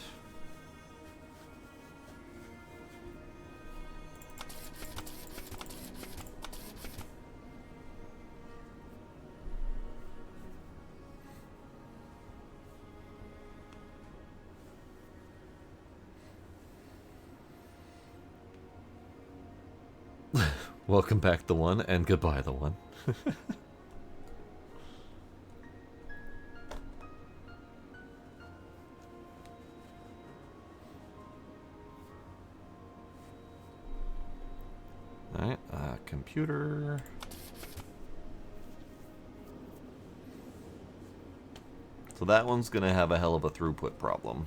Welcome back, the one, and goodbye, the one. Alright, computer. So that one's going to have a hell of a throughput problem.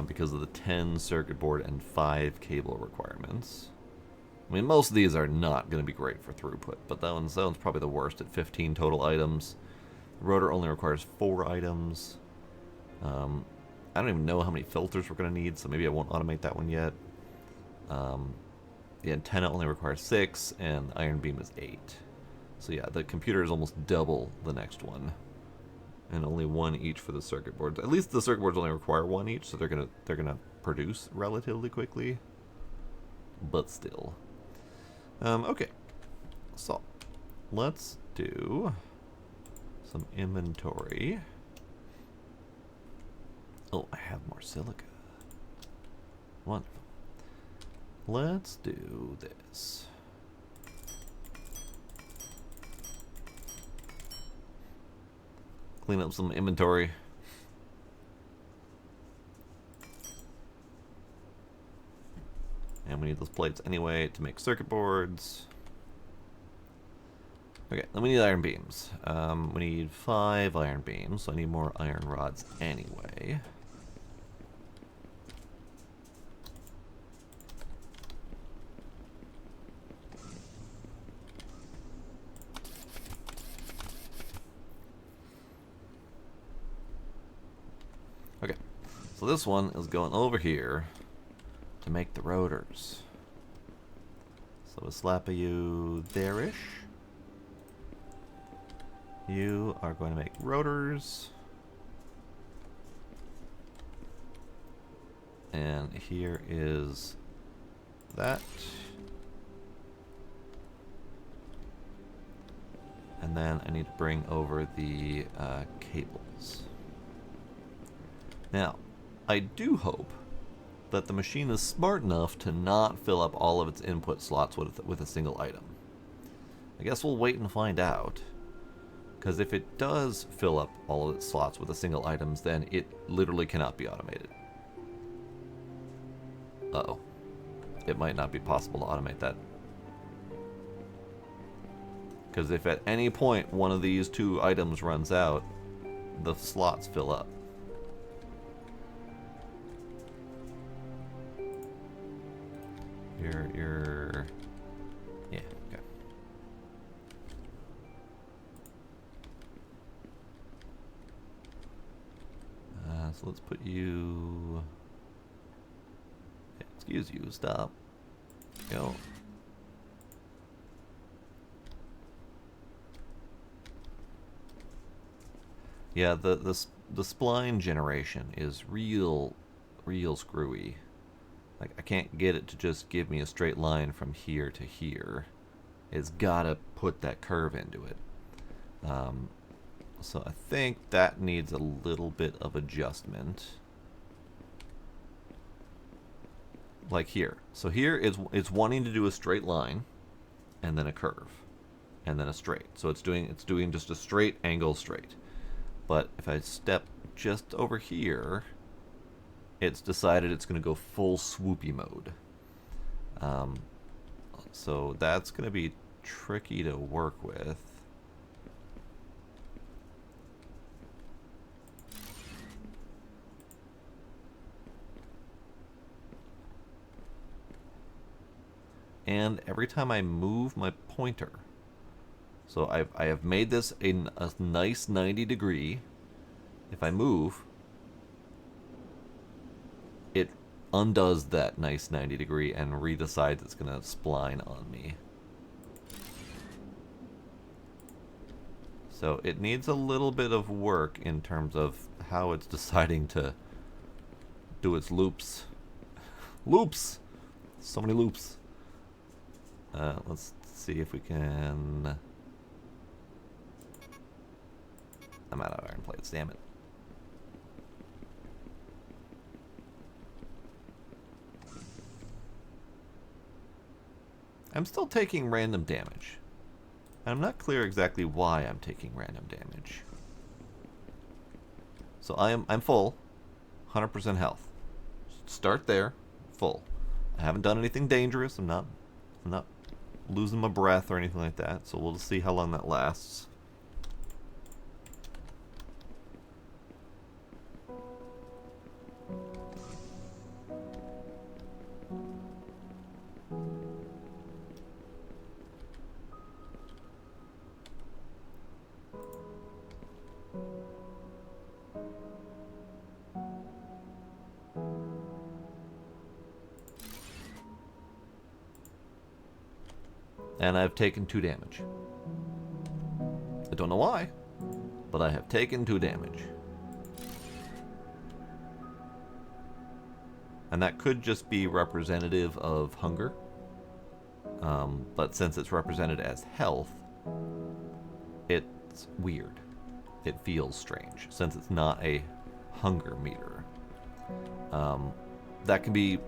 Because of the 10 circuit board and 5 cable requirements. I mean, most of these are not going to be great for throughput, but that one's probably the worst at 15 total items. The rotor only requires 4 items. I don't even know how many filters we're going to need, so maybe I won't automate that one yet. The antenna only requires 6, and the iron beam is 8. So yeah, the computer is almost double the next one. And only 1 each for the circuit boards. At least the circuit boards only require 1 each, so they're gonna produce relatively quickly. But still. Okay. So let's do some inventory. Oh, I have more silica. Wonderful. Let's do this. Clean up some inventory. And we need those plates anyway to make circuit boards. Okay, then we need iron beams. We need 5 iron beams, so I need more iron rods anyway. Okay, so this one is going over here to make the rotors. So a slap of you there-ish. You are going to make rotors. And here is that. And then I need to bring over the cables. Now, I do hope that the machine is smart enough to not fill up all of its input slots with a single item. I guess we'll wait and find out. Because if it does fill up all of its slots with a single items, then it literally cannot be automated. Uh-oh. It might not be possible to automate that. Because if at any point one of these 2 items runs out, the slots fill up. You're... Yeah, okay. So let's put you... Excuse you, stop. Go. Yeah, the spline generation is real screwy. Like, I can't get it to just give me a straight line from here to here. It's gotta put that curve into it. So I think that needs a little bit of adjustment. Like here. So here it's wanting to do a straight line, and then a curve, and then a straight. So it's doing just a straight angle straight. But if I step just over here, it's decided it's going to go full swoopy mode. So that's going to be tricky to work with. And every time I move my pointer, so I have made this a nice 90 degree. If I move, it undoes that nice 90 degree and redecides it's going to spline on me. So it needs a little bit of work in terms of how it's deciding to do its loops. Loops! So many loops. Let's see if we can... I'm out of iron plates, damn it. I'm still taking random damage. I'm not clear exactly why I'm taking random damage. So I'm full, 100% health. Start there, full. I haven't done anything dangerous. I'm not losing my breath or anything like that. So we'll just see how long that lasts. And I've taken 2 damage. I don't know why, but I have taken 2 damage. And that could just be representative of hunger. But since it's represented as health, it's weird. It feels strange, since it's not a hunger meter. That can be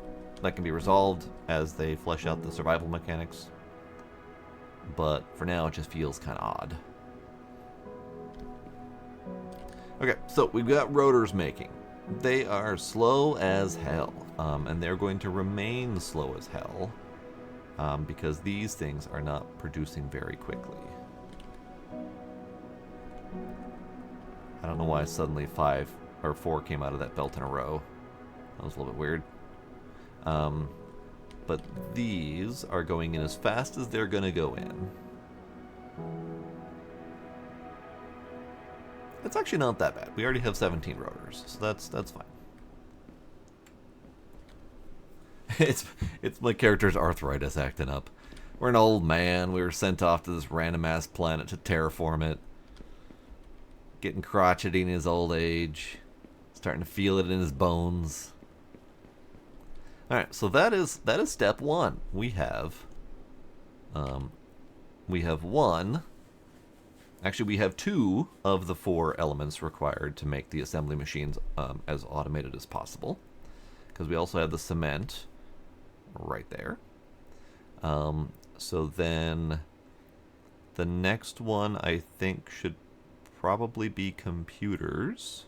that can be resolved as they flesh out the survival mechanics. But for now, it just feels kind of odd. Okay, so we've got rotors making. They are slow as hell, and they're going to remain slow as hell, because these things are not producing very quickly. I don't know why suddenly 5 or 4 came out of that belt in a row. That was a little bit weird. But these are going in as fast as they're going to go in. It's actually not that bad. We already have 17 rotors, so that's fine. It's my character's arthritis acting up. We're an old man. We were sent off to this random ass planet to terraform it. Getting crotchety in his old age. Starting to feel it in his bones. Alright, so that is step 1. We have one. Actually, we have 2 of the 4 elements required to make the assembly machines as automated as possible. Because we also have the cement right there. So then the next one I think should probably be computers.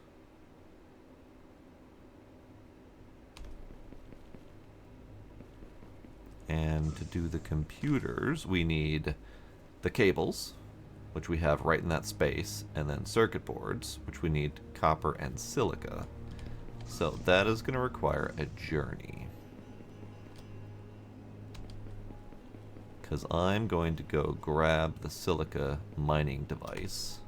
And to do the computers, we need the cables, which we have right in that space, and then circuit boards, which we need copper and silica. So that is going to require a journey. Because I'm going to go grab the silica mining device.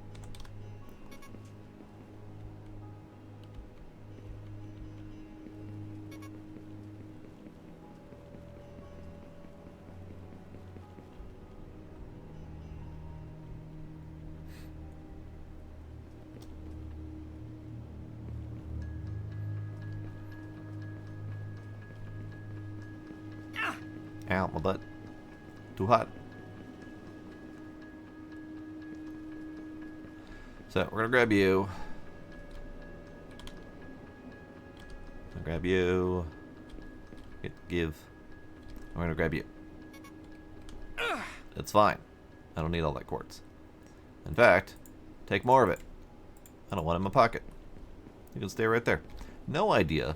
Ow, my butt. Too hot. So, we're gonna grab you. I'll grab you. Give. I'm gonna grab you. It's fine. I don't need all that quartz. In fact, take more of it. I don't want it in my pocket. You can stay right there. No idea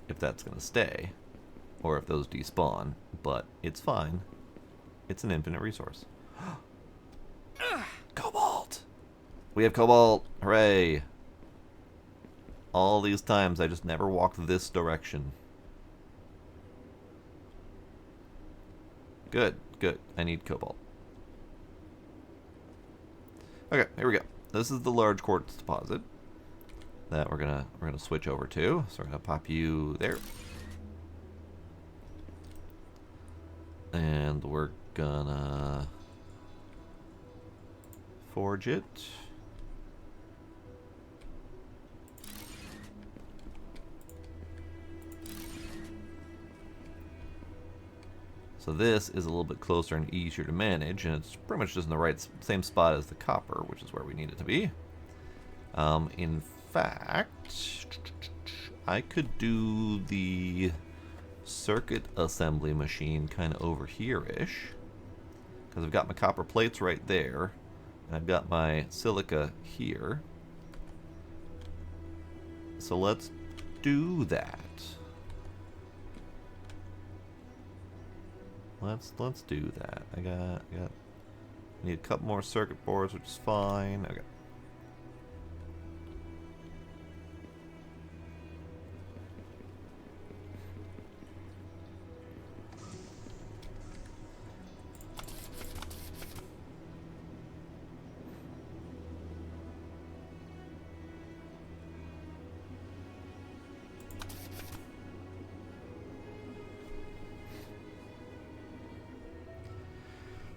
if that's gonna stay, or if those despawn, but it's fine. It's an infinite resource. Cobalt! We have cobalt! Hooray! All these times I just never walked this direction. Good, good. I need cobalt. Okay, here we go. This is the large quartz deposit that we're gonna switch over to. So we're gonna pop you there. And we're gonna forge it. So this is a little bit closer and easier to manage, and it's pretty much just in the same spot as the copper, which is where we need it to be. In fact, I could do the circuit assembly machine kind of over here-ish, because I've got my copper plates right there, and I've got my silica here. So let's do that. Let's do that. I need a couple more circuit boards, which is fine. Okay.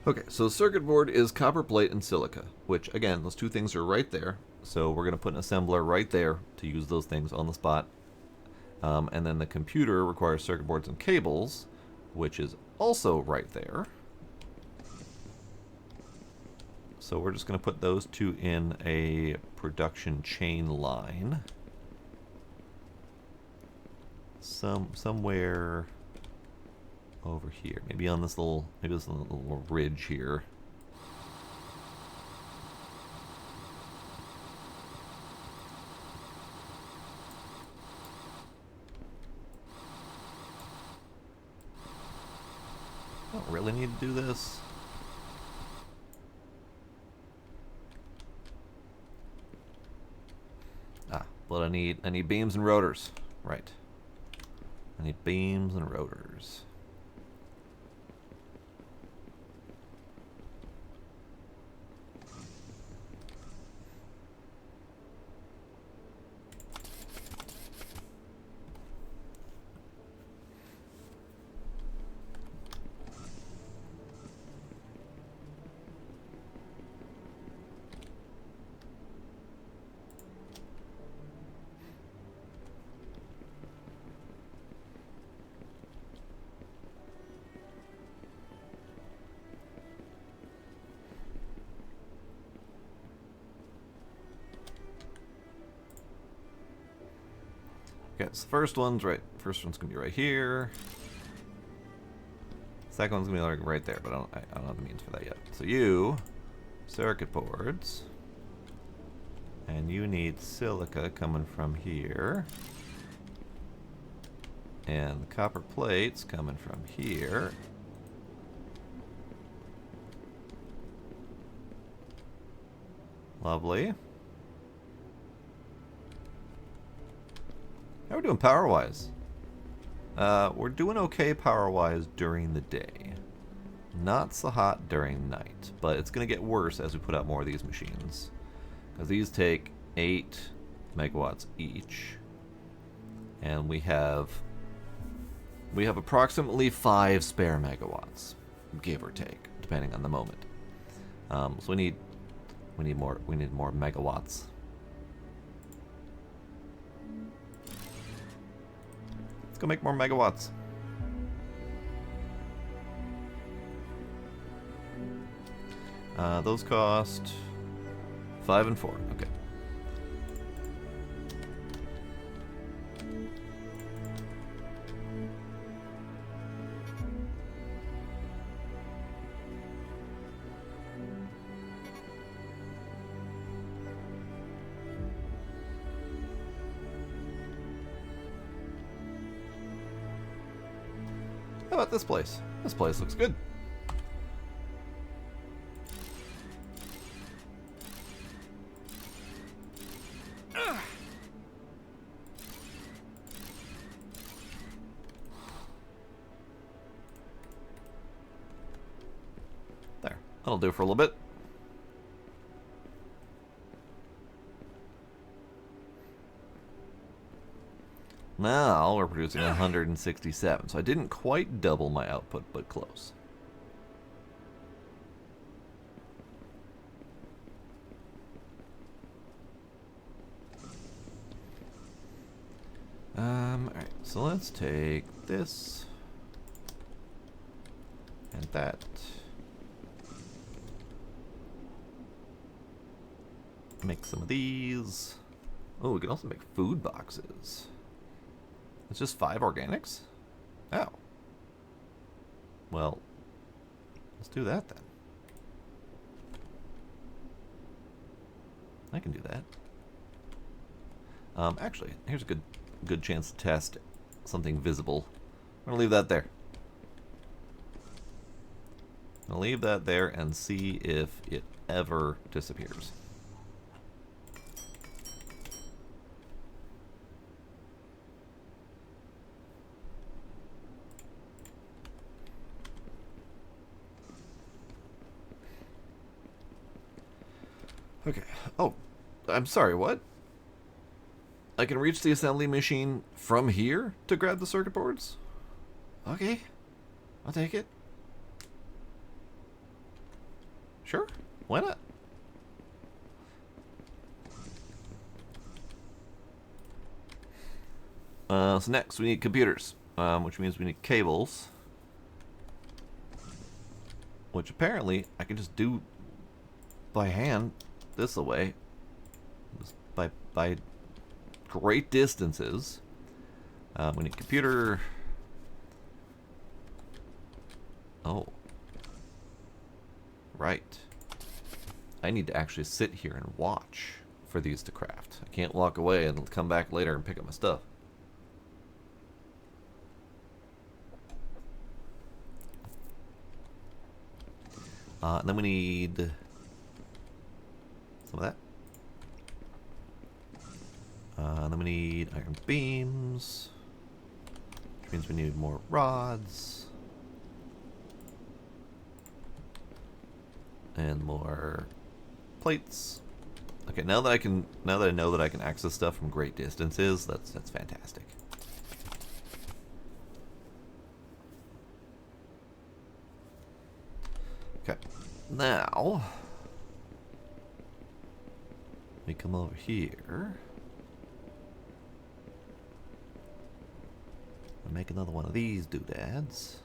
Okay, so the circuit board is copper plate and silica, which, again, those two things are right there. So we're going to put an assembler right there to use those things on the spot. And then the computer requires circuit boards and cables, which is also right there. So we're just going to put those two in a production chain line. Somewhere over here. Maybe on this little, little ridge here. I don't really need to do this. But I need beams and rotors. Right. I need beams and rotors. Okay, so the first one's right. First one's gonna be right here. Second one's gonna be like right there, but I don't have the means for that yet. So you, circuit boards, and you need silica coming from here, and the copper plates coming from here. Lovely. How are we doing power-wise? We're doing okay power-wise during the day. Not so hot during night, but it's going to get worse as we put out more of these machines. Because these take 8 megawatts each. And we have approximately 5 spare megawatts, give or take, depending on the moment. So we need more megawatts. Go make more megawatts. Those cost 5 and 4. Okay. How about this place? This place looks good. There. That'll do for a little bit. Now we're producing 167, so I didn't quite double my output, but close. Alright, so let's take this and that. Make some of these. Oh, we can also make food boxes. It's just 5 organics? Oh. Well, let's do that then. I can do that. Actually, here's a good chance to test something visible. I'm gonna leave that there. I'll leave that there and see if it ever disappears. Okay. Oh, I'm sorry, what? I can reach the assembly machine from here to grab the circuit boards? Okay. I'll take it. Sure. Why not? So next we need computers, which means we need cables, which apparently I can just do by hand this away, just by great distances. We need computer Oh. Right. I need to actually sit here and watch for these to craft. I can't walk away and come back later and pick up my stuff. And then we need some of that. And then we need iron beams, which means we need more rods and more plates. Okay, now that I know that I can access stuff from great distances, that's fantastic. Okay, now we come over here and make another one of these doodads.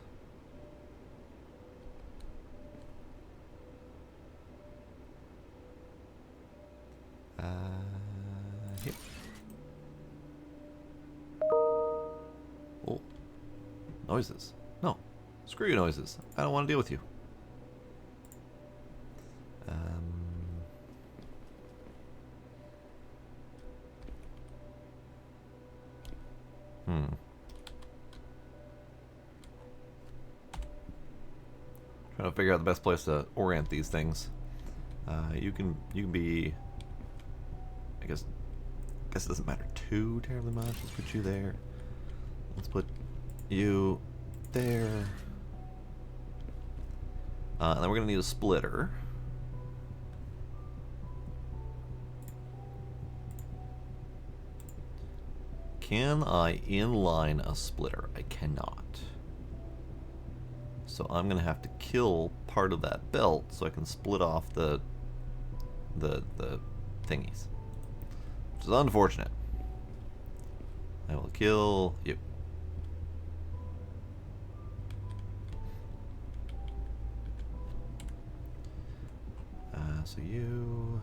Here. Oh, noises. No, screw you noises. I don't want to deal with you. Trying to figure out the best place to orient these things. You can be. I guess it doesn't matter too terribly much. Let's put you there. Let's put you there. And then we're gonna need a splitter. Can I inline a splitter? I cannot. So I'm gonna have to kill part of that belt so I can split off the thingies, which is unfortunate. I will kill you. So you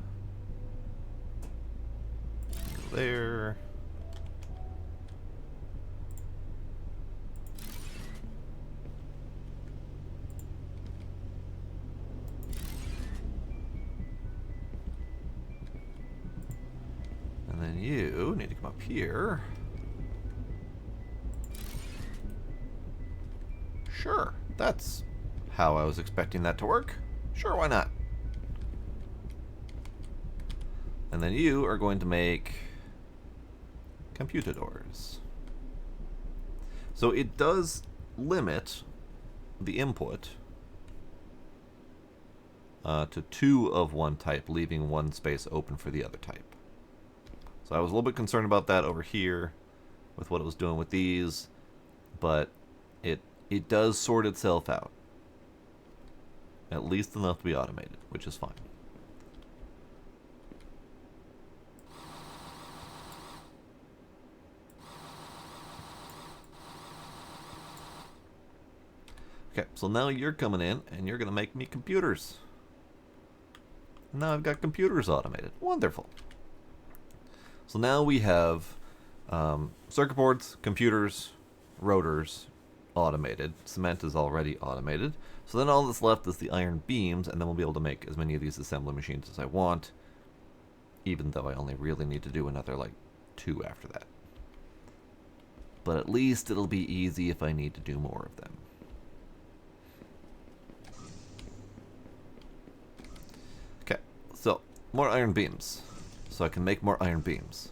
go there. And then you need to come up here. Sure, that's how I was expecting that to work. Sure, why not? And then you are going to make computadors. So it does limit the input to 2 of one type, leaving 1 space open for the other type. So I was a little bit concerned about that over here with what it was doing with these, but it does sort itself out. At least enough to be automated, which is fine. Okay, so now you're coming in and you're going to make me computers. Now I've got computers automated. Wonderful. So now we have circuit boards, computers, rotors automated. Cement is already automated. So then all that's left is the iron beams, and then we'll be able to make as many of these assembly machines as I want, even though I only really need to do another, like, 2 after that. But at least it'll be easy if I need to do more of them. Okay, so more iron beams. So I can make more iron beams.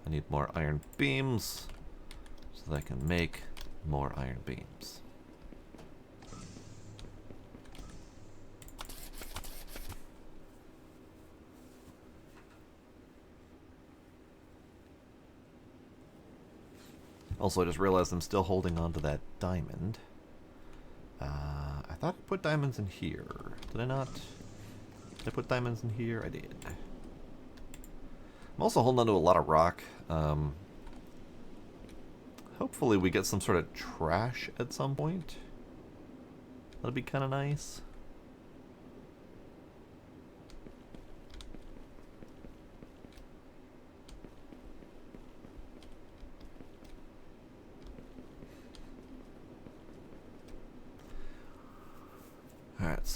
I need more iron beams so that I can make more iron beams. Also, I just realized I'm still holding on to that diamond. I thought I put diamonds in here. Did I not? Did I put diamonds in here? I did. I'm also holding on to a lot of rock. Hopefully we get some sort of trash at some point. That'd be kind of nice.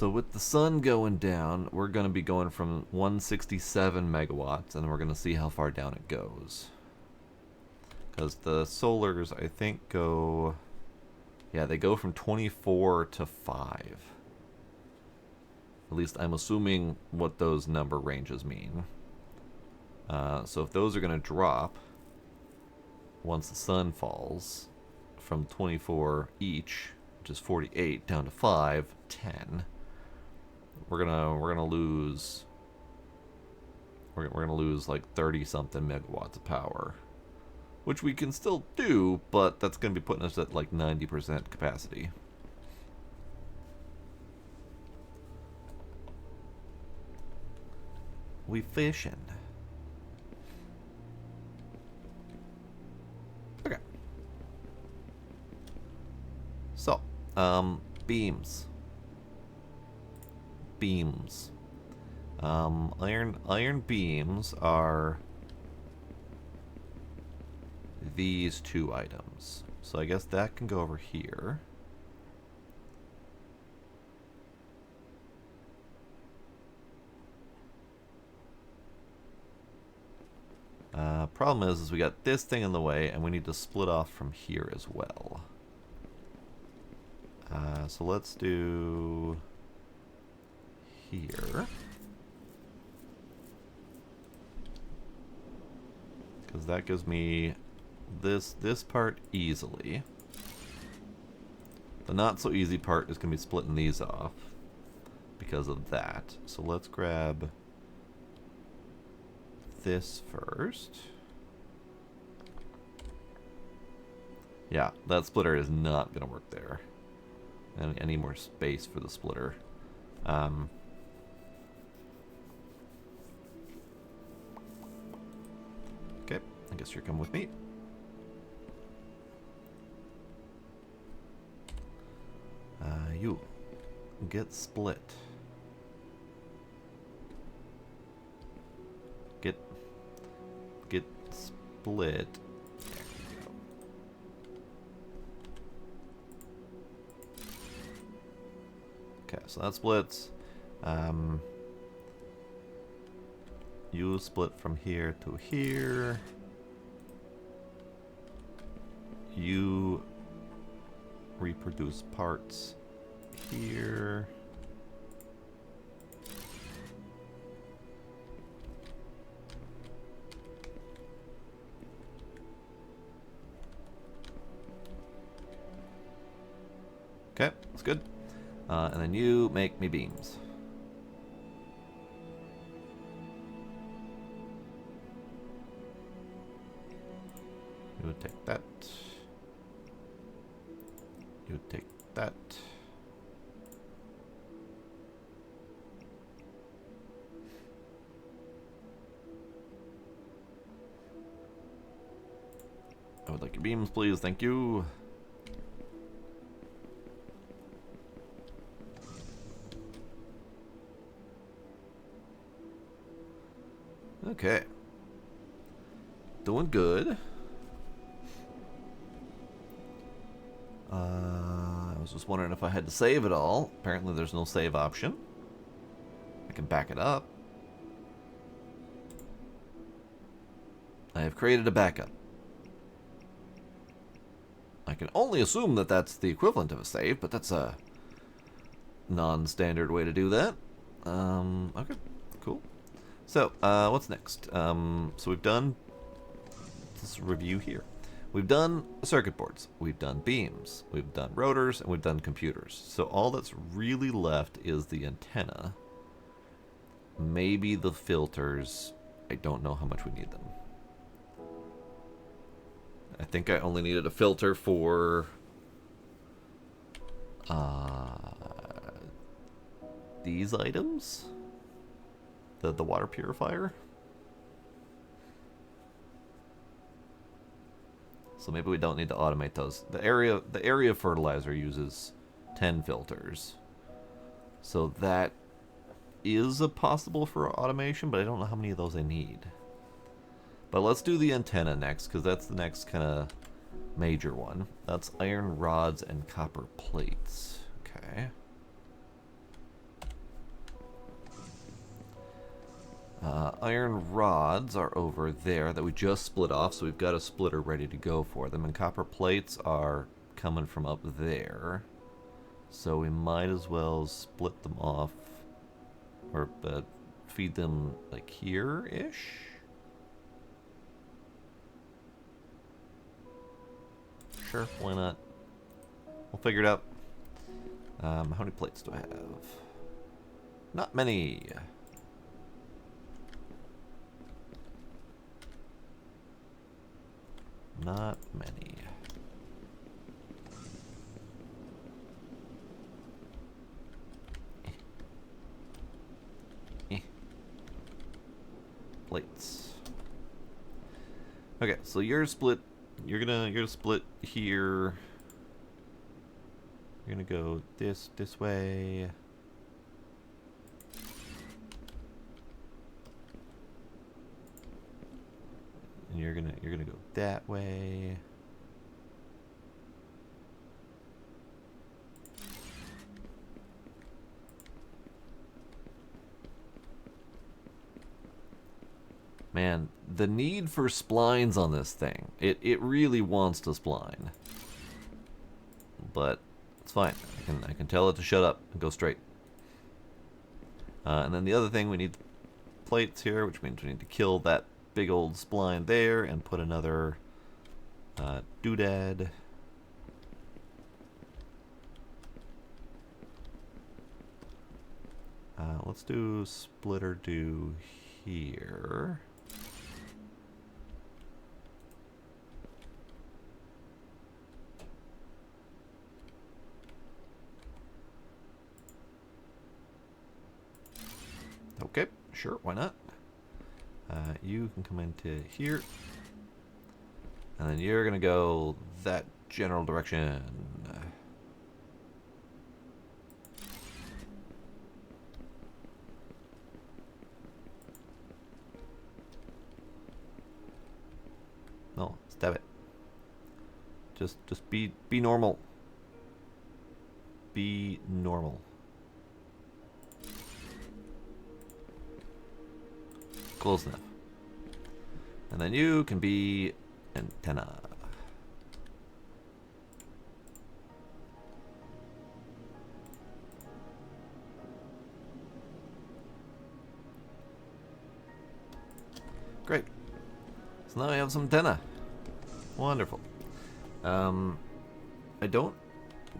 So with the sun going down, we're going to be going from 167 megawatts, and we're going to see how far down it goes. Because the solars, I think, go... Yeah, they go from 24 to 5. At least I'm assuming what those number ranges mean. So if those are going to drop once the sun falls from 24 each, which is 48, down to 5, 10, we're gonna lose like 30 something megawatts of power, which we can still do, but that's gonna be putting us at like 90% capacity. We fishing. Okay. So, beams. Iron beams are these two items. So I guess that can go over here. Problem is we got this thing in the way, and we need to split off from here as well. So let's do here, because that gives me this part easily. The not so easy part is going to be splitting these off because of that. So let's grab this first. Yeah, that splitter is not going to work there. And I need more space for the splitter. Okay, I guess you're coming with me. You get split. Get split. Okay, so that splits. You split from here to here. You reproduce parts here. Okay, that's good. And then you make me beams. You would take that. You would take that. I would like your beams, please. Thank you. Okay. Doing good. I was just wondering if I had to save it all. Apparently there's no save option. I can back it up. I have created a backup. I can only assume that that's the equivalent of a save, but that's a non-standard way to do that. Okay, cool. So, what's next? So we've done this review here. We've done circuit boards, we've done beams, we've done rotors, and we've done computers. So all that's really left is the antenna. Maybe the filters. I don't know how much we need them. I think I only needed a filter for these items. The water purifier. So maybe we don't need to automate those. The area fertilizer uses 10 filters. So that is a possible for automation, but I don't know how many of those I need. But let's do the antenna next, because that's the next kind of major one. That's iron rods and copper plates. Okay. Iron rods are over there that we just split off, so we've got a splitter ready to go for them. And copper plates are coming from up there. So we might as well split them off, or feed them like here-ish. Sure, why not? We'll figure it out. How many plates do I have? Not many. Not many. Plates. Okay, so you're split. You're gonna split here. You're gonna go this way. And you're gonna go that way. Man, the need for splines on this thing. It really wants to spline. But it's fine. I can tell it to shut up and go straight. And then the other thing, we need plates here, which means we need to kill that big old spline there and put another doodad. Let's do splitter do here. Okay, sure, why not? You can come into here. And then you're gonna go that general direction. No, stab it. Just be normal. Be normal. Close enough. And then you can be antenna. Great. So now we have some antenna. Wonderful. I don't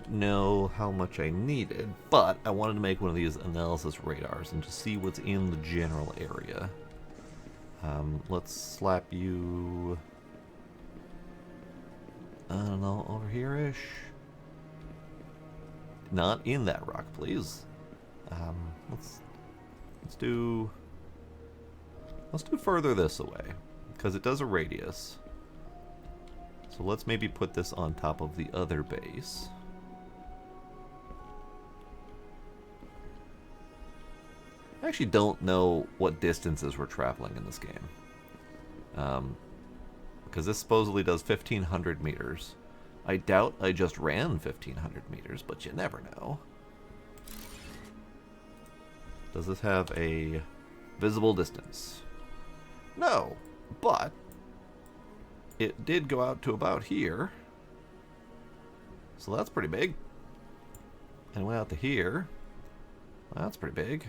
know how much I needed, but I wanted to make one of these analysis radars and just see what's in the general area. Let's slap you, I don't know, over here-ish? Not in that rock, please. Let's do further this away, because it does a radius. So let's maybe put this on top of the other base. I actually don't know what distances we're traveling in this game. Because this supposedly does 1,500 meters. I doubt I just ran 1,500 meters, but you never know. Does this have a visible distance? No, but it did go out to about here. So that's pretty big. And went out to here. Well, that's pretty big.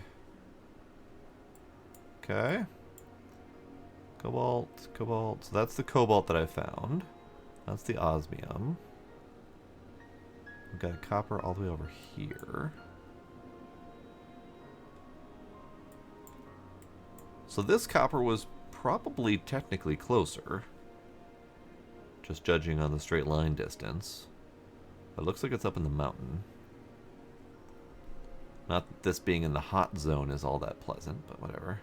Okay. Cobalt, cobalt. So that's the cobalt that I found. That's the osmium. We've got a copper all the way over here. So this copper was probably technically closer. Just judging on the straight line distance. But it looks like it's up in the mountain. Not that this being in the hot zone is all that pleasant, but whatever.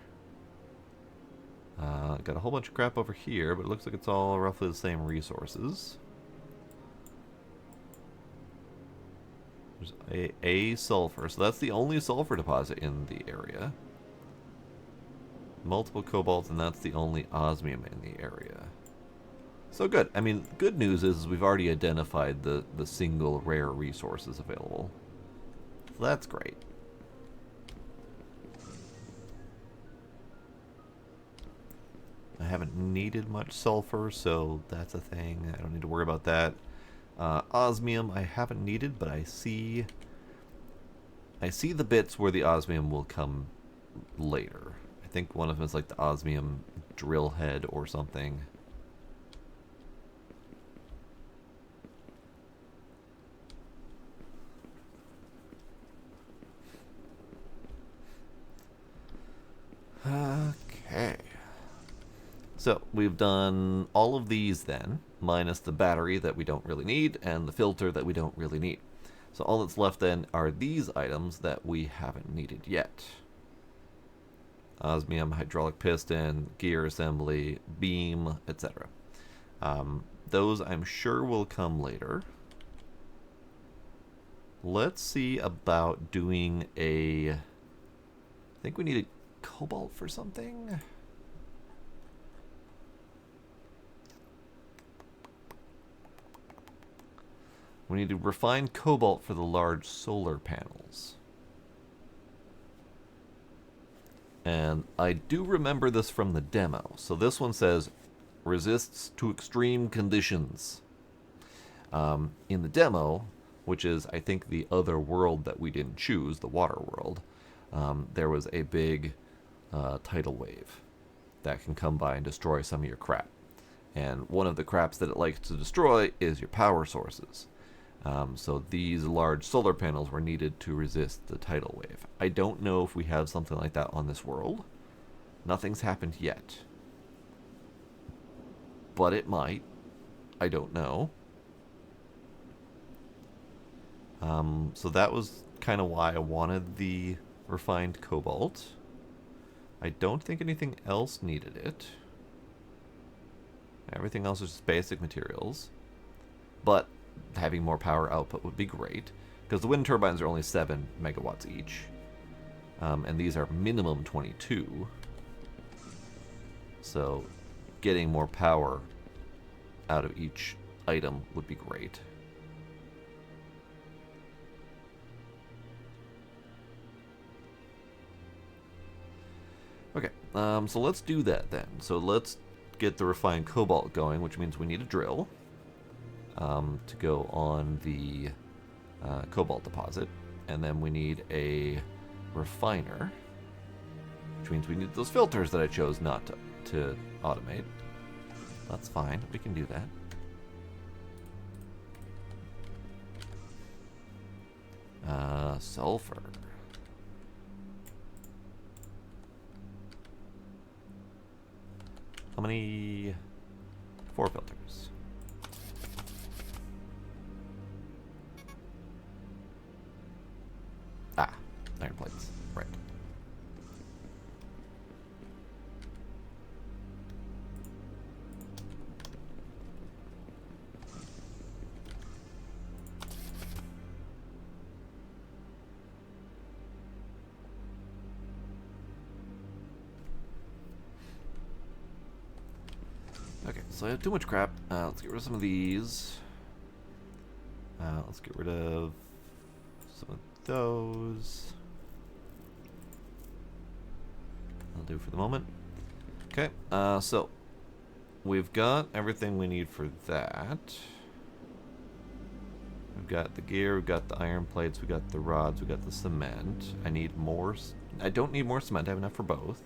Got a whole bunch of crap over here, but it looks like it's all roughly the same resources. There's a sulfur, so that's the only sulfur deposit in the area. Multiple cobalts, and that's the only osmium in the area. So good. I mean, good news is we've already identified the single rare resources available. So that's great. haven't needed much sulfur, so that's a thing. I don't need to worry about that. Osmium I haven't needed, but I see the bits where the osmium will come later. I think one of them is like the osmium drill head or something. Okay. So we've done all of these then, minus the battery that we don't really need and the filter that we don't really need. So all that's left then are these items that we haven't needed yet. Osmium, hydraulic piston, gear assembly, beam, etc. Those I'm sure will come later. Let's see about doing I think we need a cobalt for something. We need to refine cobalt for the large solar panels. And I do remember this from the demo. So this one says, resists to extreme conditions. In the demo, which is, I think, the other world that we didn't choose, the water world, there was a big tidal wave that can come by and destroy some of your crap. And one of the craps that it likes to destroy is your power sources. So these large solar panels were needed to resist the tidal wave. I don't know if we have something like that on this world. Nothing's happened yet. But it might. I don't know. So that was kind of why I wanted the refined cobalt. I don't think anything else needed it. Everything else is just basic materials. But having more power output would be great, because the wind turbines are only 7 megawatts each, and these are minimum 22, so getting more power out of each item would be great. Okay, so let's do that then. So let's get the refined cobalt going, which means we need a drill to go on the cobalt deposit, and then we need a refiner, which means we need those filters that I chose not to automate. That's fine, we can do that. Sulfur. How many? 4 filters. Iron plates, right. Okay, so I have too much crap. Let's get rid of some of these. Let's get rid of some of those. I'll do for the moment. Okay, so we've got everything we need for that. We've got the gear, we've got the iron plates, we've got the rods, we've got the cement. I need more. I don't need more cement, I have enough for both.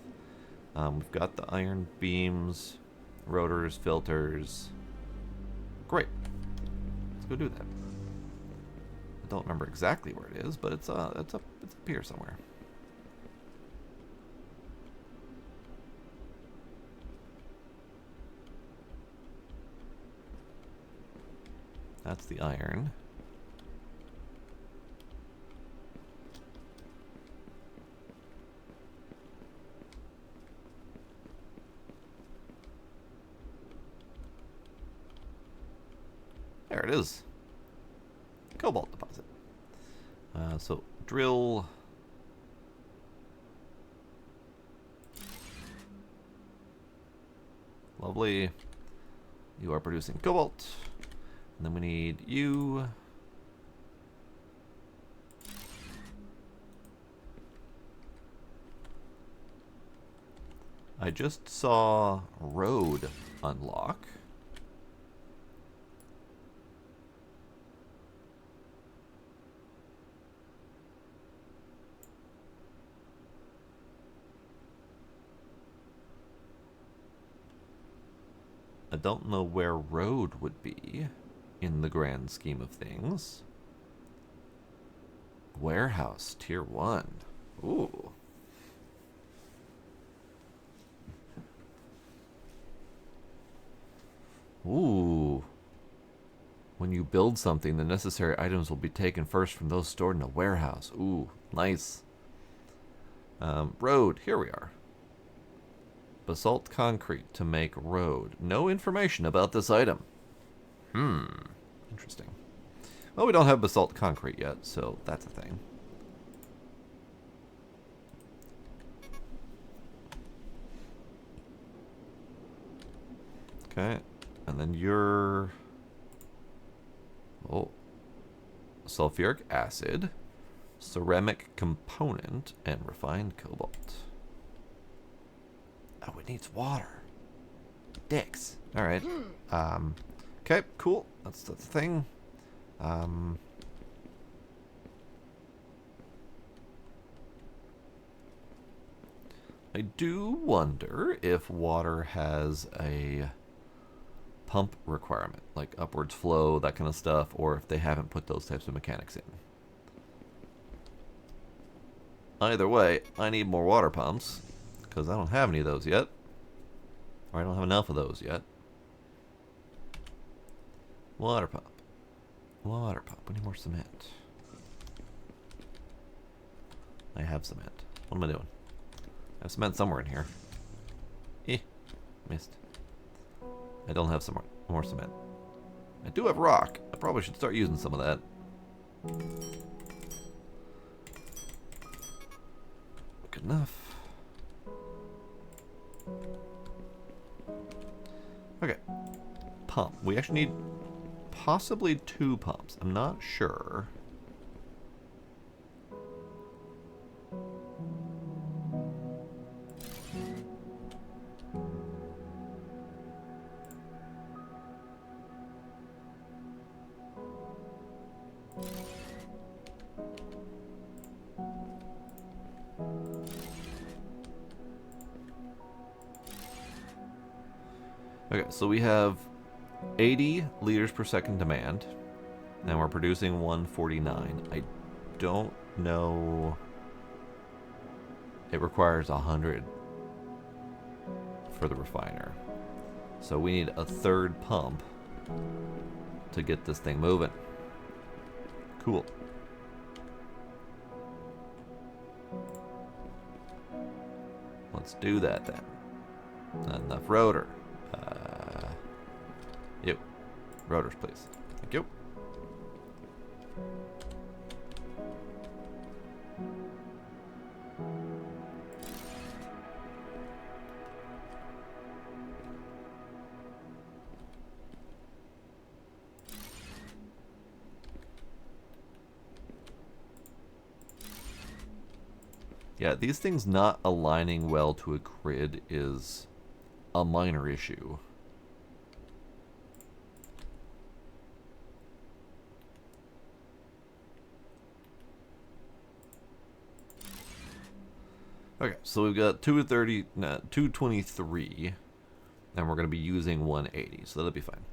We've got the iron beams, rotors, filters. Great. Let's go do that. I don't remember exactly where it is, but it's up here somewhere. That's the iron. There it is. Cobalt deposit. So drill. Lovely. You are producing cobalt. And then we need you. I just saw road unlock. I don't know where road would be in the grand scheme of things. Warehouse, tier 1. Ooh. Ooh. When you build something, the necessary items will be taken first from those stored in a warehouse. Ooh, nice. Road, here we are. Basalt concrete to make road. No information about this item. Interesting. Well, we don't have basalt concrete yet, so that's a thing. Okay, and then you're... Oh. Sulfuric acid, ceramic component, and refined cobalt. Oh, it needs water. Dicks. Alright. Okay, cool. That's the thing. I do wonder if water has a pump requirement, like upwards flow, that kind of stuff, or if they haven't put those types of mechanics in. Either way, I need more water pumps, because I don't have any of those yet. Or I don't have enough of those yet. Water pump. Water pump. We need more cement. I have cement. What am I doing? I have cement somewhere in here. Missed. I don't have some more cement. I do have rock. I probably should start using some of that. Good enough. Okay. Pump. We actually need possibly 2 pumps. I'm not sure. Okay, so we have 80 liters per second demand, and we're producing 149. I don't know. It requires 100 for the refiner. So we need a 3rd pump to get this thing moving. Cool. Let's do that then. Not enough rotor. You. Rotors, please. Thank you. Yeah, these things not aligning well to a grid is a minor issue. Okay, so we've got 223, and we're going to be using 180, so that'll be fine.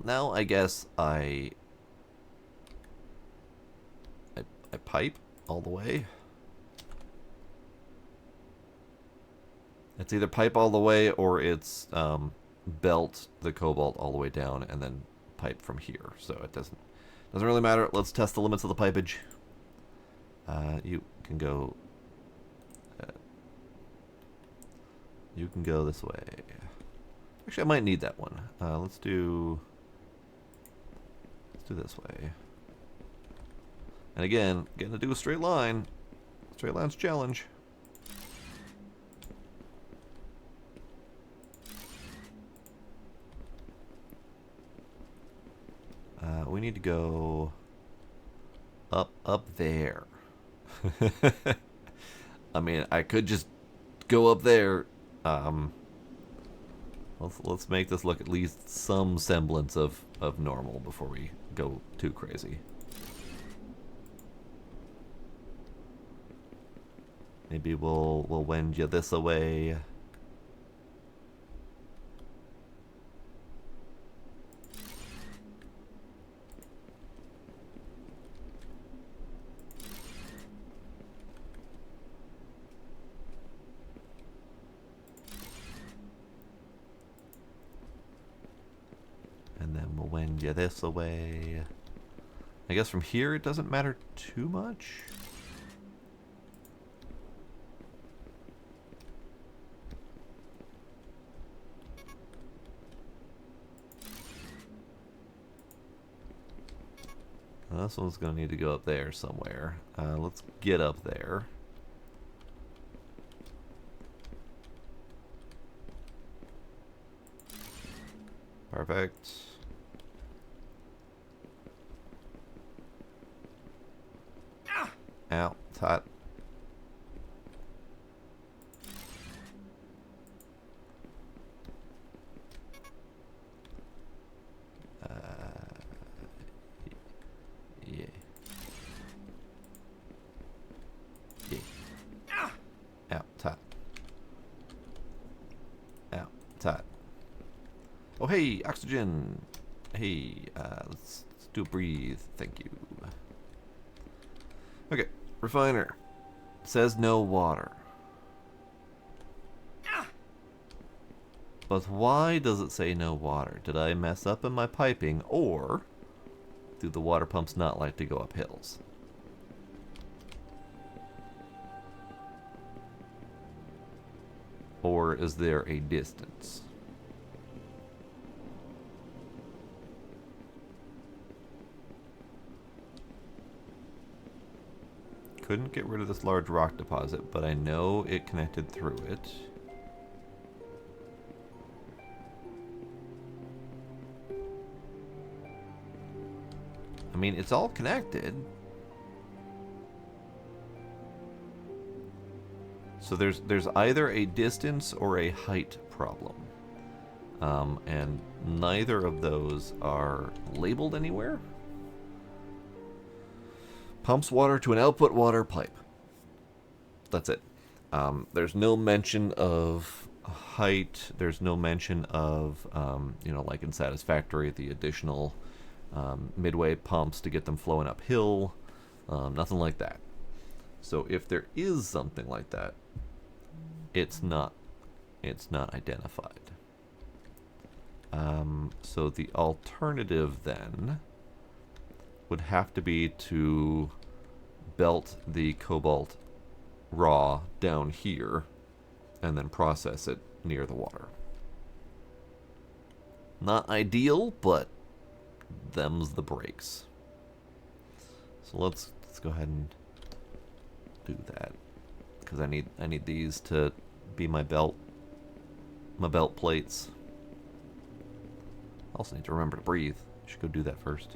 Now I guess I pipe all the way. It's either pipe all the way or it's belt the cobalt all the way down and then pipe from here. So it doesn't really matter. Let's test the limits of the pipage. You can go. You can go this way. Actually, I might need that one. Let's do this way. And again, getting to do a straight line. Straight line's a challenge. We need to go up there. I mean, I could just go up there. Um, let's make this look at least some semblance of normal before we go too crazy. Maybe we'll wend you this away. And then we'll wend you this away. I guess from here it doesn't matter too much. This one's going to need to go up there somewhere. Let's get up there. Perfect. Ow, it's hot. Yeah. Yeah. Ow, it's hot. Ow, it's hot. Oh, hey, oxygen. Hey, let's do a breathe. Thank you. Okay, refiner. Says no water. But why does it say no water? Did I mess up in my piping, or do the water pumps not like to go up hills? Or is there a distance? Couldn't get rid of this large rock deposit, but I know it connected through it. I mean, it's all connected. So there's either a distance or a height problem. And neither of those are labeled anywhere. Pumps water to an output water pipe. That's it. There's no mention of height. There's no mention of, you know, like in Satisfactory, the additional midway pumps to get them flowing uphill. Nothing like that. So if there is something like that, it's not identified. So the alternative then would have to be to belt the cobalt raw down here and then process it near the water. Not ideal, but them's the breaks. So let's go ahead and do that, because I need these to be my belt plates. I also need to remember to breathe. Should go do that first.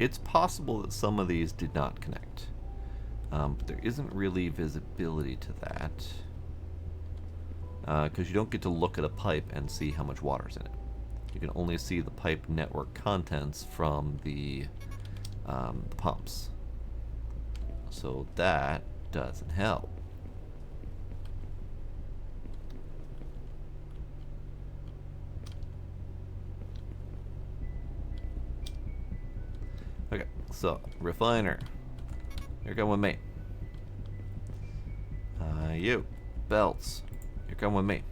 It's possible that some of these did not connect, but there isn't really visibility to that, because you don't get to look at a pipe and see how much water's in it. You can only see the pipe network contents from the pumps, so that doesn't help. Okay, so refiner, you're going with me. Hey, you. Belts. You're coming with me.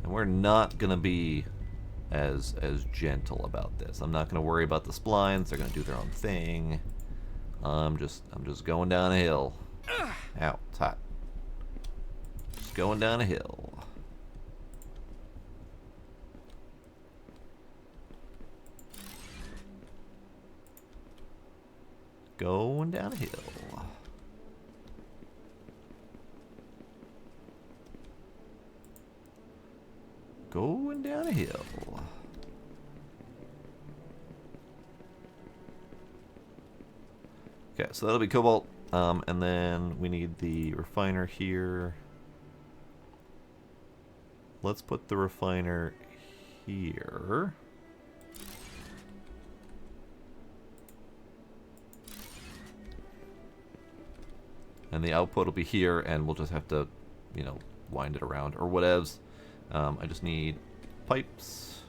And we're not going to be as gentle about this. I'm not going to worry about the splines. They're going to do their own thing. I'm just going down a hill. Ow, it's hot. Just going down a hill. Going down a hill. Going down a hill. Okay, so that'll be cobalt. And then we need the refiner here. Let's put the refiner here. And the output will be here, and we'll just have to, you know, wind it around or whatevs. I just need pipes.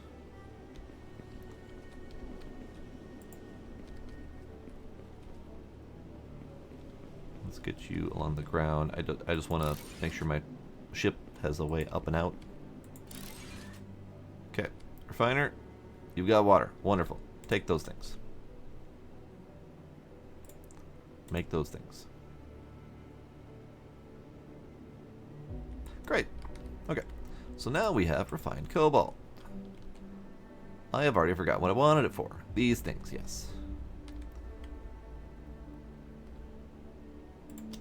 Let's get you along the ground. I just want to make sure my ship has a way up and out. Okay, refiner, you've got water. Wonderful. Take those things. Make those things. Great. Okay. So now we have refined cobalt. I have already forgotten what I wanted it for. These things, yes.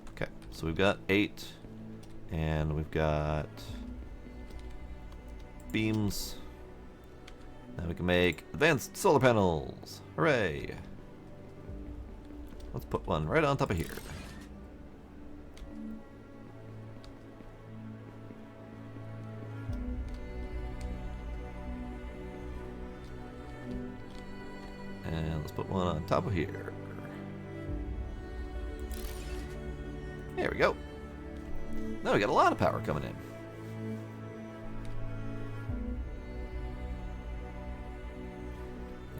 Okay. So we've got 8. And we've got beams. Now we can make advanced solar panels. Hooray. Let's put one right on top of here. And let's put one on top of here. There we go. Now we got a lot of power coming in.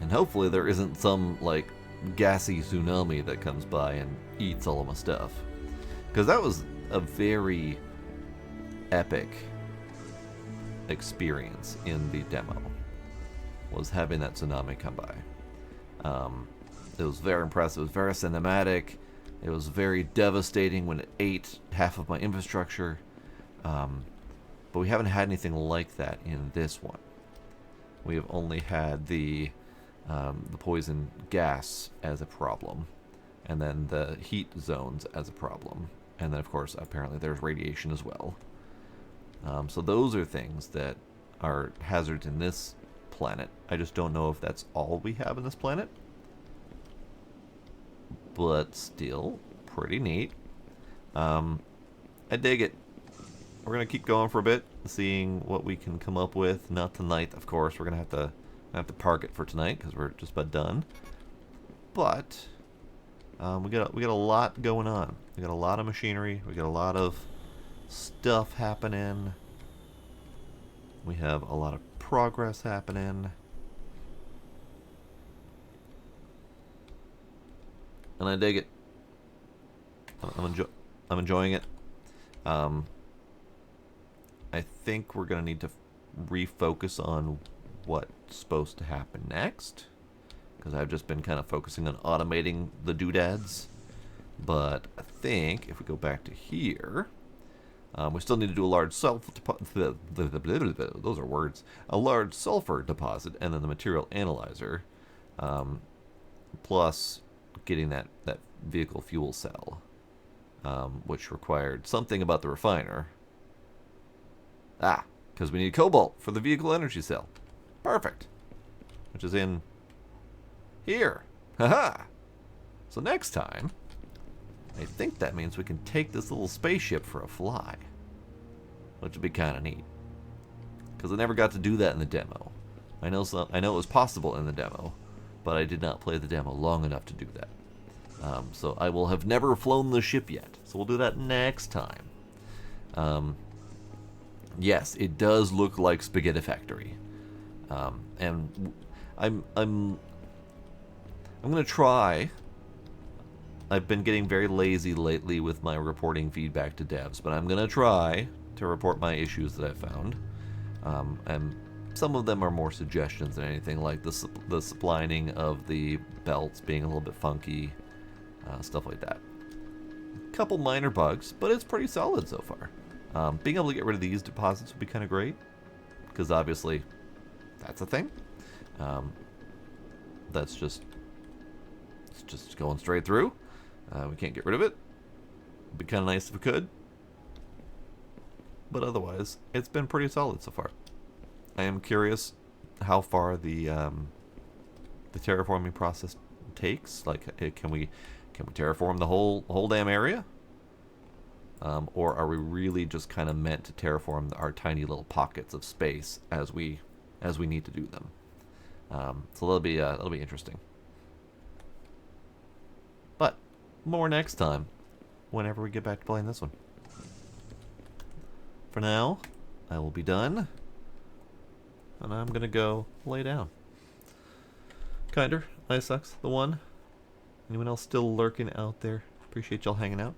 And hopefully there isn't some, like, gassy tsunami that comes by and eats all of my stuff. Because that was a very epic experience in the demo, was having that tsunami come by. It was very impressive. It was very cinematic. It was very devastating when it ate half of my infrastructure. But we haven't had anything like that in this one. We have only had the poison gas as a problem, and then the heat zones as a problem, and then of course apparently there's radiation as well. So those are things that are hazards in this planet. I just don't know if that's all we have in this planet, but still pretty neat. I dig it. We're gonna keep going for a bit, seeing what we can come up with. Not tonight, of course. We're gonna have to park it for tonight because we're just about done. But we got a lot going on. We got a lot of machinery. We got a lot of stuff happening. We have a lot of progress happening. And I dig it. I'm enjoying it. I think we're going to need to refocus on what's supposed to happen next, because I've just been kind of focusing on automating the doodads. But I think if we go back to here, we still need to do a large sulfur deposit. Those are words. A large sulfur deposit, and then the material analyzer, plus getting that vehicle fuel cell, which required something about the refiner. Because we need cobalt for the vehicle energy cell. Perfect. Which is in here. Haha. So next time, I think that means we can take this little spaceship for a fly, which would be kind of neat. Because I never got to do that in the demo. I know it was possible in the demo, but I did not play the demo long enough to do that. So I will have never flown the ship yet. So we'll do that next time. Yes, it does look like Spaghetti Factory, and I'm gonna try I've been getting very lazy lately with my reporting feedback to devs, but I'm going to try to report my issues that I found. And some of them are more suggestions than anything, like the splining of the belts being a little bit funky, stuff like that. A couple minor bugs, but it's pretty solid so far. Being able to get rid of these deposits would be kind of great, because obviously that's a thing. That's just going straight through. We can't get rid of it. It'd be kind of nice if we could. But otherwise, it's been pretty solid so far. I am curious how far the terraforming process takes. Like, can we terraform the whole damn area? Or are we really just kind of meant to terraform our tiny little pockets of space as we need to do them? So that'll be interesting. But more next time, whenever we get back to playing this one. For now, I will be done, and I'm gonna go lay down. Kinder, Sucks, the one. Anyone else still lurking out there? Appreciate y'all hanging out.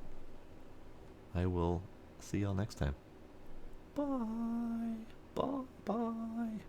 I will see y'all next time. Bye. Bye. Bye.